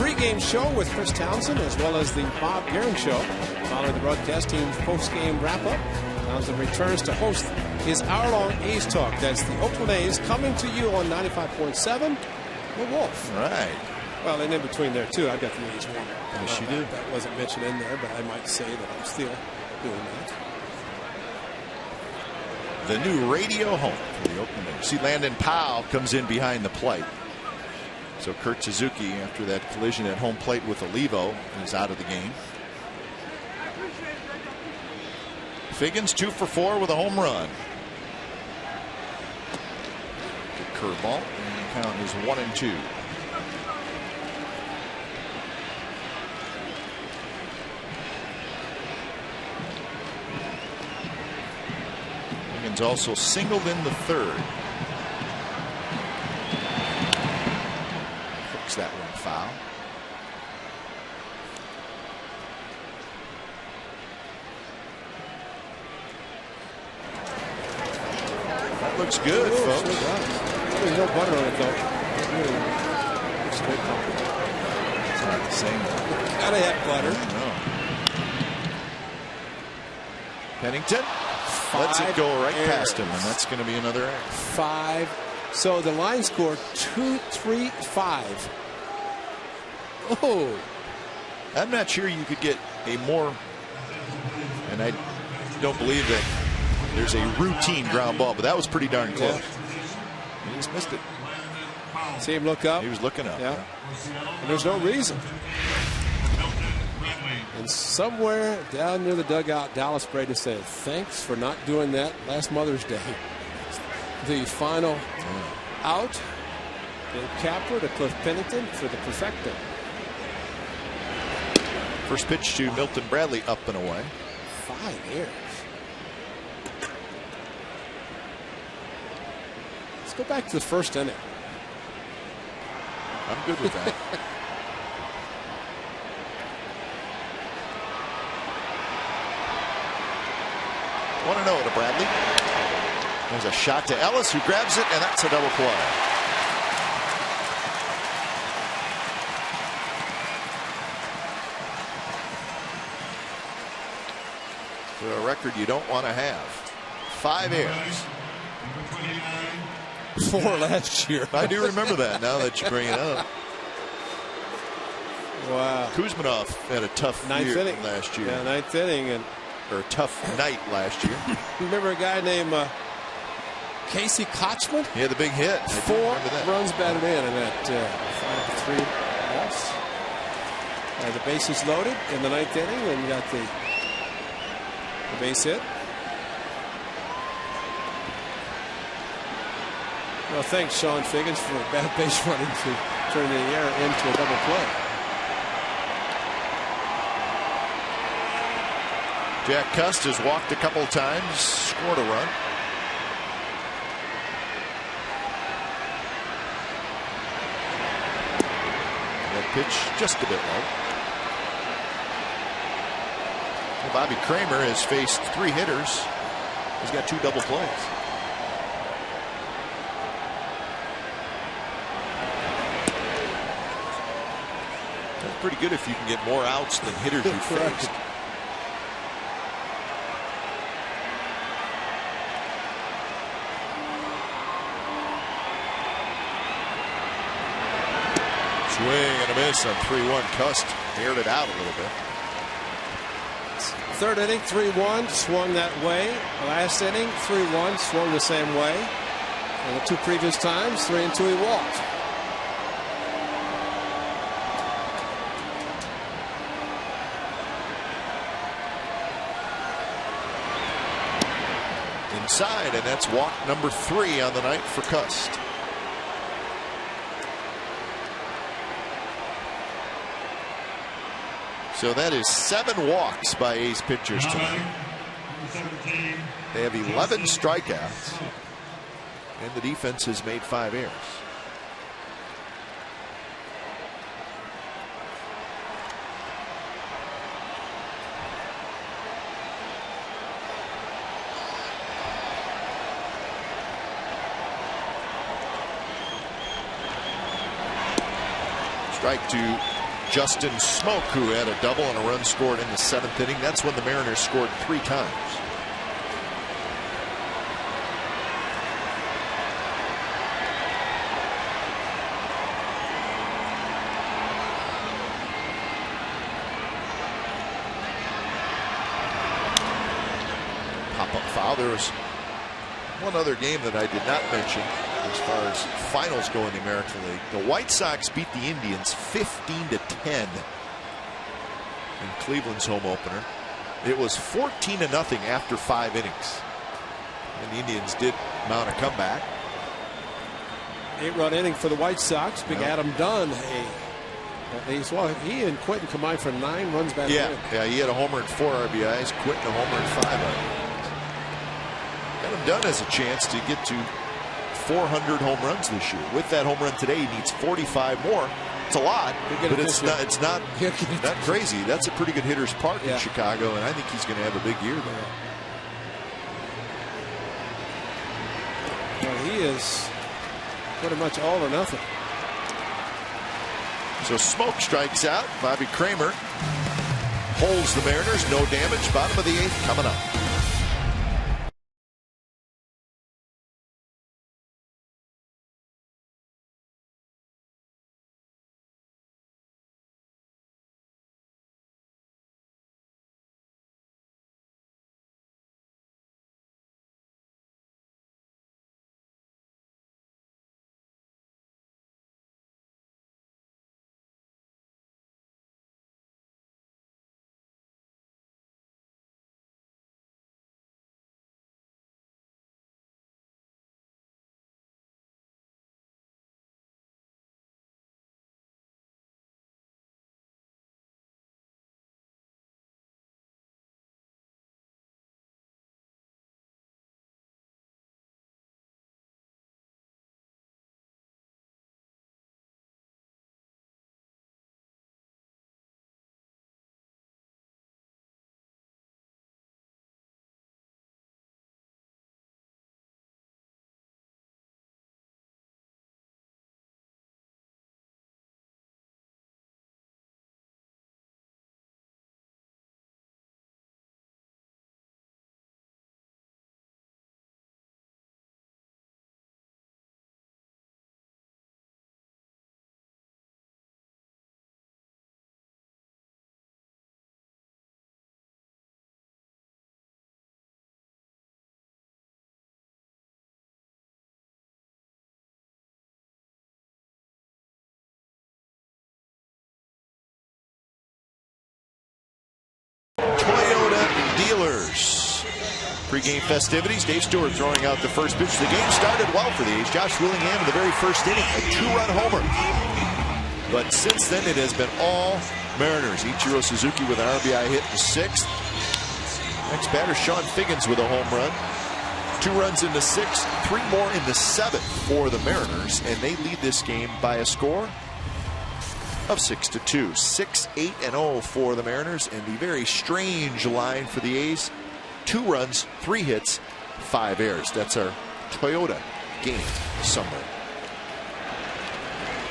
pregame show with Chris Townsend as well as the Bob Guerin show. Following the broadcast team's post-game wrap-up, Townsend returns to host his hour-long A's talk. That's the Oakland A's coming to you on 95.7 The Wolf. Right. Well, and in between there, too, I've got the A's one. Yes, you do. That wasn't mentioned in there, but I might say that I'm still doing that. The new radio home for the Oakland A's. See, Landon Powell comes in behind the plate. So Kurt Suzuki, after that collision at home plate with Olivo, is out of the game. Figgins 2 for 4 with a home run. Good curveball, and the count is 1-2. Figgins also singled in the third. Hooks that one foul. That looks good, folks. There's no butter on it, though. It's good. It's not the same. Gotta have butter. No. Pennington lets it go right past him, and that's going to be another error. 5. So the line score 2-3-5. Oh, I'm not sure you could get a more, and I don't believe that there's a routine ground ball, but that was pretty darn close. Yeah. He just missed it. See him look up? He was looking up. Yeah. And there's no reason. And somewhere down near the dugout, Dallas Braden said, thanks for not doing that last Mother's Day. The final out. Dave Capper to Cliff Pennington for the perfecto. First pitch to Milton Bradley, up and away. 5 years. Let's go back to the first inning. I'm good with that. 1-0 to Bradley. There's a shot to Ellis, who grabs it, and that's a double play. For a record you don't want to have. 5 errors. 4 last year. I do remember that now that you bring it up. Wow. Kuzmanov had a tough ninth year inning last year. Yeah, 9th inning. Or a tough night last year. Remember a guy named Casey Kochman? He had the big hit. 4 runs batted in that 5-3 loss. The bases loaded in the 9th inning, and you got the base hit. Well, thanks, Sean Figgins, for bad base running to turn the error into a double play. Jack Cust has walked a couple times, scored a run. That pitch just a bit low. Well, Bobby Kramer has faced 3 hitters. He's got 2 double plays. That's pretty good if you can get more outs than hitters you faced. Swing and a miss on 3-1. Cust aired it out a little bit. 3rd inning, 3-1, swung that way. Last inning, 3-1, swung the same way. And the 2 previous times, 3-2, he walked. Inside, and that's walk number 3 on the night for Cust. So that is 7 walks by A's pitchers tonight. They have 11 strikeouts, and the defense has made 5 errors. Strike to Justin Smoke, who had a double and a run scored in the 7th inning. That's when the Mariners scored 3 times. Pop-up foul. There was one other game that I did not mention as far as finals go in the American League. The White Sox beat the Indians 15-10 in Cleveland's home opener. It was 14-0 after 5 innings, and the Indians did mount a comeback. 8-run inning for the White Sox. Big Adam Dunn. He and Quentin combined for 9 runs batted in. Yeah, he had a homer and 4 RBIs. Quentin a homer and 5 RBIs. Adam Dunn has a chance to get to 400 home runs this year. With that home run today, he needs 45 more. It's a lot, but it's not crazy. That's a pretty good hitter's park in Chicago, and I think he's going to have a big year there. Well, he is pretty much all or nothing. So Smoke strikes out. Bobby Kramer holds the Mariners. No damage. Bottom of the 8th coming up. Dealers. Pre-game festivities. Dave Stewart throwing out the first pitch. The game started well for the A's. Josh Willingham in the very first inning, a 2-run homer. But since then, it has been all Mariners. Ichiro Suzuki with an RBI hit in the 6th. Next batter, Sean Figgins with a home run. 2 runs in the 6th, 3 more in the 7th for the Mariners, and they lead this game by a score of 6-2. 6-8-0 for the Mariners, and the very strange line for the A's: 2 runs, 3 hits, 5 errors. That's our Toyota game summary.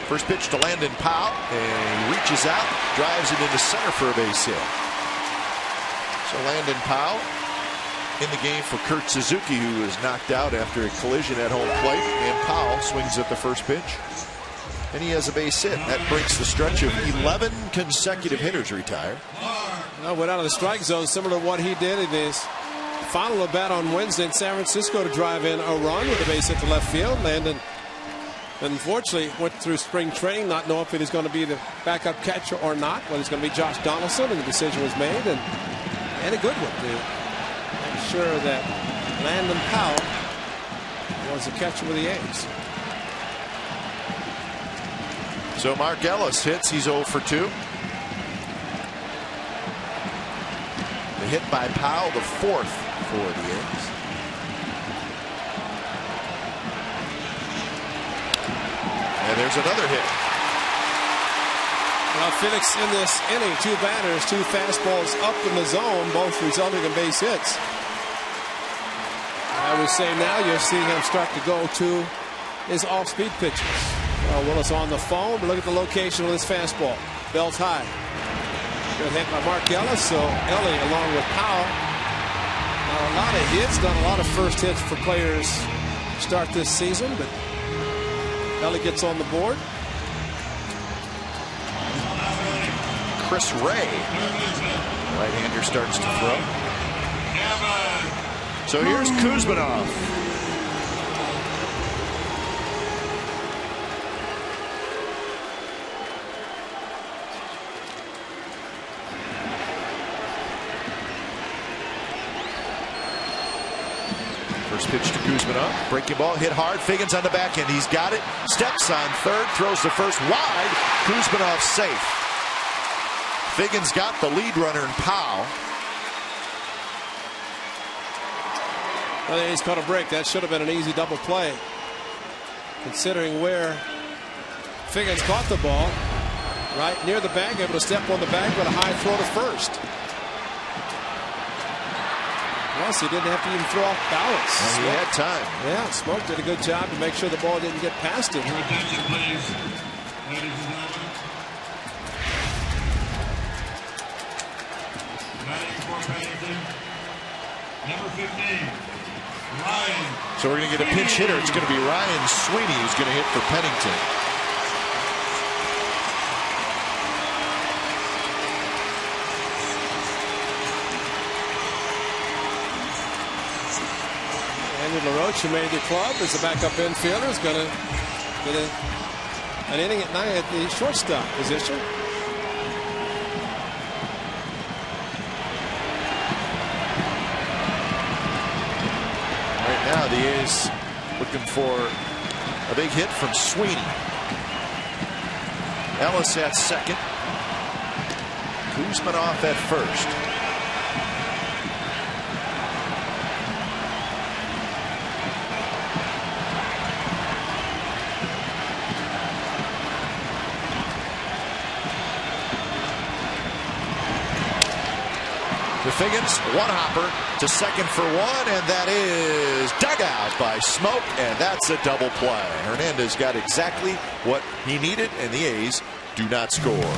First pitch to Landon Powell, and he reaches out, drives it into center for a base hit. So Landon Powell in the game for Kurt Suzuki, who was knocked out after a collision at home plate, and Powell swings at the first pitch, and he has a base hit. That breaks the stretch of 11 consecutive hitters retired. Well, went out of the strike zone, similar to what he did in his final at bat on Wednesday in San Francisco to drive in a run with a base hit to left field. Landon, unfortunately, went through spring training not knowing if he was going to be the backup catcher or not, whether it's going to be Josh Donaldson, and the decision was made, and a good one to make sure that Landon Powell was the catcher with the A's. So Mark Ellis hits. He's 0 for 2. The hit by Powell, the 4th for the A's. And there's another hit. Well, Felix in this inning, 2 batters, 2 fastballs up in the zone, both resulting in base hits. I would say now you're seeing him start to go to his off-speed pitches. Willis on the phone, but look at the location of this fastball. Bells high. Good hit by Mark Ellis, so Ellie along with Powell. Not a lot of hits, not a lot of first hits for players to start this season, but Ellie gets on the board. Chris Ray, right-hander, starts to throw. So here's Kuzmanov. First pitch to Kuzmanov. Breaking ball, hit hard. Figgins on the back end. He's got it. Steps on third. Throws the first wide. Kuzmanov safe. Figgins got the lead runner in Powell. Well, he's caught a break. That should have been an easy double play, considering where Figgins caught the ball. Right near the bag, able to step on the bag with a high throw to first. Plus, he didn't have to even throw off balance. Well, he had time. Yeah, Smoke did a good job to make sure the ball didn't get past him. Your attention, please, ladies and gentlemen. Batting for Pennington, number 15, Ryan. So we're going to get a pinch hitter. It's going to be Ryan Sweeney who's going to hit for Pennington. Andy LaRoche, who made the club as a backup infielder, is going to get an inning at night at the shortstop position. Right now, the A's looking for a big hit from Sweeney. Ellis at second. Kuzmanov at first. To Figgins, one hopper to second for one, and that is dug out by Smoke, and that's a double play. Hernandez got exactly what he needed, and the A's do not score.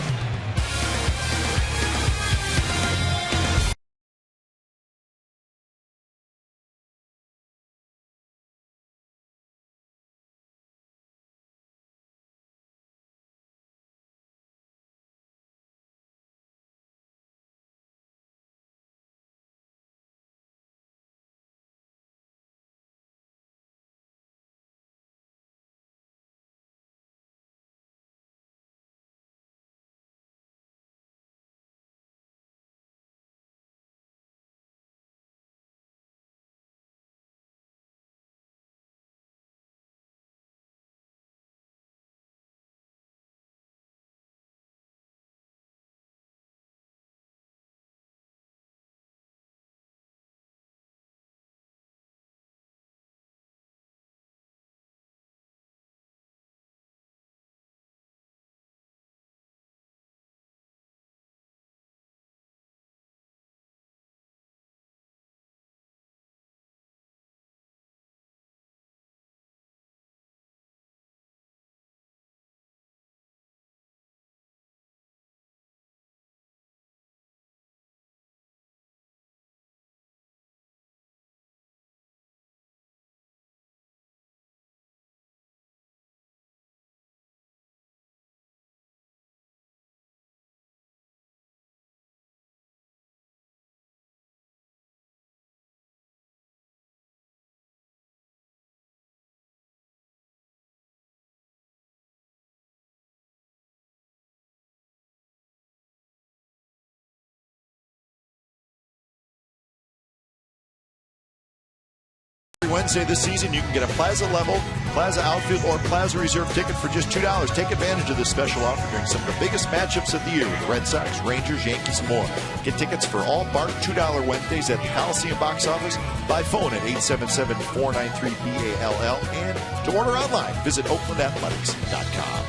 Wednesday this season, you can get a Plaza Level, Plaza Outfield, or Plaza Reserve ticket for just $2. Take advantage of this special offer during some of the biggest matchups of the year with the Red Sox, Rangers, Yankees, and more. Get tickets for all Bart $2 Wednesdays at the Coliseum box office by phone at 877-493-BALL. And to order online, visit OaklandAthletics.com.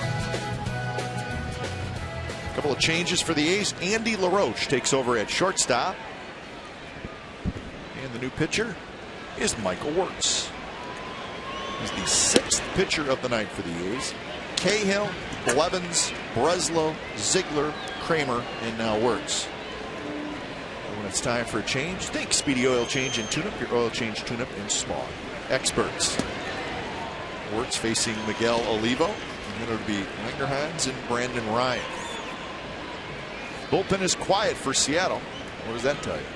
A couple of changes for the A's. Andy LaRoche takes over at shortstop. And the new pitcher is Michael Wirtz. He's the 6th pitcher of the night for the A's. Cahill, Blevins, Breslow, Ziegler, Kramer, and now Wirtz. And when it's time for a change, think Speedy Oil Change and Tune-Up. Your oil change, tune-up, and small experts. Wirtz facing Miguel Olivo. And then it'll be Langerhans and Brandon Ryan. Bullpen is quiet for Seattle. What does that tell you?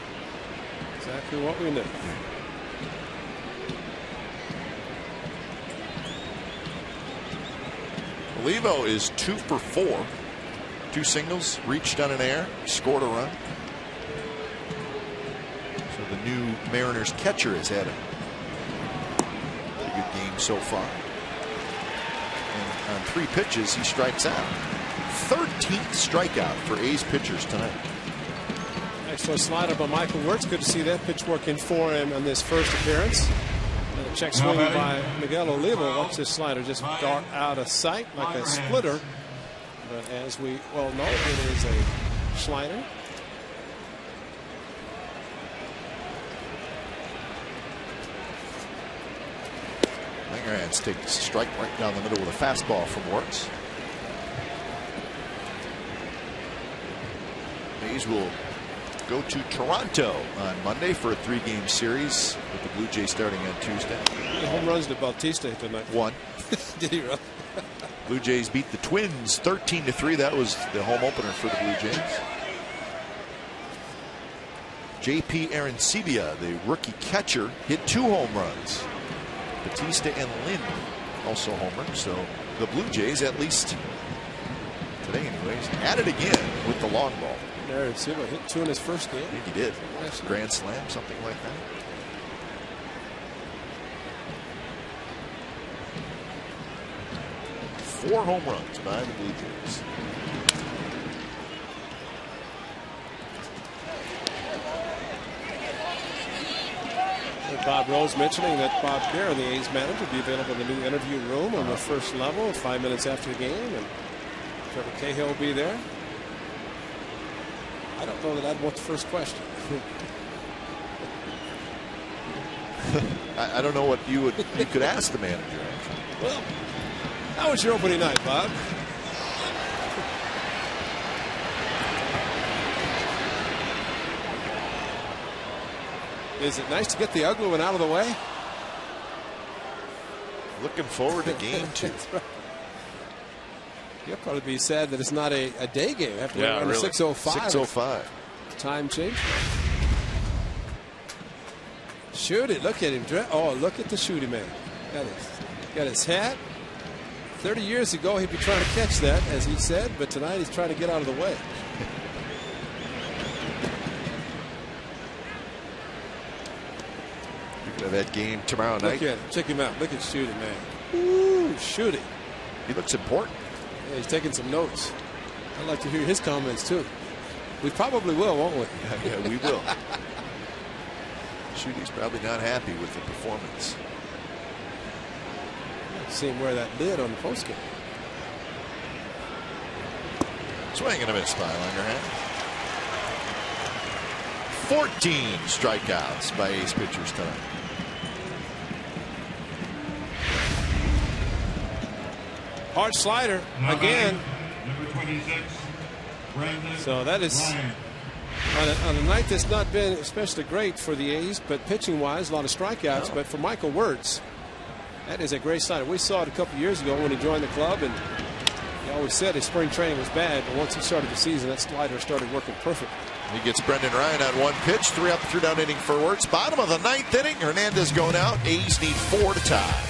Exactly what we knew. Olivo is 2 for 4. 2 singles, reached on an error, scored a run. So the new Mariners catcher has had a pretty good game so far. And on 3 pitches, he strikes out. 13th strikeout for A's pitchers tonight. Excellent slider by Michael Wirtz. Good to see that pitch working for him on this first appearance. And a check swing by Miguel Olivo. Watch this slider just dart out of sight like a splitter. But as we well know, it is a slider. Langerhans takes a strike right down the middle with a fastball from Wirtz. A's will go to Toronto on Monday for a 3-game series with the Blue Jays starting on Tuesday. The home runs to Bautista tonight. 1. Did he really? Blue Jays beat the Twins 13-3. That was the home opener for the Blue Jays. J.P. Arancibia, the rookie catcher, hit 2 home runs. Bautista and Lynn also homered. So the Blue Jays, at least today anyways, at it again with the long ball. Arancibia hit 2 in his first game. I think he did. Grand slam, something like that. Four home runs by the Blue Jays. Bob Rose mentioning that Bob Kerr, the A's manager, will be available in the new interview room on the first level 5 minutes after the game, and Trevor Cahill will be there. I don't know that I'd want the first question. I don't know what you could ask the manager. Well, how was your opening night, Bob? Is it nice to get the ugly one out of the way? Looking forward to game 2. Right. You'll probably be sad that it's not a day game after really. 6:05. 6:05. Time change. Shoot it. Look at him. Oh, look at the shooty man. Got his hat. 30 years ago, he'd be trying to catch that, as he said, but tonight he's trying to get out of the way. Of that game tomorrow night. Look at him. Check him out. Look at Shooty, man. Ooh, Shooty. He looks important. Yeah, he's taking some notes. I'd like to hear his comments, too. We probably will, won't we? Yeah, we will. Shooty's probably not happy with the performance. See him wear that lid on the postgame. Swing and a miss by Langerhans. 14 strikeouts by A's pitchers tonight. Hard slider again. Number 26, Brandon So that is on a night that's not been especially great for the A's, but pitching wise, a lot of strikeouts. But for Michael Wirtz, that is a great slider. We saw it a couple years ago when he joined the club, and he always said his spring training was bad, but once he started the season, that slider started working perfect. He gets Brendan Ryan on 1 pitch, 3 up, 3 down inning for Wirtz. Bottom of the 9th inning. Hernandez going out. A's need 4 to tie.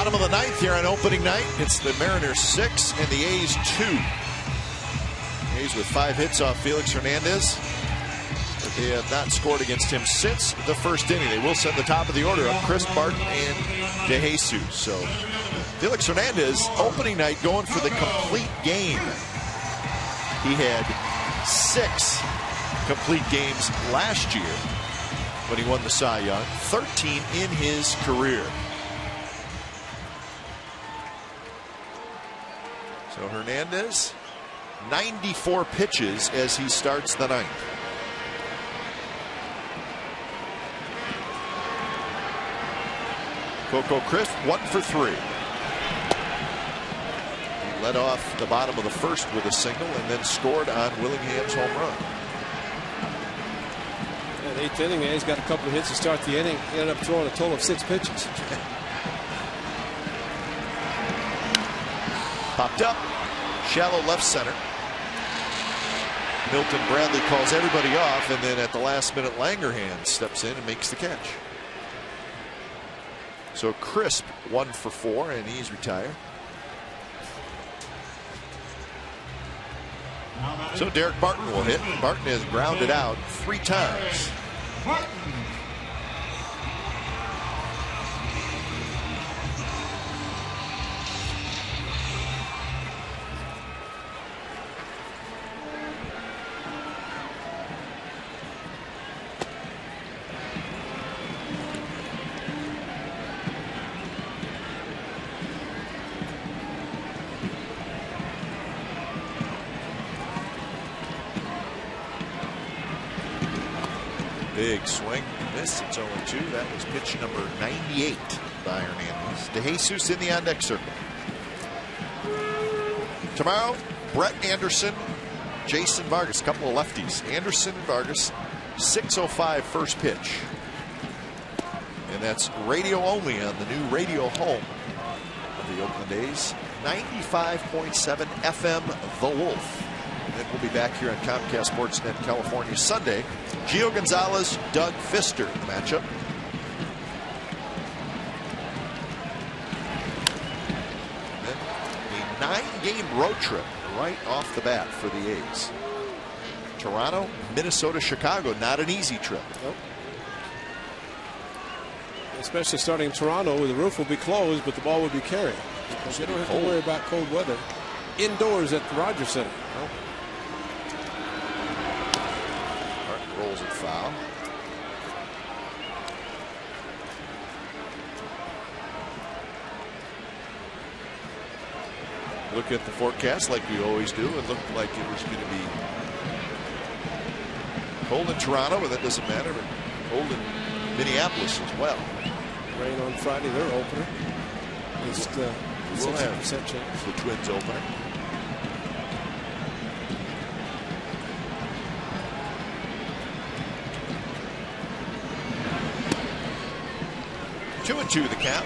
Bottom of the ninth here on opening night. It's the Mariners 6 and the A's 2. A's with 5 hits off Felix Hernandez. But they have not scored against him since the first inning. They will set the top of the order of Chris Barton and DeJesus. So Felix Hernandez, opening night, going for the complete game. He had 6 complete games last year when he won the Cy Young, 13 in his career. So Hernandez, 94 pitches as he starts the ninth. Coco Crisp, 1 for 3. He led off the bottom of the first with a single and then scored on Willingham's home run. In the 8th inning, the A's got a couple of hits to start the inning. He ended up throwing a total of 6 pitches. Popped up, shallow left center. Milton Bradley calls everybody off, and then at the last minute, Langerhans steps in and makes the catch. So Crisp, 1 for 4, and he's retired. So Derek Barton will hit. Barton has grounded out 3 times. Big swing, miss. It's 0-2. That was pitch number 98 by Hernandez. DeJesus in the on-deck circle. Tomorrow, Brett Anderson, Jason Vargas, a couple of lefties. Anderson and Vargas, 6:05 first pitch. And that's radio only on the new radio home of the Oakland A's. 95.7 FM, The Wolf. And then we'll be back here on Comcast Sportsnet California Sunday. Gio Gonzalez, Doug Fister in the matchup. And then a 9-game road trip right off the bat for the A's. Toronto, Minnesota, Chicago. Not an easy trip. Nope. Especially starting in Toronto, where the roof will be closed, but the ball will be carried. Because they don't have to worry about cold weather indoors at the Rogers Center. Nope. Rolls it foul. Look at the forecast like we always do. It looked like it was going to be cold in Toronto, but that doesn't matter. But cold in Minneapolis as well. Rain on Friday, their opener. Just we'll 60% chance. The Twins opener. Two and 2 the count.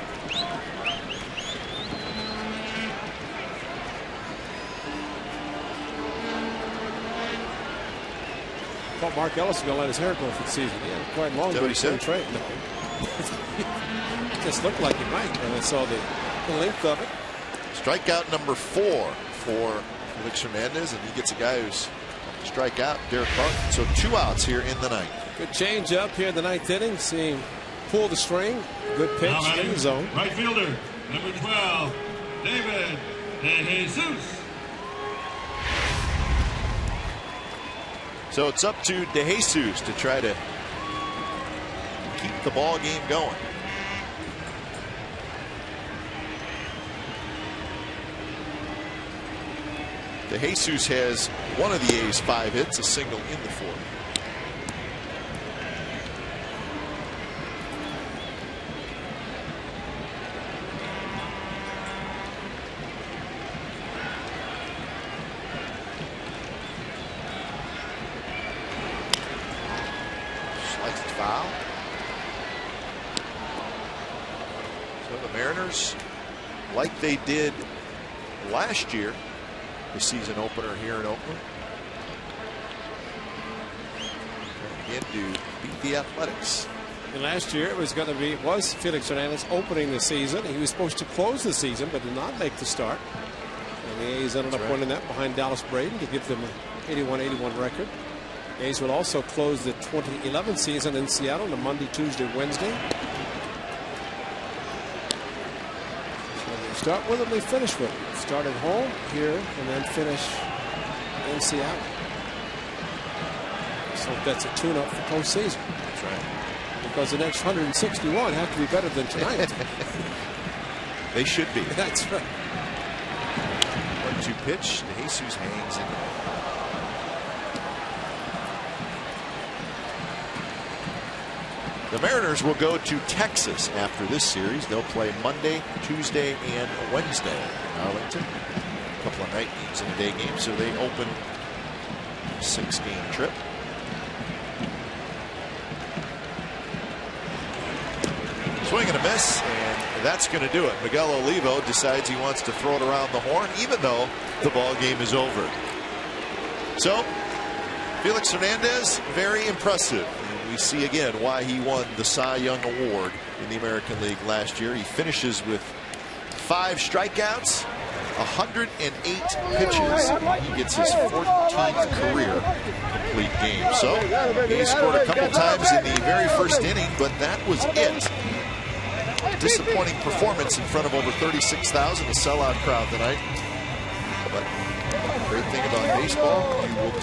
Thought Mark Ellis was going to let his hair go for the season. Yeah, quite long. Is that what he said? Trade. No. It just looked like he might when I saw the length of it. Strikeout number 4 for Felix Hernandez, and he gets a guy who's strike out, Derek Barton. So 2 outs here in the ninth. Good change up here in the 9th inning. See him pull the string. Good pitch in the zone. Right fielder, number 12, David DeJesus. So it's up to DeJesus to try to keep the ball game going. DeJesus has one of the A's 5 hits, a single in the 4th. Foul. So the Mariners, like they did last year, the season opener here in Oakland, again to beat the Athletics. And last year it was Felix Hernandez opening the season. He was supposed to close the season, but did not make the start. And the A's ended up winning that behind Dallas Braden to give them an 81-81 record. The A's would also close the 2011 season in Seattle on a Monday, Tuesday, Wednesday. So they start with them, they finish with them. Start at home here and then finish in Seattle. So that's a tune-up for postseason. That's right. Because the next 161 have to be better than tonight. They should be. That's right. 1-2 pitch. Jesus hangs in. The Mariners will go to Texas after this series. They'll play Monday, Tuesday, and Wednesday in Arlington. A couple of night games and a day game, so they open a 6-game trip. Swing and a miss, and that's going to do it. Miguel Olivo decides he wants to throw it around the horn, even though the ball game is over. So, Felix Hernandez, very impressive. And we see again why he won the Cy Young Award in the American League last year. He finishes with 5 strikeouts, 108 pitches. He gets his 14th career complete game. So, he scored a couple times in the very first inning, but that was it. Disappointing performance in front of over 36,000, a sellout crowd tonight. But great thing about baseball, you will